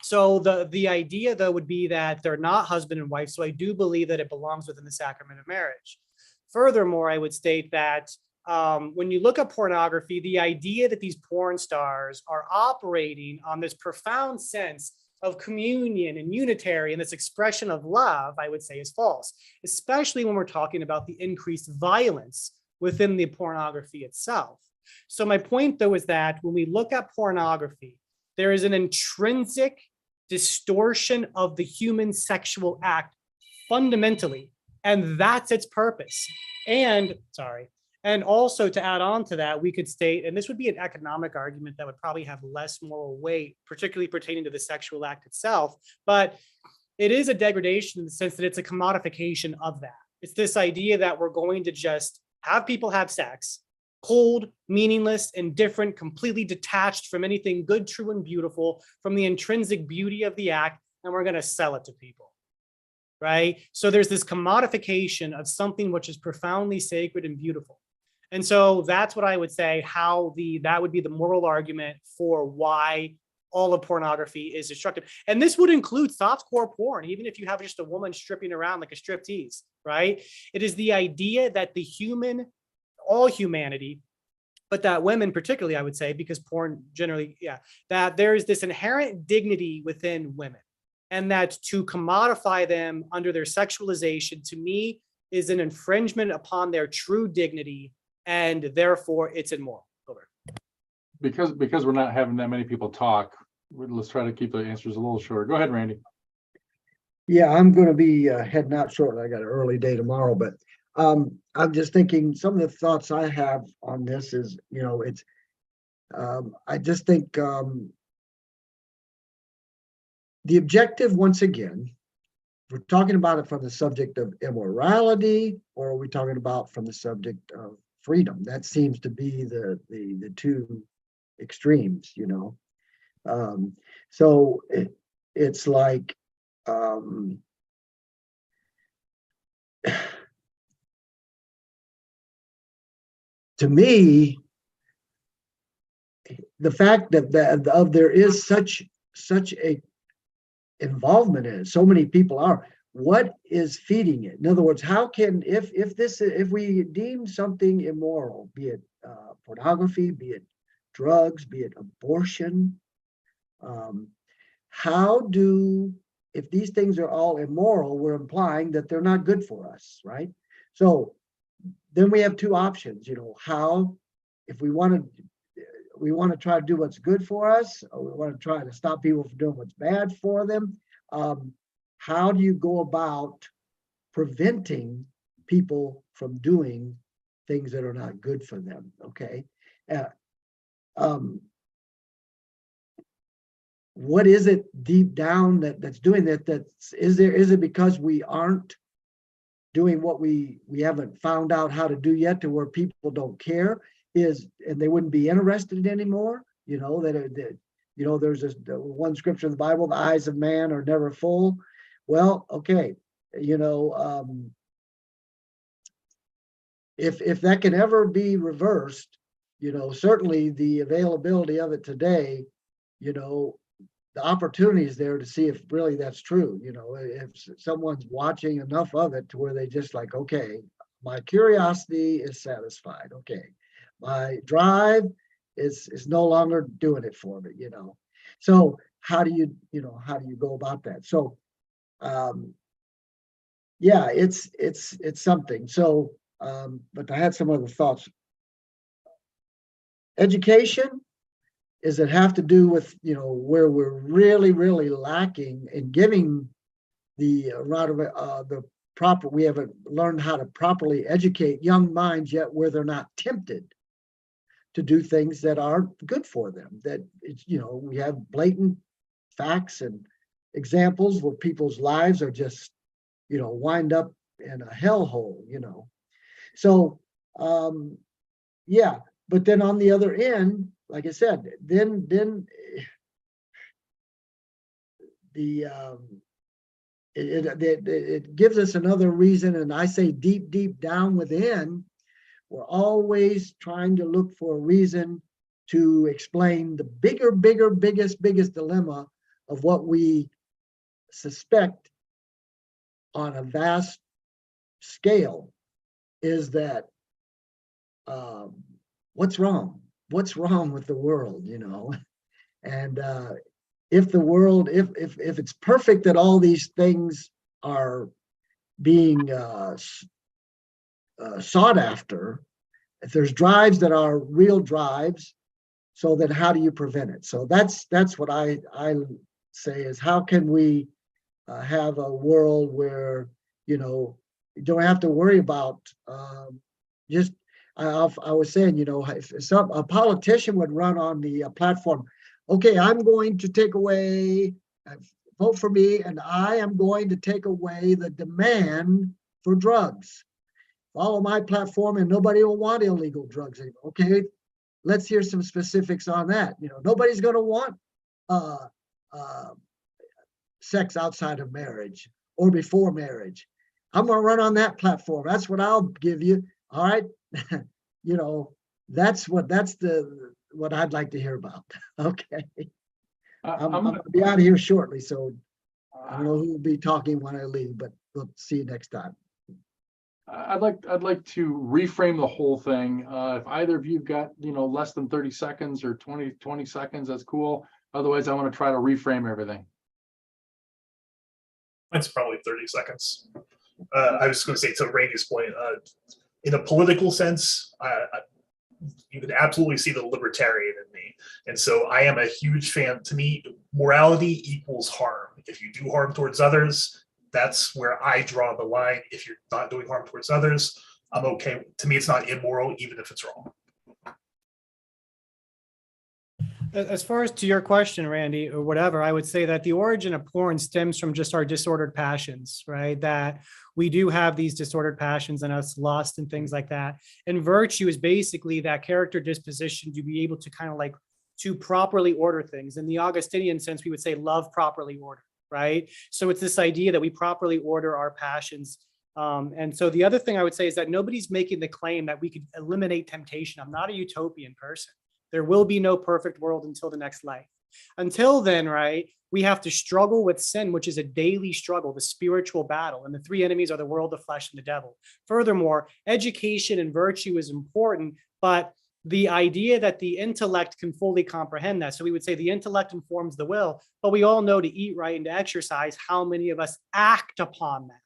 so the idea, though, would be that they're not husband and wife. So I do believe that it belongs within the sacrament of marriage. Furthermore, I would state that when you look at pornography, the idea that these porn stars are operating on this profound sense of communion and unitary and this expression of love, I would say, is false, especially when we're talking about the increased violence within the pornography itself. So my point, though, is that when we look at pornography, there is an intrinsic distortion of the human sexual act fundamentally, and that's its purpose. And also, to add on to that, we could state, and this would be an economic argument that would probably have less moral weight, particularly pertaining to the sexual act itself, but it is a degradation in the sense that it's a commodification of that. It's this idea that we're going to just have people have sex, cold, meaningless, indifferent, completely detached from anything good, true, and beautiful, from the intrinsic beauty of the act, and we're going to sell it to people, right? So there's this commodification of something which is profoundly sacred and beautiful. And so that's what I would say, that would be the moral argument for why all of pornography is destructive. And this would include softcore porn, even if you have just a woman stripping around like a striptease, right? It is the idea that all humanity, but that women particularly, I would say, because porn generally, that there is this inherent dignity within women, and that to commodify them under their sexualization, to me, is an infringement upon their true dignity, and therefore it's immoral. Over. Because we're not having that many people talk, let's try to keep the answers a little short. Go ahead, Randy. Yeah, I'm going to be heading out shortly. I got an early day tomorrow, but I'm just thinking some of the thoughts I have on this is, it's, I just think the objective, once again, we're talking about it from the subject of immorality, or are we talking about from the subject of freedom? That seems to be the two extremes, So it's like, to me, the fact that there is such a involvement in it, so many people are, what is feeding it? In other words, how can, if we deem something immoral, be it pornography, be it drugs, be it abortion, if these things are all immoral, we're implying that they're not good for us, right? So then we have two options, if we want to try to do what's good for us, or we want to try to stop people from doing what's bad for them. How do you go about preventing people from doing things that are not good for them? Okay. What is it deep down that's doing that? Is it because we aren't doing what we haven't found out how to do yet, to where people don't care, and they wouldn't be interested anymore? There's this one scripture in the Bible: the eyes of man are never full. Well, okay, you know, if that can ever be reversed, you know, certainly the availability of it today, you know, the opportunity is there to see if really that's true. You know, if someone's watching enough of it to where they just like, okay, my curiosity is satisfied. Okay, my drive is no longer doing it for me. You know, so how do you go about that? So, yeah, it's something. So, but I had some other thoughts. Education, is it have to do with, you know, where we're really, really lacking in giving the proper, we haven't learned how to properly educate young minds yet, where they're not tempted to do things that are good for them. That it's, you know, we have blatant facts and examples where people's lives are just, you know, wind up in a hellhole, you know. So, yeah, but then on the other end, like I said, then it gives us another reason, and I say deep down within, we're always trying to look for a reason to explain the biggest dilemma of what we suspect on a vast scale is that what's wrong? What's wrong with the world, you know? And if the world, if it's perfect that all these things are being sought after, if there's drives that are real drives, so then how do you prevent it? So that's what I say is, how can we have a world where, you know, you don't have to worry about just, I was saying, you know, if a politician would run on the platform, okay, I'm going to take away, vote for me, and I am going to take away the demand for drugs. Follow my platform and nobody will want illegal drugs anymore. Okay, let's hear some specifics on that. You know, nobody's going to want sex outside of marriage or before marriage. I'm going to run on that platform. That's what I'll give you. All right. You know, that's what I'd like to hear about. Okay. I'm going to be out of here shortly, so I don't know who will be talking when I leave, but we'll see you next time. I'd like to reframe the whole thing. If either of you've got, you know, less than 30 seconds or 20 seconds, that's cool. Otherwise, I want to try to reframe everything. It's probably 30 seconds. I was going to say, to Randy's point, in a political sense, you can absolutely see the libertarian in me. And so I am a huge fan. To me, morality equals harm. If you do harm towards others, that's where I draw the line. If you're not doing harm towards others, I'm okay. To me, it's not immoral, even if it's wrong. As far as to your question, Randy, or whatever, I would say that the origin of porn stems from just our disordered passions, right? That we do have these disordered passions in us, lust and things like that. And virtue is basically that character disposition to be able to kind of like to properly order things. In the Augustinian sense, we would say love properly ordered, right? So it's this idea that we properly order our passions. And so the other thing I would say is that nobody's making the claim that we could eliminate temptation. I'm not a utopian person. There will be no perfect world until the next life. Until then, right, we have to struggle with sin, which is a daily struggle, the spiritual battle. And the three enemies are the world, the flesh, and the devil. Furthermore, education and virtue is important, but the idea that the intellect can fully comprehend that. So we would say the intellect informs the will, but we all know to eat right and to exercise, how many of us act upon that,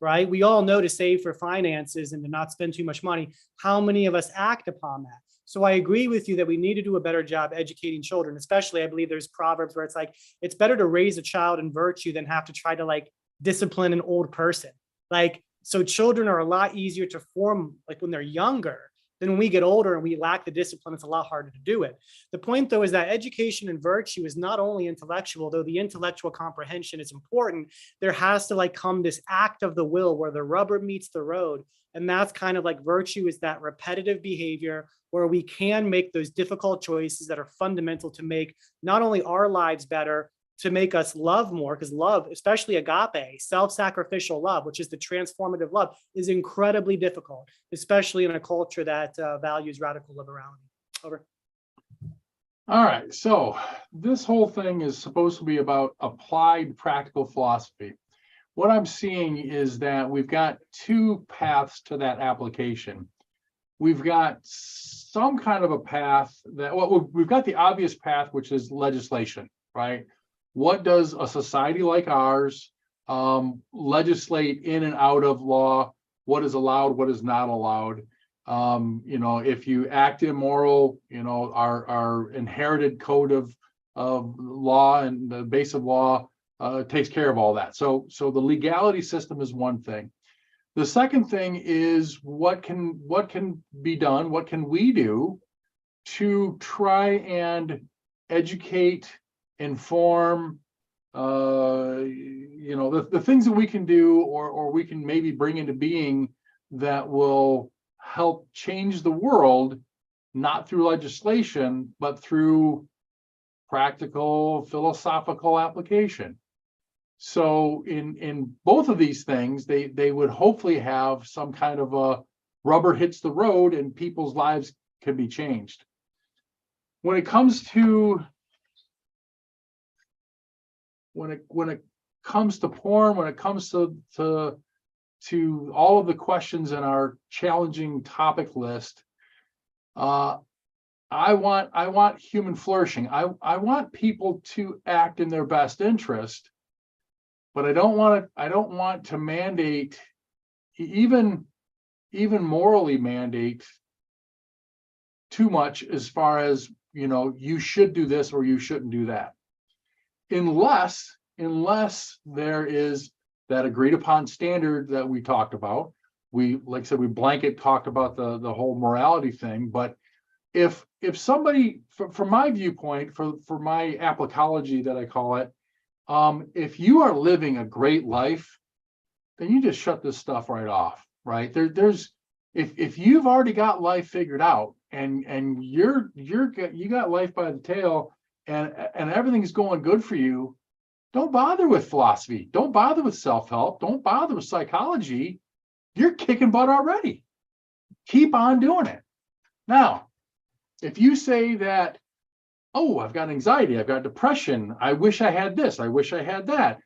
right? We all know to save for finances and to not spend too much money. How many of us act upon that? So I agree with you that we need to do a better job educating children, especially I believe there's proverbs where it's like, it's better to raise a child in virtue than have to try to like discipline an old person. Like, so children are a lot easier to form like when they're younger. Then when we get older and we lack the discipline, it's a lot harder to do it. The point though is that education and virtue is not only intellectual, though the intellectual comprehension is important. There has to like come this act of the will where the rubber meets the road. And that's kind of like virtue is that repetitive behavior where we can make those difficult choices that are fundamental to make not only our lives better, to make us love more, because love, especially agape, self-sacrificial love, which is the transformative love, is incredibly difficult, especially in a culture that values radical liberality. Over. All right, so this whole thing is supposed to be about applied practical philosophy. What I'm seeing is that we've got two paths to that application. We've got some kind of a path that, well, we've got the obvious path, which is legislation, right? What does a society like ours legislate in and out of law? What is allowed, what is not allowed? You know, if you act immoral, you know, our inherited code of law and the base of law takes care of all that. So the legality system is one thing. The second thing is what can be done, what can we do to try and educate, inform, you know, the things that we can do or we can maybe bring into being that will help change the world, not through legislation, but through practical philosophical application. So in both of these things, they would hopefully have some kind of a rubber hits the road and people's lives can be changed. When it comes to when it comes to porn, when it comes to all of the questions in our challenging topic list, I want human flourishing. I want people to act in their best interest, but I don't want to mandate, even morally mandate too much as far as, you know, you should do this or you shouldn't do that. Unless there is that agreed upon standard that we talked about. We, like I said, we blanket talked about the whole morality thing, but if somebody, from my viewpoint, for my applicology that I call it, if you are living a great life, then you just shut this stuff right off, right? If you've already got life figured out and you got life by the tail and everything's going good for you, don't bother with philosophy. Don't bother with self-help. Don't bother with psychology. You're kicking butt already. Keep on doing it. Now, if you say that, oh, I've got anxiety, I've got depression, I wish I had this, I wish I had that.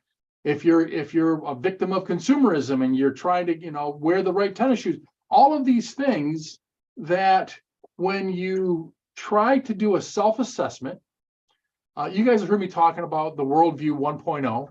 If you're a victim of consumerism and you're trying to, you know, wear the right tennis shoes, all of these things that when you try to do a self-assessment, you guys have heard me talking about the worldview 1.0,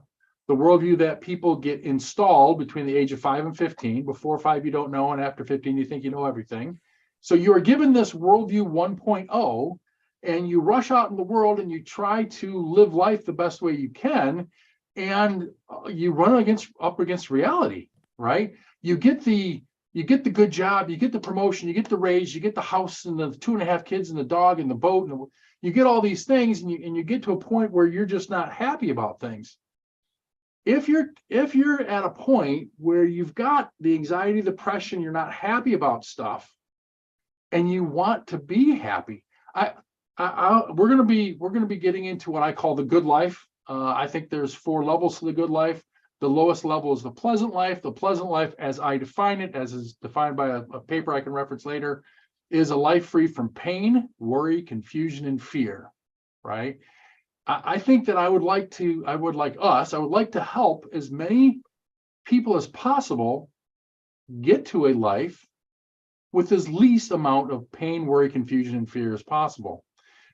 the worldview that people get installed between the age of 5 and 15. Before 5, you don't know, and after 15, you think you know everything. So you are given this worldview 1.0, and you rush out in the world and you try to live life the best way you can, and you run up against reality, right? You get the good job, you get the promotion, you get the raise, you get the house and the 2.5 kids and the dog and the boat, and you get all these things, and you get to a point where you're just not happy about things. If you're at a point where you've got the anxiety, depression, you're not happy about stuff, and you want to be happy, we're going to be getting into what I call the good life. I think there's 4 levels to the good life. The lowest level is the pleasant life. The pleasant life, as I define it, as is defined by a paper I can reference later, is a life free from pain, worry, confusion, and fear, right? I think that I would like to help as many people as possible get to a life with as least amount of pain, worry, confusion, and fear as possible.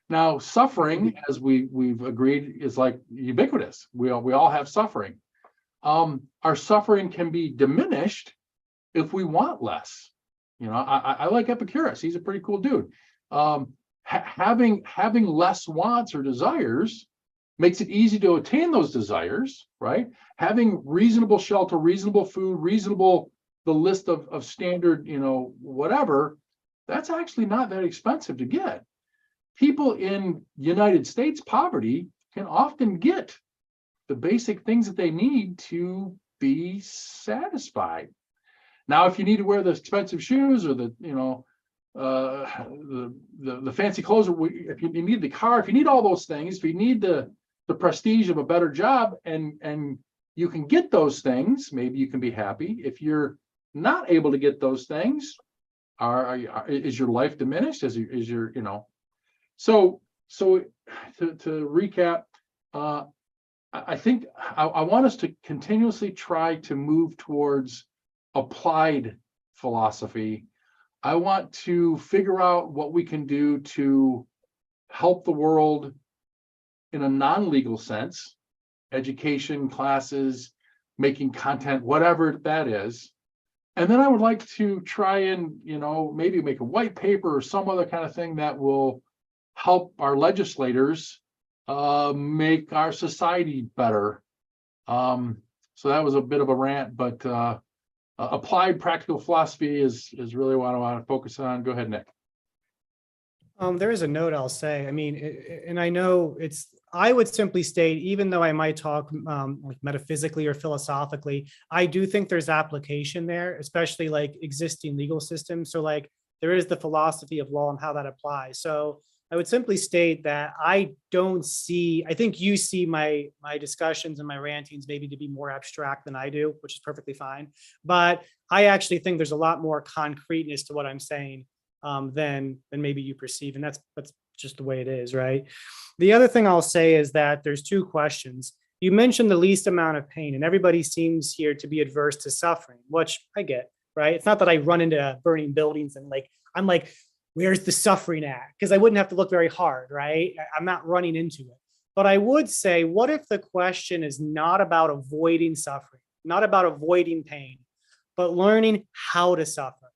Now, suffering, as we've agreed, is like ubiquitous. We all have suffering. Our suffering can be diminished if we want less. You know, I like Epicurus. He's a pretty cool dude. Having less wants or desires makes it easy to attain those desires, right? Having reasonable shelter, reasonable food, the list of standard, you know, whatever, that's actually not that expensive to get. People in United States poverty can often get the basic things that they need to be satisfied. Now, if you need to wear the expensive shoes or the, you know, the fancy clothes, or if you need the car, if you need all those things, if you need the the prestige of a better job, and you can get those things, maybe you can be happy. If you're not able to get those things, is your life diminished? Is your, you know? So to recap, I think I want us to continuously try to move towards applied philosophy. I want to figure out what we can do to help the world in a non-legal sense, education, classes, making content, whatever that is. And then I would like to try and, you know, maybe make a white paper or some other kind of thing that will help our legislators make our society better. So that was a bit of a rant, but applied practical philosophy is really what I want to focus on. Go ahead, Nick. There is a note I'll say. I mean, and I know I would simply state, even though I might talk like metaphysically or philosophically, I do think there's application there, especially like existing legal systems. So like there is the philosophy of law and how that applies. So I would simply state that I think you see my discussions and my rantings maybe to be more abstract than I do, which is perfectly fine. But I actually think there's a lot more concreteness to what I'm saying than maybe you perceive. And that's just the way it is, right? The other thing I'll say is that there's two questions. You mentioned the least amount of pain, and everybody seems here to be adverse to suffering, which I get, right? It's not that I run into burning buildings and I'm like, where's the suffering at? Because I wouldn't have to look very hard, right? I'm not running into it. But I would say, what if the question is not about avoiding suffering, not about avoiding pain, but learning how to suffer,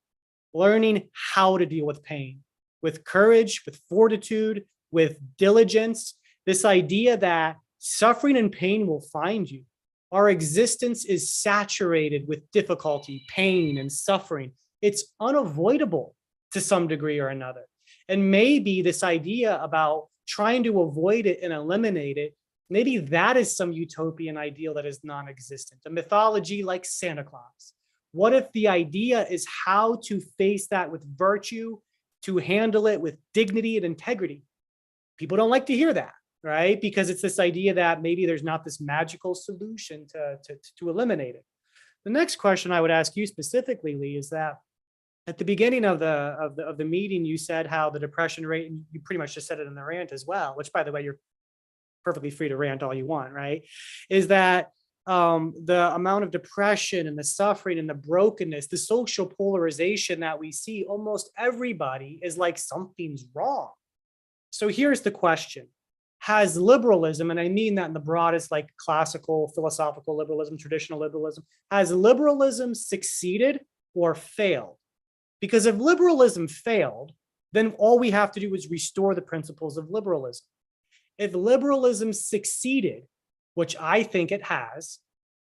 learning how to deal with pain, with courage, with fortitude, with diligence, this idea that suffering and pain will find you. Our existence is saturated with difficulty, pain, and suffering. It's unavoidable to some degree or another. And maybe this idea about trying to avoid it and eliminate it, maybe that is some utopian ideal that is non-existent, a mythology like Santa Claus. What if the idea is how to face that with virtue, to handle it with dignity and integrity? People don't like to hear that, right? Because it's this idea that maybe there's not this magical solution to eliminate it. The next question I would ask you specifically, Lee, is that at the beginning of the meeting, you said how the depression rate, and you pretty much just said it in the rant as well, which by the way, you're perfectly free to rant all you want, right? Is that the amount of depression and the suffering and the brokenness, the social polarization that we see, almost everybody is like something's wrong. So here's the question. Has liberalism, and I mean that in the broadest, like classical, philosophical liberalism, traditional liberalism, has liberalism succeeded or failed? Because if liberalism failed, then all we have to do is restore the principles of liberalism. If liberalism succeeded, which I think it has,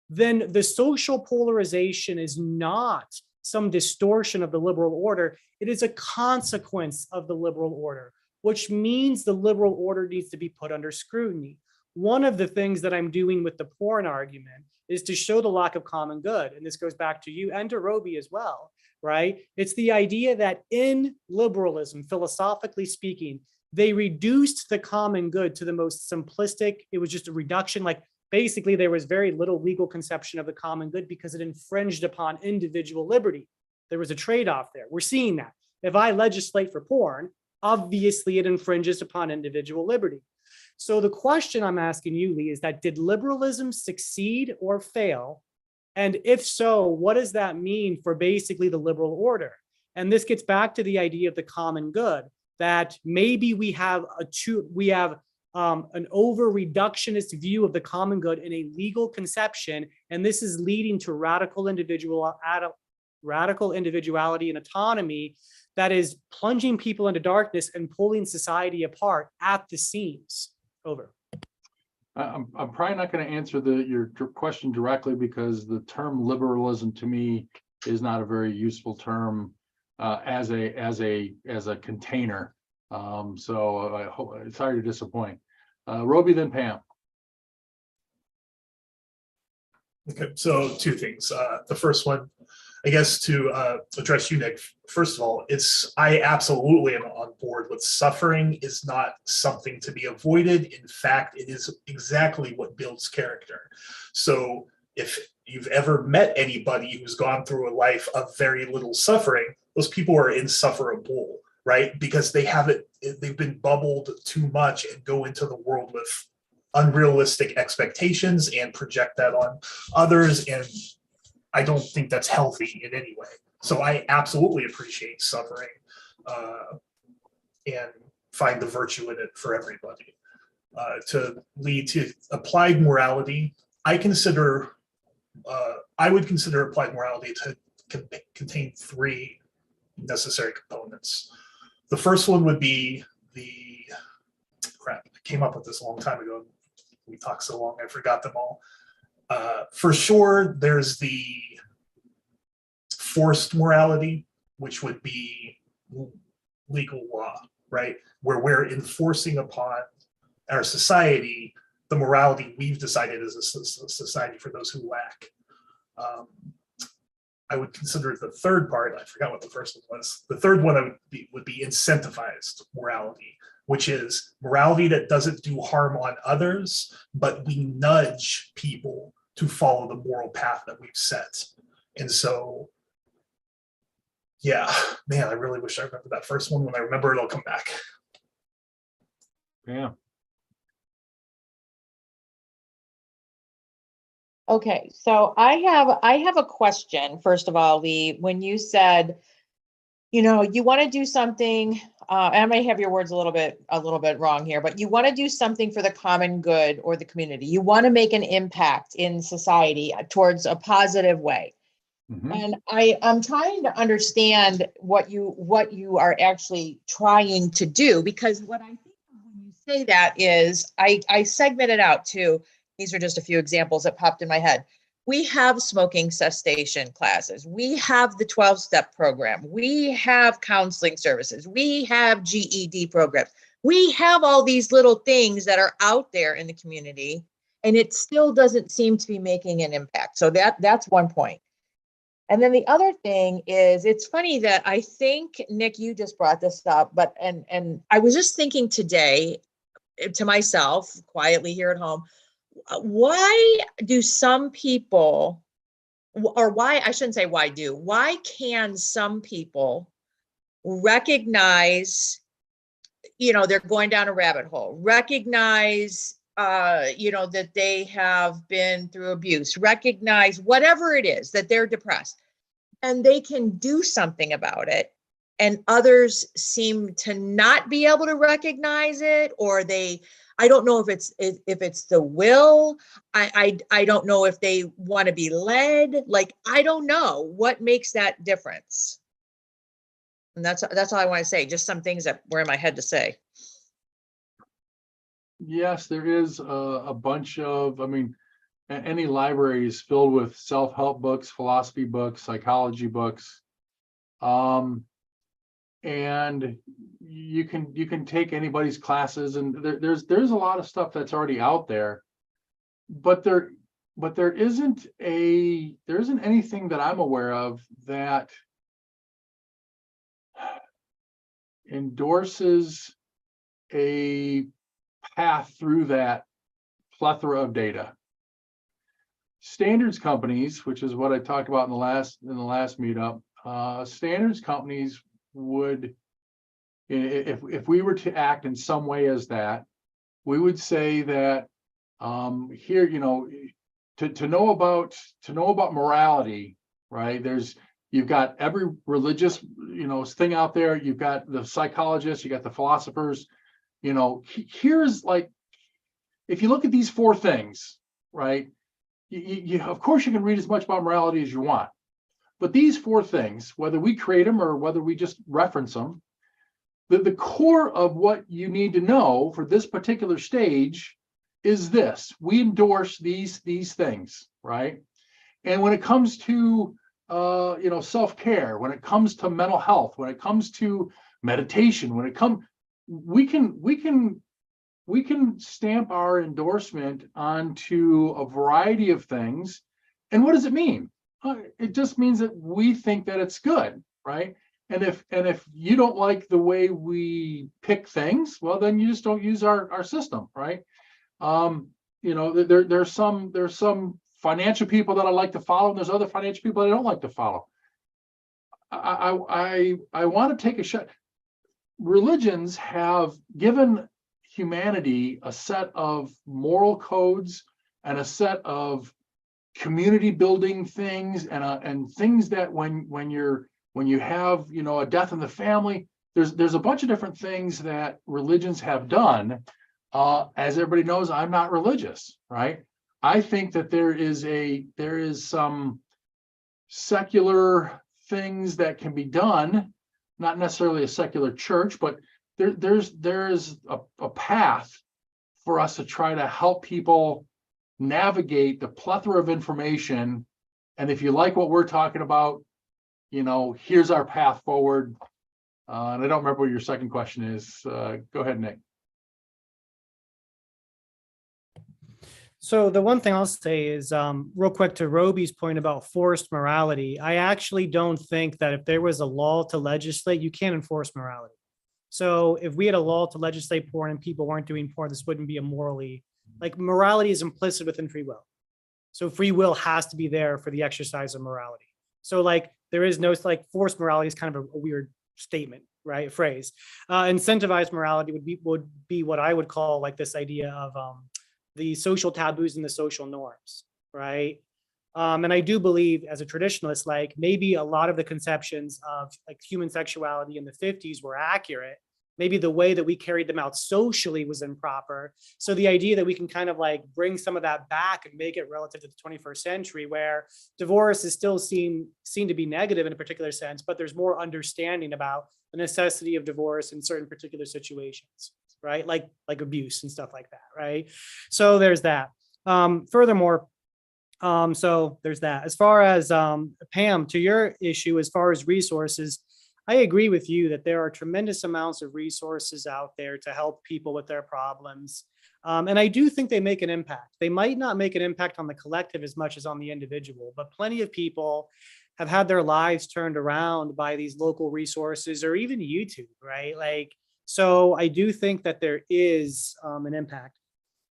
then the social polarization is not some distortion of the liberal order. It is a consequence of the liberal order, which means the liberal order needs to be put under scrutiny. One of the things that I'm doing with the porn argument is to show the lack of common good. And this goes back to you and to Roby as well, right? It's the idea that in liberalism, philosophically speaking, they reduced the common good to the most simplistic. It was just a reduction. Like basically there was very little legal conception of the common good because it infringed upon individual liberty. There was a trade-off there. We're seeing that. If I legislate for porn, obviously it infringes upon individual liberty. So the question I'm asking you, Lee, is that did liberalism succeed or fail? And if so, what does that mean for basically the liberal order? And this gets back to the idea of the common good, that maybe we have an over reductionist view of the common good in a legal conception, and this is leading to radical individuality and autonomy that is plunging people into darkness and pulling society apart at the seams. Over. I'm probably not going to answer your question directly because the term liberalism to me is not a very useful term as a container. So I hope, sorry to disappoint. Roby, then Pam. Okay, so two things. The first one, I guess to address you, Nick, first of all, I absolutely am on board with suffering is not something to be avoided. In fact, it is exactly what builds character. So if you've ever met anybody who's gone through a life of very little suffering, those people are insufferable, right? Because they've been bubbled too much and go into the world with unrealistic expectations and project that on others. And I don't think that's healthy in any way. So I absolutely appreciate suffering and find the virtue in it for everybody. To lead to applied morality, I would consider applied morality to contain three necessary components. The first one would be I came up with this a long time ago. We talked so long, I forgot them all. For sure, there's the forced morality, which would be legal law, right? Where we're enforcing upon our society the morality we've decided as a society for those who lack. I would consider the third part, I forgot what the first one was. The third one would be incentivized morality, which is morality that doesn't do harm on others, but we nudge people to follow the moral path that we've set. And so, yeah, man, I really wish I remember that first one. When I remember it, I'll come back. Yeah. Okay, so I have a question. First of all, Lee, when you said, you want to do something, I may have your words a little bit wrong here, but you want to do something for the common good or the community. You want to make an impact in society towards a positive way. Mhm. And I'm trying to understand what you are actually trying to do, because what I think when you say that is I segment it out to, these are just a few examples that popped in my head. We have smoking cessation classes. We have the 12-step program. We have counseling services. We have GED programs. We have all these little things that are out there in the community, and it still doesn't seem to be making an impact. So that's one point. And then the other thing is, it's funny that I think, Nick, you just brought this up, but and I was just thinking today to myself, quietly here at home, why do some people, or why, I shouldn't say why can some people recognize, they're going down a rabbit hole, recognize, that they have been through abuse, recognize whatever it is that they're depressed, and they can do something about it, and others seem to not be able to recognize it, or I don't know if it's the will. I don't know if they want to be led. Like, I don't know what makes that difference. And that's all I want to say. Just some things that were in my head to say. Yes, there is a bunch of, any library is filled with self-help books, philosophy books, psychology books. And you can take anybody's classes, and there's a lot of stuff that's already out there, but there isn't anything that I'm aware of that endorses a path through that plethora of data. Standards companies, which is what I talked about in the last meetup, standards companies would, if we were to act in some way as that, we would say that here, to know about morality, right? You've got every religious, thing out there. You've got the psychologists, you got the philosophers. Here's, like, if you look at these four things, right? You of course you can read as much about morality as you want, but these four things, whether we create them or whether we just reference them, the core of what you need to know for this particular stage is this: we endorse these things, right? And when it comes to self-care, when it comes to mental health, when it comes to meditation, we can stamp our endorsement onto a variety of things. And what does it mean? It just means that we think that it's good, right? And if you don't like the way we pick things, well, then you just don't use our system, right? You know, there's some financial people that I like to follow, and there's other financial people that I don't like to follow. I want to take a shot. Religions have given humanity a set of moral codes and a set of community building things and things that when you have, you know, a death in the family, there's a bunch of different things that religions have done. As everybody knows, I'm not religious, right? I think that there is some secular things that can be done, not necessarily a secular church, but there is a path for us to try to help people navigate the plethora of information. And if you like what we're talking about, you know, here's our path forward. And I don't remember what your second question is. Go ahead, Nick. So the one thing I'll say is real quick to Roby's point about forced morality. I actually don't think that if there was a law to legislate, you can't enforce morality. So if we had a law to legislate porn and people weren't doing porn, this wouldn't be a morally, like morality is implicit within free will. So free will has to be there for the exercise of morality. So like there is no, like forced morality is kind of a weird statement, right? Phrase. Incentivized morality would be what I would call like this idea of the social taboos and the social norms, right? And I do believe as a traditionalist, like maybe a lot of the conceptions of like human sexuality in the 50s were accurate. Maybe the way that we carried them out socially was improper. So the idea that we can kind of like bring some of that back and make it relative to the 21st century, where divorce is still seen to be negative in a particular sense, but there's more understanding about the necessity of divorce in certain particular situations, right? Like abuse and stuff like that, right? So there's that. Furthermore, so there's that. As far as Pam, to your issue, as far as resources, I agree with you that there are tremendous amounts of resources out there to help people with their problems. And I do think they make an impact. They might not make an impact on the collective as much as on the individual, but plenty of people have had their lives turned around by these local resources or even YouTube, right? Like, so I do think that there is an impact.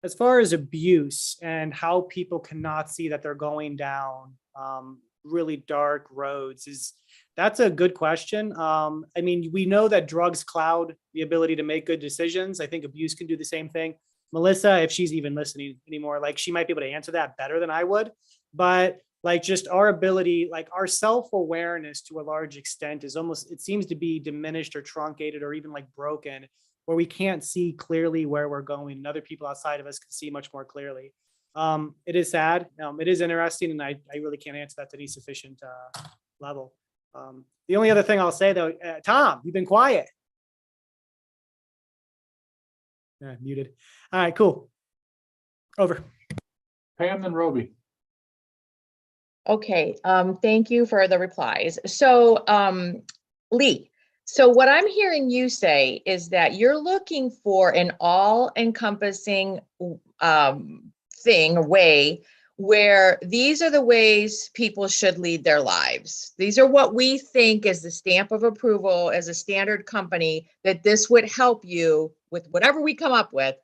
As far as abuse and how people cannot see that they're going down really dark roads, that's a good question. I mean, we know that drugs cloud the ability to make good decisions. I think abuse can do the same thing. Melissa, if she's even listening anymore, like she might be able to answer that better than I would. But like just our ability, like our self-awareness to a large extent is almost, it seems to be diminished or truncated or even like broken, where we can't see clearly where we're going and other people outside of us can see much more clearly. It is sad. It is interesting, and I really can't answer that to any sufficient level. The only other thing I'll say though, Tom, you've been quiet. Yeah, muted. All right, cool. Over. Pam and Roby. Okay, thank you for the replies. So Lee, so what I'm hearing you say is that you're looking for an all-encompassing way where these are the ways people should lead their lives. These are what we think is the stamp of approval as a standard company, that this would help you with whatever we come up with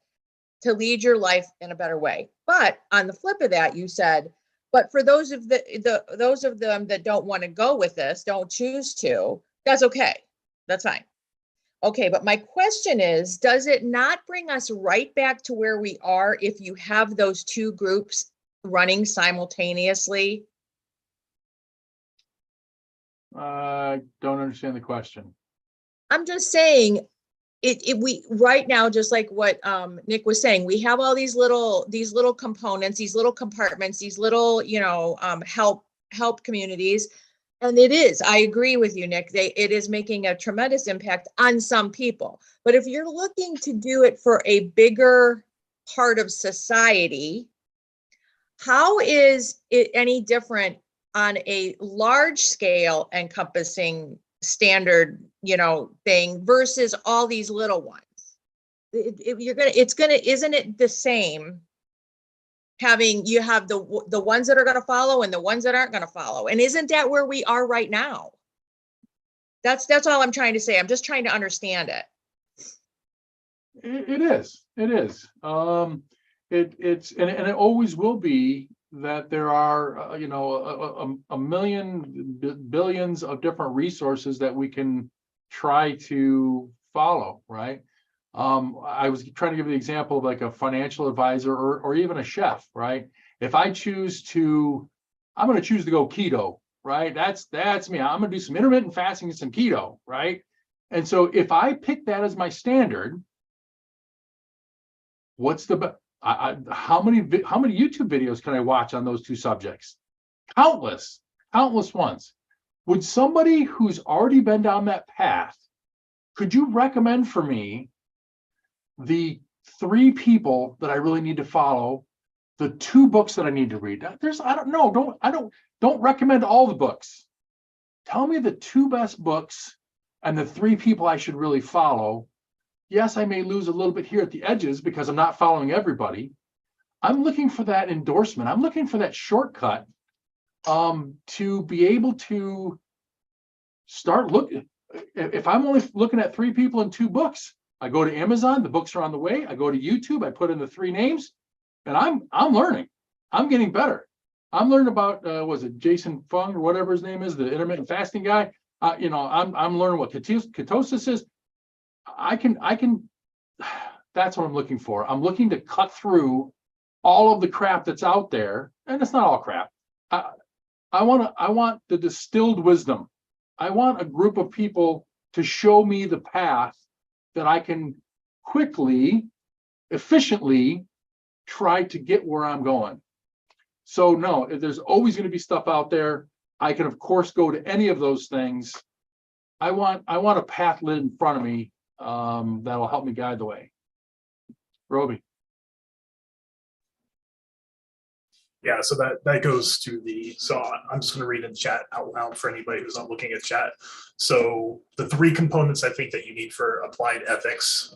to lead your life in a better way. But on the flip of that, you said, but for those of them that don't want to go with this, don't choose to, that's okay. That's fine. Okay, but my question is, does it not bring us right back to where we are if you have those two groups running simultaneously? I don't understand the question. I'm just saying, we right now, just like what Nick was saying, we have all these little components, these little compartments, these little, help communities. And I agree with you, Nick, it is making a tremendous impact on some people. But if you're looking to do it for a bigger part of society, how is it any different on a large scale encompassing standard, thing versus all these little ones? Isn't it the same you have the ones that are going to follow and the ones that aren't going to follow. And isn't that where we are right now? That's all I'm trying to say. I'm just trying to understand it. It is. It's and it always will be that there are a million billions of different resources that we can try to follow, right? I was trying to give the example of like a financial advisor or even a chef, right? If I choose to, I'm going to choose to go keto, right? That's me. I'm going to do some intermittent fasting and some keto, right? And so if I pick that as my standard, what's the how many YouTube videos can I watch on those two subjects? Countless ones. Would somebody who's already been down that path, could you recommend for me the 3 people that I really need to follow, the 2 books that I need to read? Don't recommend all the books. Tell me the 2 best books and the 3 people I should really follow. Yes, I may lose a little bit here at the edges because I'm not following everybody. I'm looking for that endorsement. I'm looking for that shortcut to be able to start looking. If I'm only looking at 3 people and 2 books, I go to Amazon, the books are on the way. I go to YouTube, I put in the 3 names, and I'm learning. I'm getting better. I'm learning about was it Jason Fung or whatever his name is, the intermittent fasting guy. I'm learning what ketosis is. I can that's what I'm looking for. I'm looking to cut through all of the crap that's out there, and it's not all crap. I want the distilled wisdom. I want a group of people to show me the path that I can quickly, efficiently try to get where I'm going. So no, there's always going to be stuff out there. I can of course go to any of those things. I want a path lit in front of me that'll help me guide the way. Roby. Yeah, so that goes to so I'm just going to read in the chat out loud for anybody who's not looking at chat. So the 3 components I think that you need for applied ethics: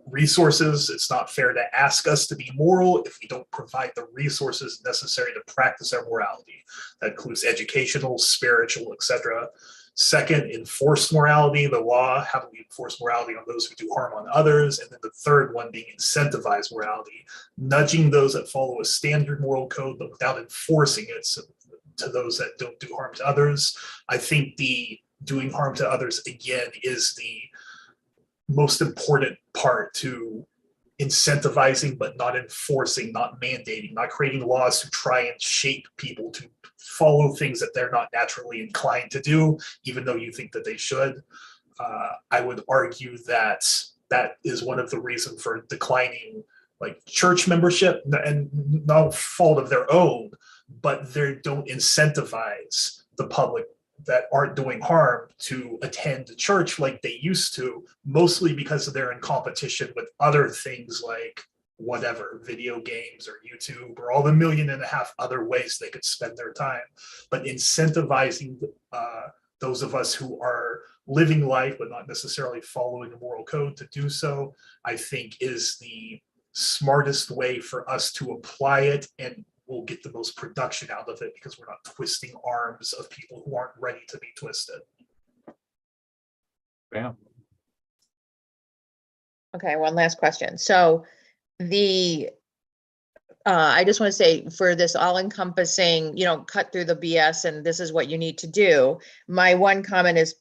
resources. It's not fair to ask us to be moral if we don't provide the resources necessary to practice our morality. That includes educational, spiritual, etc. Second, enforced morality, the law. How do we enforce morality on those who do harm on others? And then the third one being incentivized morality, nudging those that follow a standard moral code, but without enforcing it to those that don't do harm to others. I think the doing harm to others, again, is the most important part to incentivizing, but not enforcing, not mandating, not creating laws to try and shape people to follow things that they're not naturally inclined to do, even though you think that they should. I would argue that that is one of the reasons for declining like church membership, and no fault of their own, but they don't incentivize the public that aren't doing harm to attend the church like they used to, mostly because they're in competition with other things like whatever, video games or YouTube or all the 1.5 million other ways they could spend their time. But incentivizing those of us who are living life but not necessarily following the moral code to do so, I think is the smartest way for us to apply it, and we'll get the most production out of it because we're not twisting arms of people who aren't ready to be twisted. Bam. Okay, one last question. So I just want to say, for this all-encompassing, cut through the BS and this is what you need to do, my one comment is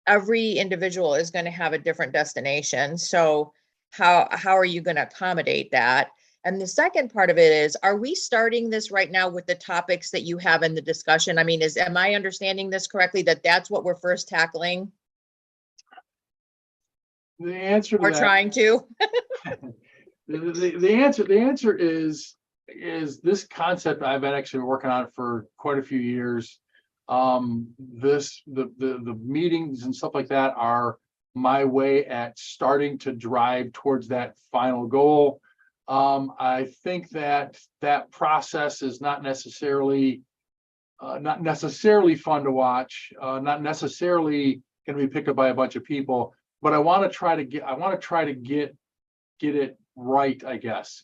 every individual is going to have a different destination. So how are you going to accommodate that? And the second part of it is, are we starting this right now with the topics that you have in the discussion? I mean, am I understanding this correctly, that that's what we're first tackling? The answer to We're trying to. the answer is this concept I've been actually working on for quite a few years. The meetings and stuff like that are my way at starting to drive towards that final goal. I think that process is not necessarily fun to watch, not necessarily going to be picked up by a bunch of people, but I want to try to get it right, I guess.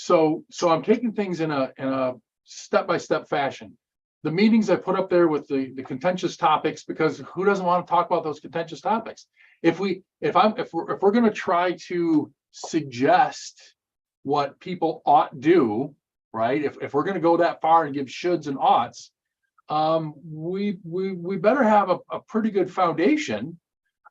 So I'm taking things in a step-by-step fashion. The meetings I put up there with the contentious topics, because who doesn't want to talk about those contentious topics? If we're going to try to suggest what people ought do, right? If we're going to go that far and give shoulds and oughts, we better have a pretty good foundation,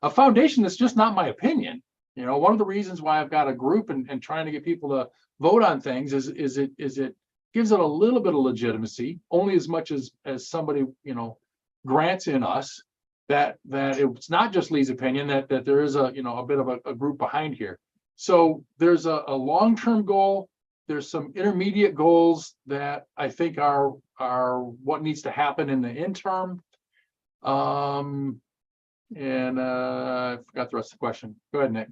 a foundation that's just not my opinion. You know, one of the reasons why I've got a group and trying to get people to vote on things is it gives it a little bit of legitimacy, only as much as somebody, you know, grants in us that it's not just Lee's opinion, that there is a bit of a group behind here. So there's a long-term goal. There's some intermediate goals that I think are what needs to happen in the interim. And I forgot the rest of the question. Go ahead, Nick.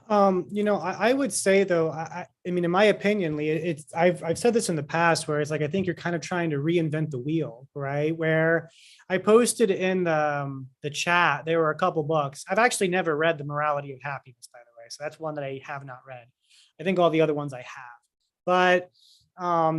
I would say though, I mean, in my opinion, Lee, I've said this in the past where it's like, I think you're kind of trying to reinvent the wheel, right? Where I posted in the chat, there were a couple books. I've actually never read The Morality of Happiness, by the way. So that's one that I have not read. I think all the other ones I have. But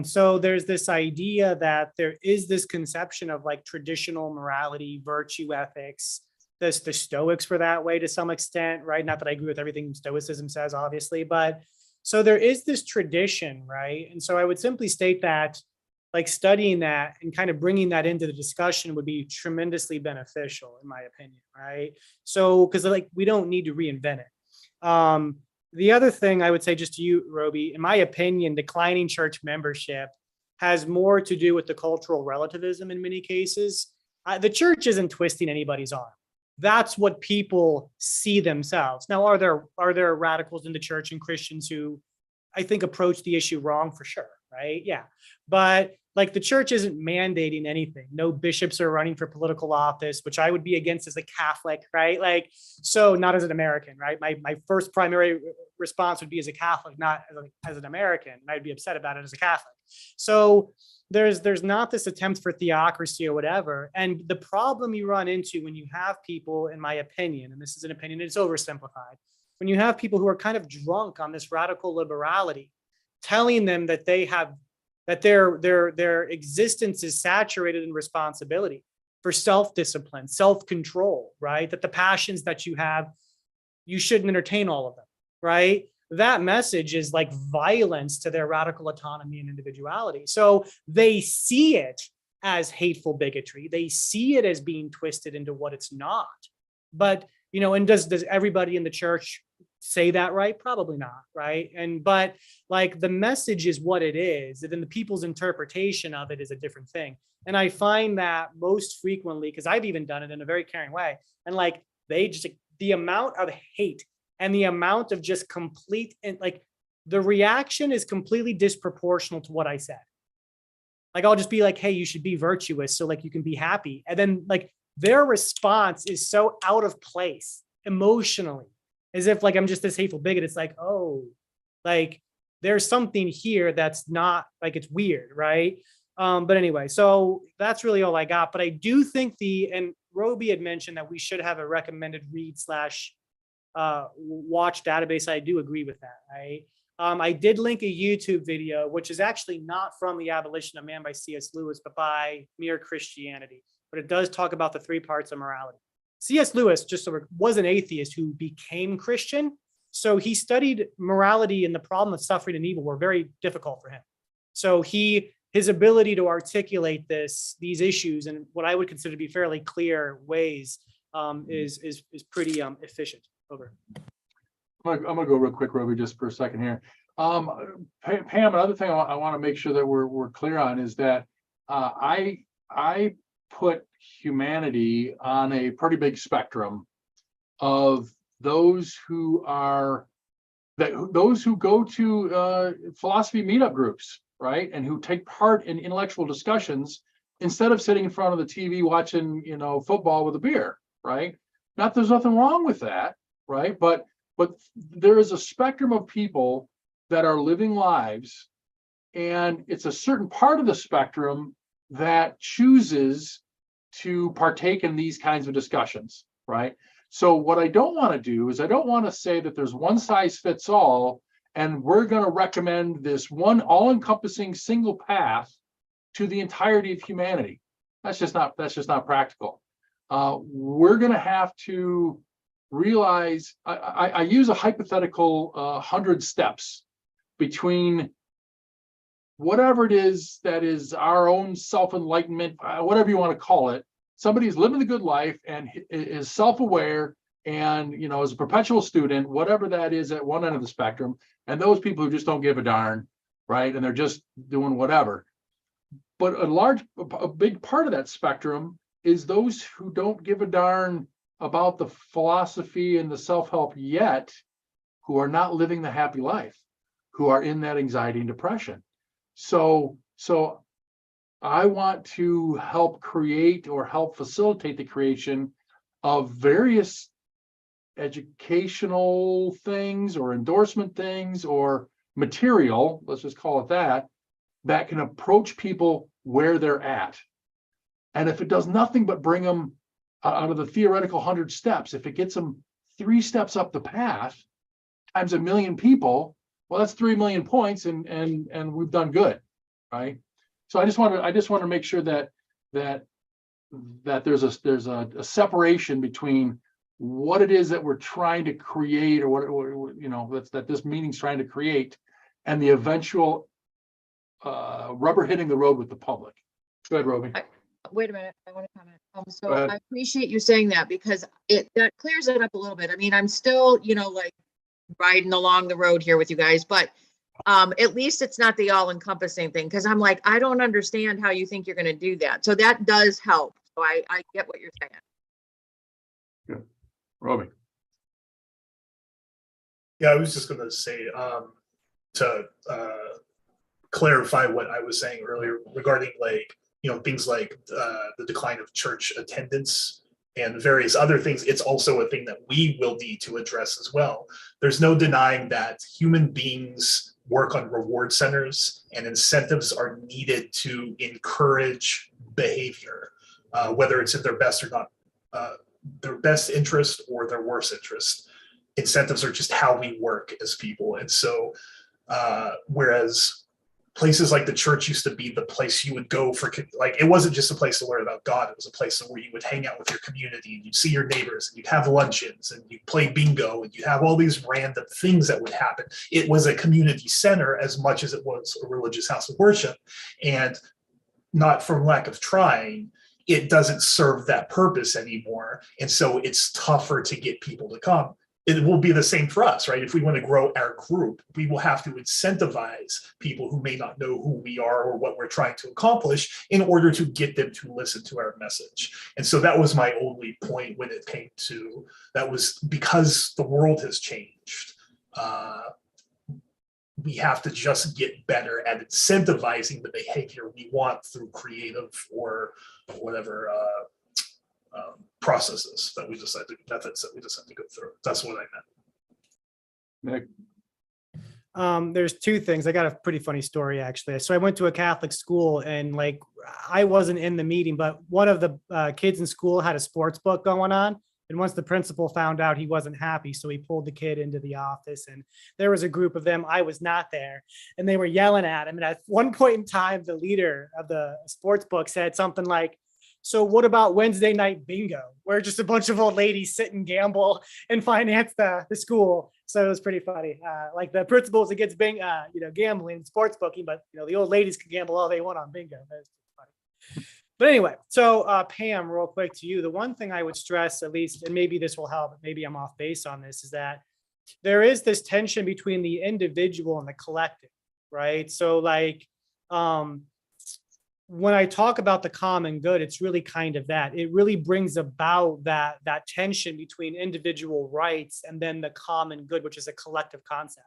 so there's this idea that there is this conception of like traditional morality, virtue ethics. The Stoics were that way to some extent, right? Not that I agree with everything Stoicism says, obviously, but so there is this tradition, right? And so I would simply state that like studying that and kind of bringing that into the discussion would be tremendously beneficial, in my opinion, right? So, because like we don't need to reinvent it. The other thing I would say just to you, Roby, in my opinion, declining church membership has more to do with the cultural relativism in many cases. The church isn't twisting anybody's arm. That's what people see themselves. Now, are there radicals in the church and Christians who I think approach the issue wrong? For sure, right? Yeah. But like the church isn't mandating anything. No bishops are running for political office, which I would be against as a Catholic, right? Like, so not as an American, right? My first primary response would be as a Catholic, not as an American. And I'd be upset about it as a Catholic. So there's not this attempt for theocracy or whatever. And the problem you run into when you have people, in my opinion, and this is an opinion, it's oversimplified, when you have people who are kind of drunk on this radical liberality, telling them that they have, that their existence is saturated in responsibility for self-discipline, self-control, right? That the passions that you have, you shouldn't entertain all of them, right? That message is like violence to their radical autonomy and individuality. So they see it as hateful bigotry. They see it as being twisted into what it's not. But, you know, and does everybody in the church say that, right? Probably not, right? But like the message is what it is, and then the people's interpretation of it is a different thing. And I find that most frequently, because I've even done it in a very caring way, and like they just, the amount of hate and the amount of just complete, and like the reaction is completely disproportional to what I said. Like I'll just be like, hey, you should be virtuous so like you can be happy. And then like their response is so out of place emotionally, as if like I'm just this hateful bigot. It's like, oh, like there's something here that's not, like it's weird, right? But anyway, so that's really all I got. But I do think and Roby had mentioned that we should have a recommended read / watch database. I do agree with that, right? I did link a YouTube video, which is actually not from The Abolition of Man by C.S. Lewis, but by Mere Christianity. But it does talk about the 3 parts of morality. C.S. Lewis was an atheist who became Christian. So he studied morality, and the problem of suffering and evil were very difficult for him. So his ability to articulate these issues in what I would consider to be fairly clear ways is pretty efficient. Over. I'm gonna go real quick, Roby, just for a second here. Pam, another thing I want to make sure that we're clear on is that I put humanity on a pretty big spectrum of those who go to philosophy meetup groups, right, and who take part in intellectual discussions instead of sitting in front of the TV watching, football with a beer, right? Not there's nothing wrong with that, right? But there is a spectrum of people that are living lives, and it's a certain part of the spectrum that chooses to partake in these kinds of discussions, right? So what I don't want to do is I don't want to say that there's one size fits all, and we're going to recommend this one all-encompassing single path to the entirety of humanity. That's just not practical. We're going to have to realize, I use a hypothetical 100 steps between whatever it is that is our own self-enlightenment, whatever you want to call it. Somebody's living the good life and is self-aware and, you know, is a perpetual student, whatever that is at one end of the spectrum, and those people who just don't give a darn, right? And they're just doing whatever. But a big part of that spectrum is those who don't give a darn about the philosophy and the self-help yet, who are not living the happy life, who are in that anxiety and depression. So I want to help create or help facilitate the creation of various educational things or endorsement things or material, let's just call it that, that can approach people where they're at. And if it does nothing but bring them out of the theoretical 100 steps, if it gets them 3 steps up the path times 1 million people, well, that's 3 million points, and we've done good, right? So I just want to make sure that there's a separation between what it is that we're trying to create, or what, you know, that this meeting's trying to create, and the eventual rubber hitting the road with the public. Go ahead, Roby. Wait a minute, I want to comment. So I appreciate you saying that, because that clears it up a little bit. I mean, I'm still, you know, like riding along the road here with you guys, but at least it's not the all-encompassing thing, because I'm like, I don't understand how you think you're going to do that. So that does help. So I get what you're saying. Good. Roby. Yeah, I was just going to say to clarify what I was saying earlier regarding, like, you know, things like the decline of church attendance and various other things. It's also a thing that we will need to address as well. There's no denying that human beings work on reward centers, and incentives are needed to encourage behavior, whether it's in their best or not, their best interest or their worst interest. Incentives are just how we work as people. And so whereas places like the church used to be the place you would go for, like, it wasn't just a place to learn about God, it was a place where you would hang out with your community, and you'd see your neighbors, and you'd have luncheons, and you'd play bingo, and you'd have all these random things that would happen. It was a community center as much as it was a religious house of worship. And not from lack of trying, it doesn't serve that purpose anymore. And so it's tougher to get people to come. It will be the same for us, right? If we want to grow our group, we will have to incentivize people who may not know who we are or what we're trying to accomplish in order to get them to listen to our message. And so that was my only point when it came to, that was because the world has changed. We have to just get better at incentivizing the behavior we want through creative or whatever processes that we decide to, methods that we decide to go through. That's what I meant. Nick. There's 2 things. I got a pretty funny story, actually. So I went to a Catholic school, and like, I wasn't in the meeting, but one of the kids in school had a sports book going on. And once the principal found out, he wasn't happy. So he pulled the kid into the office, and there was a group of them. I was not there, and they were yelling at him. And at one point in time, the leader of the sports book said something like, "So what about Wednesday night bingo, where just a bunch of old ladies sit and gamble and finance the school?" So it was pretty funny. Like, the principal's against gambling and sports booking, but the old ladies can gamble all they want on bingo. That was funny. But anyway, so Pam, real quick to you, the one thing I would stress, at least, and maybe this will help, maybe I'm off base on this, is that there is this tension between the individual and the collective, right? So like, when I talk about the common good, it's really kind of that. It really brings about that tension between individual rights and then the common good, which is a collective concept.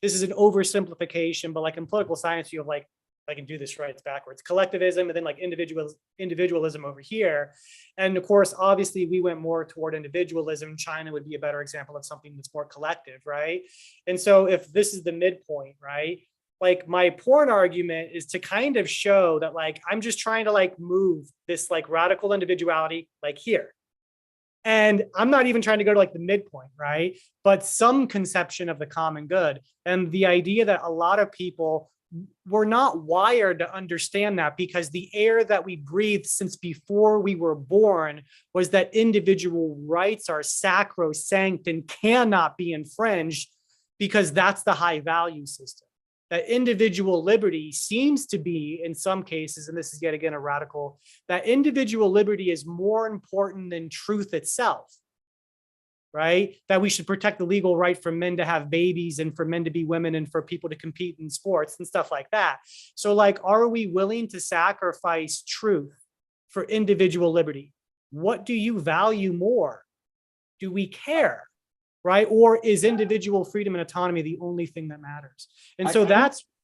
This is an oversimplification, but like in political science, you have, like, if I can do this right, it's backwards, collectivism, and then like individualism over here. And of course, obviously we went more toward individualism. China would be a better example of something that's more collective, right? And so if this is the midpoint, right? Like, my porn argument is to kind of show that, like, I'm just trying to like move this like radical individuality like here. And I'm not even trying to go to like the midpoint, right? But some conception of the common good. And the idea that a lot of people were not wired to understand that, because the air that we breathed since before we were born was that individual rights are sacrosanct and cannot be infringed, because that's the high value system. That individual liberty seems to be, in some cases, and this is yet again a radical, that individual liberty is more important than truth itself, right? That we should protect the legal right for men to have babies and for men to be women and for people to compete in sports and stuff like that. So like, are we willing to sacrifice truth for individual liberty? What do you value more? Do we care? Right? Or is individual freedom and autonomy the only thing that matters? And so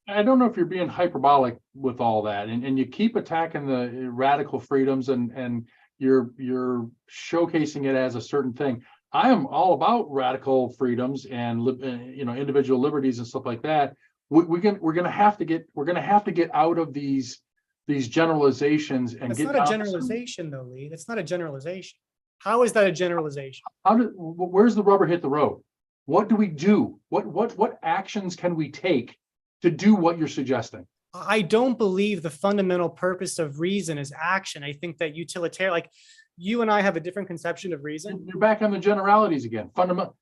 I don't know if you're being hyperbolic with all that, and you keep attacking the radical freedoms and you're showcasing it as a certain thing. I am all about radical freedoms and individual liberties and stuff like that. We're gonna have to get out of these generalizations and that's get not a generalization though, Lee. That's not a generalization. How is that a generalization? Where's the rubber hit the road? What do we do? What actions can we take to do what you're suggesting? I don't believe the fundamental purpose of reason is action. I think that utilitarian, like you and I have a different conception of reason. You're back on the generalities again. Fundamental,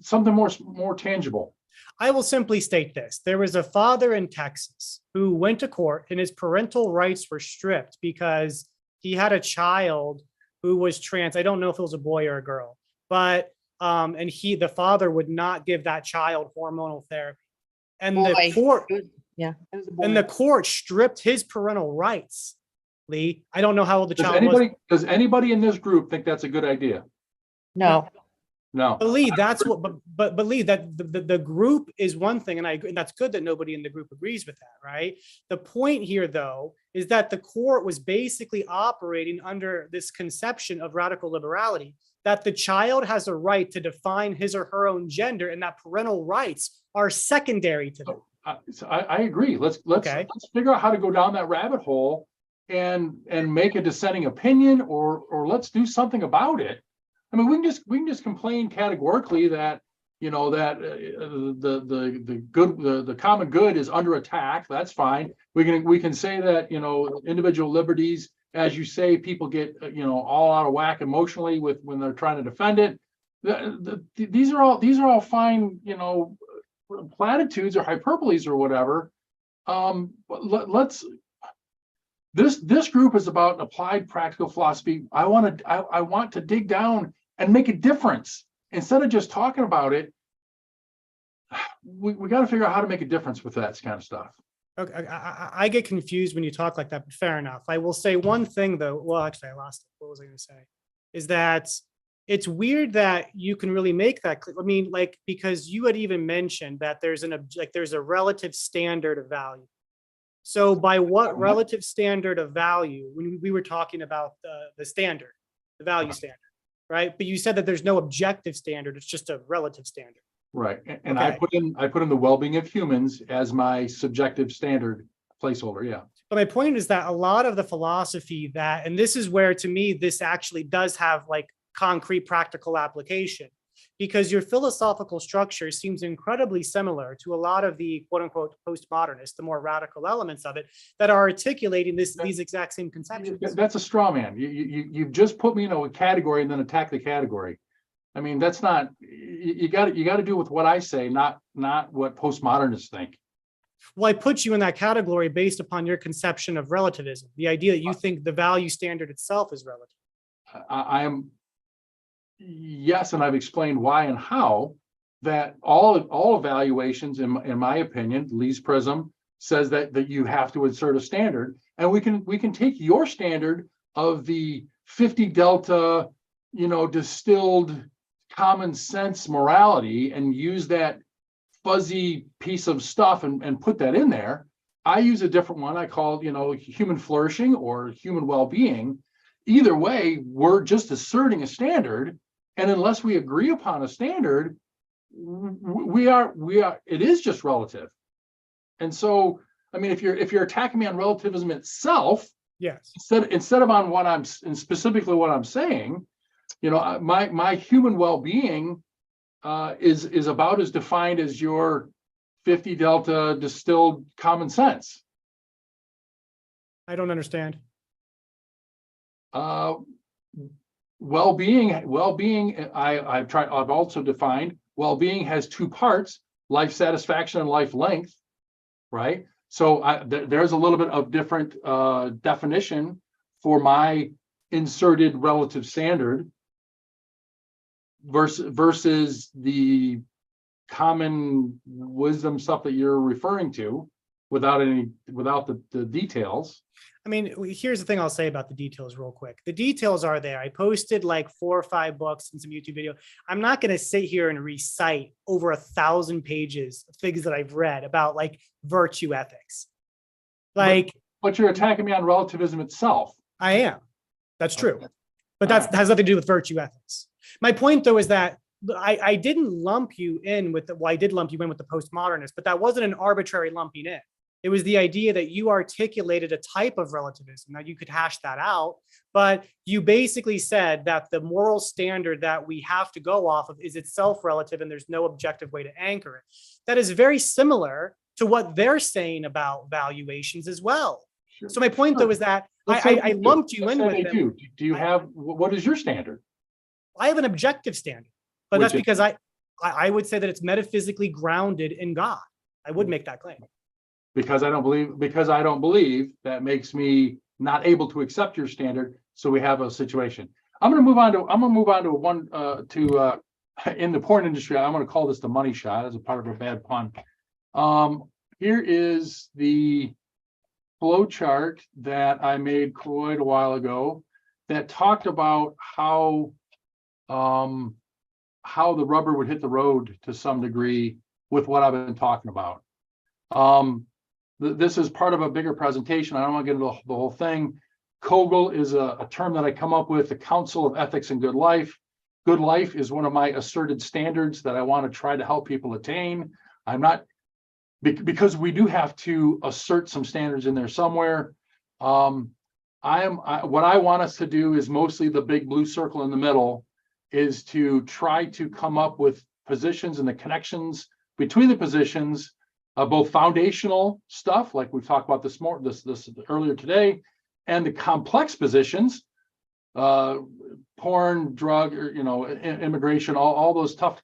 something more tangible. I will simply state this. There was a father in Texas who went to court and his parental rights were stripped because he had a child who was trans. I don't know if it was a boy or a girl, but and the father would not give that child hormonal therapy. And the court, it was a boy. and the court stripped his parental rights. Lee, I don't know how old the child was. Does anybody in this group think that's a good idea? No. No. But Lee, that's what, but Lee, that the group is one thing, and and that's good that nobody in the group agrees with that, right? The point here, though, is that the court was basically operating under this conception of radical liberality, that the child has a right to define his or her own gender, and that parental rights are secondary to them. So I agree. Let's figure out how to go down that rabbit hole and make a dissenting opinion, or let's do something about it. I mean, we can just complain categorically that that the common good is under attack. That's fine. We can say that individual liberties, as you say, people get all out of whack emotionally when they're trying to defend it. These are all fine platitudes or hyperboles or whatever. This group is about applied practical philosophy. I want to dig down and make a difference instead of just talking about it. We got to figure out how to make a difference with that kind of stuff. Okay, I get confused when you talk like that, but fair enough. I will say one thing though. Well, actually, I lost it. What was I going to say? Is that it's weird that you can really make that clear. I mean, like, because you had even mentioned that there's a relative standard of value. So by what relative standard of value, when we were talking about the standard, the value standard, right? But you said that there's no objective standard, it's just a relative standard. Right. And Okay. I put in the well-being of humans as my subjective standard placeholder. Yeah. But my point is that a lot of the philosophy that, and this is where to me, this actually does have like concrete practical application, because your philosophical structure seems incredibly similar to a lot of the quote unquote postmodernists, the more radical elements of it that are articulating these exact same conceptions. That's a straw man. You've just put me in a category and then attack the category. I mean, that's not, you got to do with what I say, not what postmodernists think. Well, I put you in that category based upon your conception of relativism, the idea that you think the value standard itself is relative. I am, yes, and I've explained why and how. That all evaluations, in my opinion, Lee's Prism says that you have to insert a standard, and we can take your standard of the 50 delta, distilled common sense morality and use that fuzzy piece of stuff and put that in there. I use a different one. I call human flourishing or human well-being. Either way, we're just asserting a standard, and unless we agree upon a standard, it is just relative. And so, I mean, if you're attacking me on relativism itself, yes, instead of on what specifically what I'm saying, my human well-being is about as defined as your 50 delta distilled common sense. I don't understand. Well-being, I've also defined well-being has two parts: life satisfaction and life length, right? So there's a little bit of different definition for my inserted relative standard versus the common wisdom stuff that you're referring to without the details. I mean, here's the thing I'll say about the details real quick. The details are there. I posted like 4 or 5 books and some YouTube video. I'm not going to sit here and recite over 1,000 pages of things that I've read about like virtue ethics. Like, but you're attacking me on relativism itself. I am. That's true. But that has nothing to do with virtue ethics. My point though is that I didn't lump you in with I did lump you in with the postmodernists, but that wasn't an arbitrary lumping in. It was the idea that you articulated a type of relativism. Now you could hash that out, but you basically said that the moral standard that we have to go off of is itself relative and there's no objective way to anchor it. That is very similar to what they're saying about valuations as well. Sure. So my point though is that I lumped you in with them. Do you have, what is your standard? I have an objective standard, but that's because I would say that it's metaphysically grounded in God. I would make that claim. Because I don't believe that makes me not able to accept your standard. So we have a situation. I'm going to move on to in the porn industry. I'm going to call this the money shot as a part of a bad pun. Here is the flowchart that I made quite a while ago that talked about how the rubber would hit the road to some degree with what I've been talking about. This is part of a bigger presentation. I don't want to get into the whole thing. COEGL is a term that I come up with, the Council of Ethics and Good Life. Good life is one of my asserted standards that I want to try to help people attain. I'm not, because we do have to assert some standards in there somewhere. What I want us to do is mostly the big blue circle in the middle, is to try to come up with positions and the connections between the positions, both foundational stuff, like we've talked about this earlier today, and the complex positions, porn, drug, or, immigration, all those tough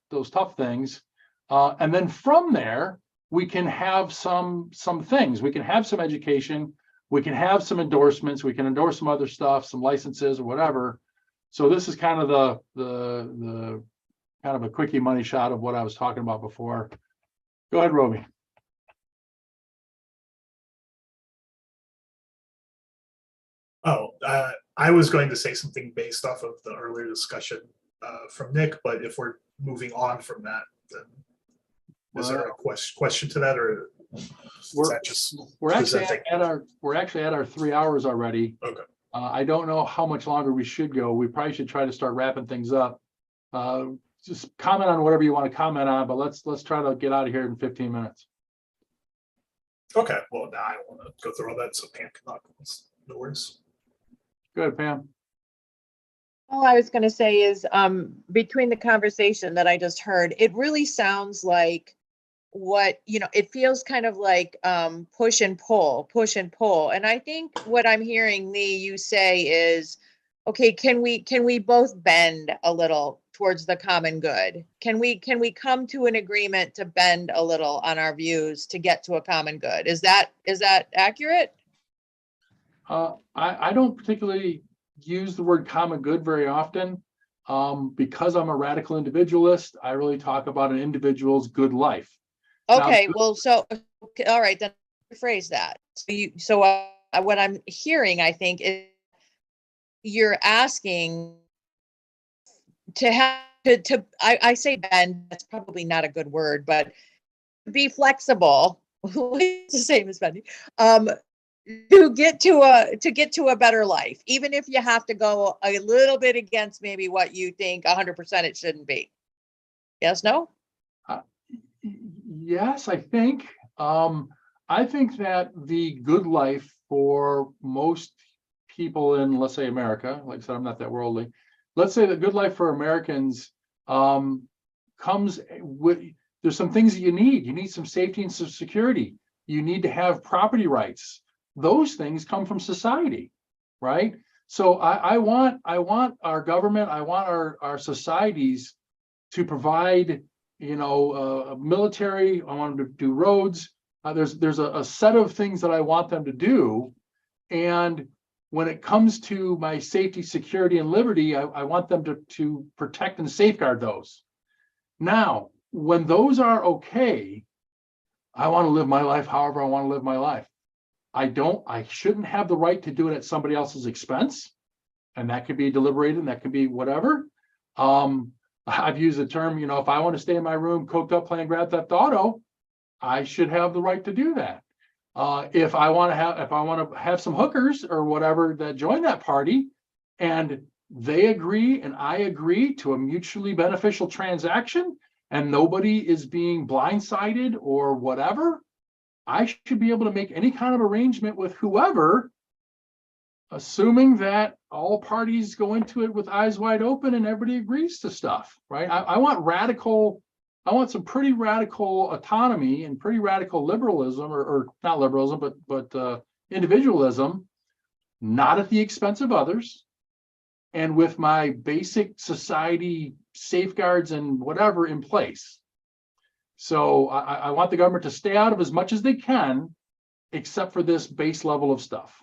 things, and then from there we can have some things. We can have some education, we can have some endorsements, we can endorse some other stuff, some licenses or whatever. So this is kind of the kind of a quickie money shot of what I was talking about before. Go ahead, Roby. I was going to say something based off of the earlier discussion from Nick, but if we're moving on from that, then is there a question to that, or we're actually at our 3 hours already. Okay. I don't know how much longer we should go. We probably should try to start wrapping things up. Just comment on whatever you want to comment on, but let's try to get out of here in 15 minutes. Okay. Well, now I don't want to go through all that, so Pam can knock this. No worries. Go ahead, Pam. All I was going to say is, between the conversation that I just heard, it really sounds like it feels kind of like push and pull. And I think what I'm hearing you say is, okay, can we both bend a little towards the common good? Can we come to an agreement to bend a little on our views to get to a common good? Is that accurate? I don't particularly use the word common good very often. Because I'm a radical individualist, I really talk about an individual's good life. Okay, all right, then rephrase that. So what I'm hearing, I think, is you're asking to have to I say bend, that's probably not a good word, but be flexible. It's the same as bending. To get to a better life, even if you have to go a little bit against maybe what you think 100% it shouldn't be. Yes, no? Yes, I think. I think that the good life for most people in, let's say, America, like I said, I'm not that worldly, let's say that Good Life for Americans comes with, there's some things that you need. You need some safety and some security. You need to have property rights. Those things come from society, right? So I want our government, I want our societies to provide, military. I want them to do roads. There's a set of things that I want them to do, and when it comes to my safety, security, and liberty, I want them to protect and safeguard those. Now, when those are okay, I want to live my life however I want to live my life. I shouldn't have the right to do it at somebody else's expense. And that could be deliberated, and that could be whatever. I've used the term, if I want to stay in my room coked up playing Grand Theft Auto, I should have the right to do that. If I want to have some hookers or whatever that join that party, and they agree and I agree to a mutually beneficial transaction, and nobody is being blindsided or whatever, I should be able to make any kind of arrangement with whoever, assuming that all parties go into it with eyes wide open and everybody agrees to stuff, right? I want some pretty radical autonomy and pretty radical liberalism, or not liberalism, but individualism, not at the expense of others, and with my basic society safeguards and whatever in place. So I want the government to stay out of as much as they can, except for this base level of stuff.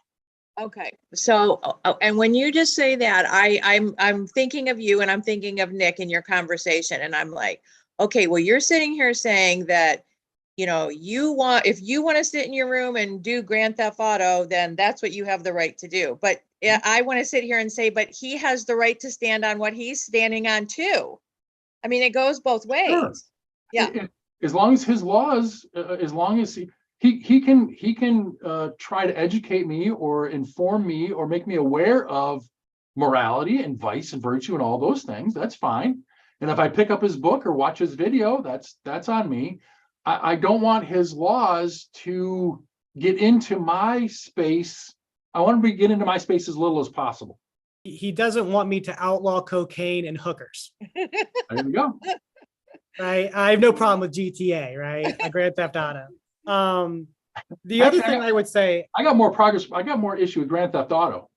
Okay, so, and when you just say that, I'm thinking of you and I'm thinking of Nick in your conversation, and I'm like, okay, well, you're sitting here saying that, if you want to sit in your room and do Grand Theft Auto, then that's what you have the right to do. But I want to sit here and say, but he has the right to stand on what he's standing on too. I mean, it goes both ways. Sure. Yeah. As long as his laws, as long as he can try to educate me or inform me or make me aware of morality and vice and virtue and all those things, that's fine. And if I pick up his book or watch his video, that's on me. I don't want his laws to get into my space. I want him to get into my space as little as possible. He doesn't want me to outlaw cocaine and hookers. There we go. Right. I have no problem with GTA, right? Grand Theft Auto. The other thing I would say, I got more issue with Grand Theft Auto.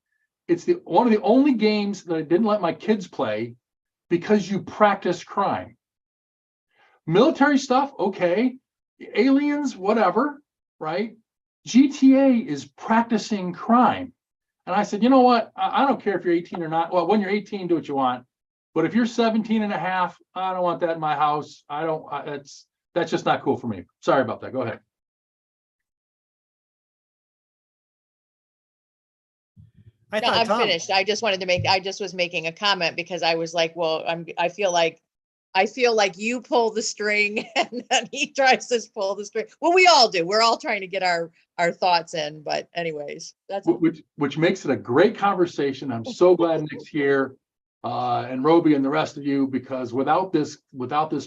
It's one of the only games that I didn't let my kids play because you practice crime. Military stuff, okay. Aliens, whatever, right? GTA is practicing crime. And I said, you know what? I don't care if you're 18 or not. Well, when you're 18, do what you want. But if you're 17 and a half, I don't want that in my house. That's just not cool for me. Sorry about that. Go ahead. I'm finished. I just was making a comment because I was like, well, I feel like you pull the string and then he tries to pull the string. Well, we all do. We're all trying to get our thoughts in, but anyways, that's which makes it a great conversation. I'm so glad Nick's here. And Roby and the rest of you, because without this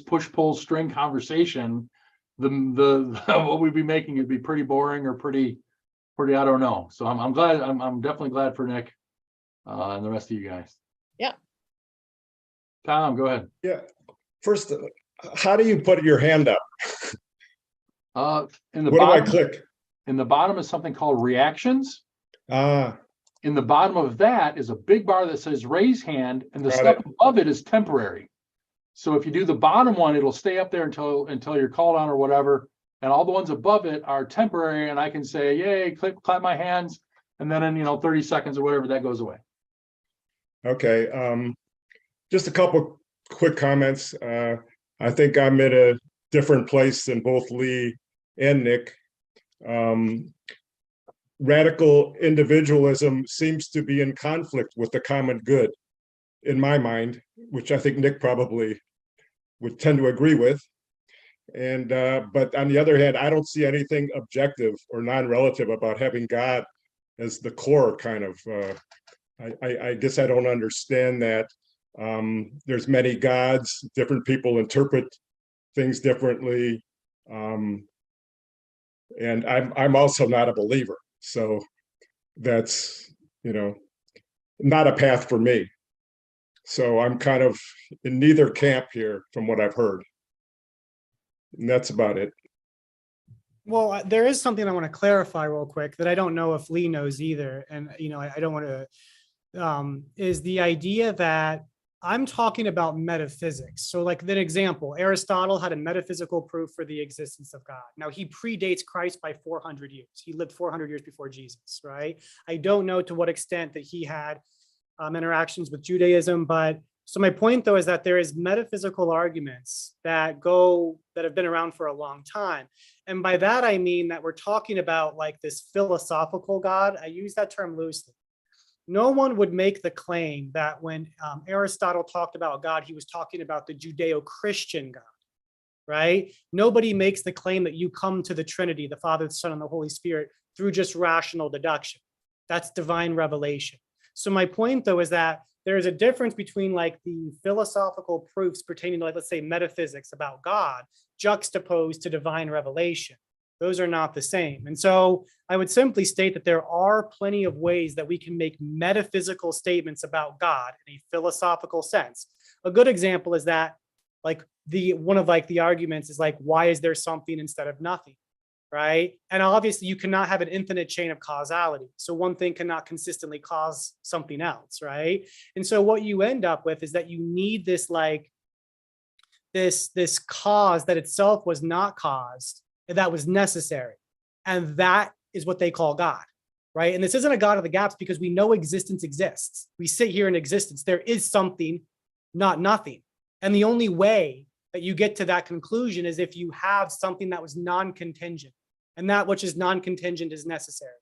push-pull string conversation, the what we'd be making would be pretty boring or pretty I don't know. So I'm glad. I'm definitely glad for Nick and the rest of you guys. Yeah. Tom, go ahead. Yeah. First, how do you put your hand up? In the what bottom, do I click? In the bottom is something called reactions. In the bottom of that is a big bar that says raise hand, and the stuff above it is temporary. So if you do the bottom one, it'll stay up there until you're called on or whatever. And all the ones above it are temporary, and I can say, yay, clap my hands, and then in 30 seconds or whatever, that goes away. Okay. Just a couple quick comments. I think I'm in a different place than both Lee and Nick. Radical individualism seems to be in conflict with the common good, in my mind, which I think Nick probably would tend to agree with. And but on the other hand, I don't see anything objective or non-relative about having God as the core kind of. I guess I don't understand that. There's many gods, different people interpret things differently, and I'm also not a believer. So that's, not a path for me. So I'm kind of in neither camp here from what I've heard. And that's about it. Well, there is something I want to clarify real quick that I don't know if Lee knows either. And, I don't want to, is the idea that I'm talking about metaphysics. So like that example, Aristotle had a metaphysical proof for the existence of God. Now he predates Christ by 400 years. He lived 400 years before Jesus, right? I don't know to what extent that he had interactions with Judaism, but so my point though is that there is metaphysical arguments that have been around for a long time. And by that, I mean that we're talking about like this philosophical God. I use that term loosely. No one would make the claim that when Aristotle talked about God, he was talking about the Judeo-Christian God, right? Nobody makes the claim that you come to the Trinity, the Father, the Son, and the Holy Spirit through just rational deduction. That's divine revelation. So my point though is that there is a difference between like the philosophical proofs pertaining to, like, let's say metaphysics about God juxtaposed to divine revelation. Those are not the same. And so I would simply state that there are plenty of ways that we can make metaphysical statements about God in a philosophical sense. A good example is that like one of the arguments is like, why is there something instead of nothing? Right? And obviously you cannot have an infinite chain of causality. So one thing cannot consistently cause something else, right? And so what you end up with is that you need this like this cause that itself was not caused, that was necessary. And that is what they call God, right? And this isn't a God of the gaps because we know existence exists. We sit here in existence. There is something, not nothing. And the only way that you get to that conclusion is if you have something that was non-contingent, and that which is non-contingent is necessary.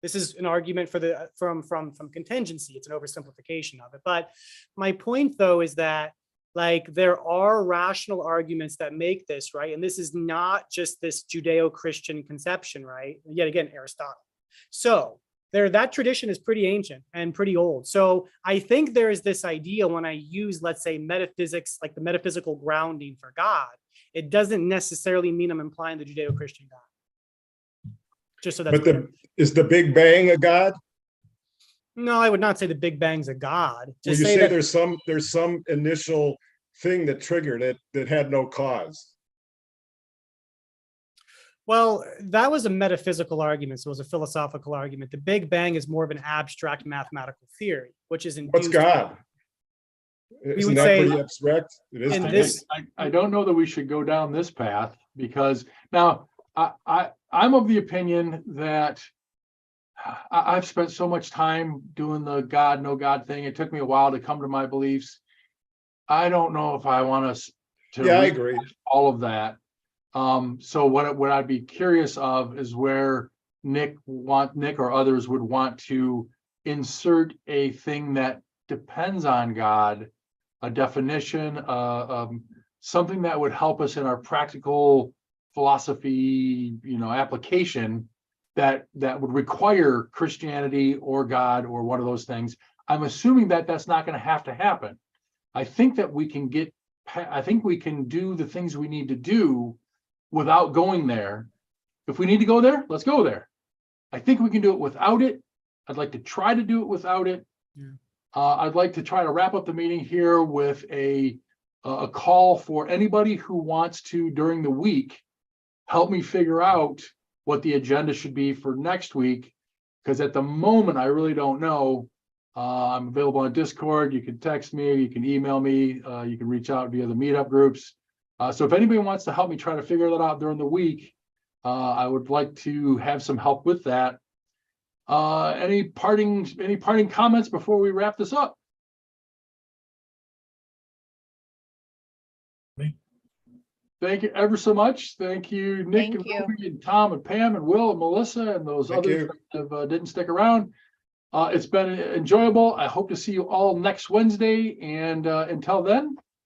This is an argument for from contingency. It's an oversimplification of it. But my point though is that like there are rational arguments that make this, right? And this is not just this Judeo-Christian conception, right? Yet again, Aristotle. So that tradition is pretty ancient and pretty old. So I think there is this idea when I use, let's say, metaphysics, like the metaphysical grounding for God, it doesn't necessarily mean I'm implying the Judeo-Christian God. Just so that's But is the Big Bang a God? No, I would not say the Big Bang's a God. Well, Just you say say that there's some initial thing that triggered it that had no cause. well, that was a metaphysical argument, so it was a philosophical argument. The Big Bang is more of an abstract mathematical theory, which is What's induced. God? Isn't would that say pretty abstract? It is. in to me. this- I don't know that we should go down this path because now I'm of the opinion that I've spent so much time doing the God, no God thing. It took me a while to come to my beliefs. I don't know if I want us to Yeah, I read agree. all of that. So what I'd be curious of is where Nick or others would want to insert a thing that depends on God, a definition, something that would help us in our practical philosophy, application that would require Christianity or God or one of those things. I'm assuming that that's not going to happen. I think that we can do the things we need to do without going there. If we need to go there, let's go there. I think we can do it without it. I'd like to try to do it without it. Yeah. I'd like to try to wrap up the meeting here with a call for anybody who wants to, during the week, help me figure out what the agenda should be for next week. Because at the moment, I really don't know. I'm available on Discord. You can text me, you can email me, you can reach out via the meetup groups. So if anybody wants to help me try to figure that out during the week, I would like to have some help with that. Any parting comments before we wrap this up? Thank you ever so much. Thank you, Nick Thank and you. Ruby and Tom and Pam and Will and Melissa and those Thank others that didn't stick around. It's been enjoyable. I hope to see you all next Wednesday. And until then,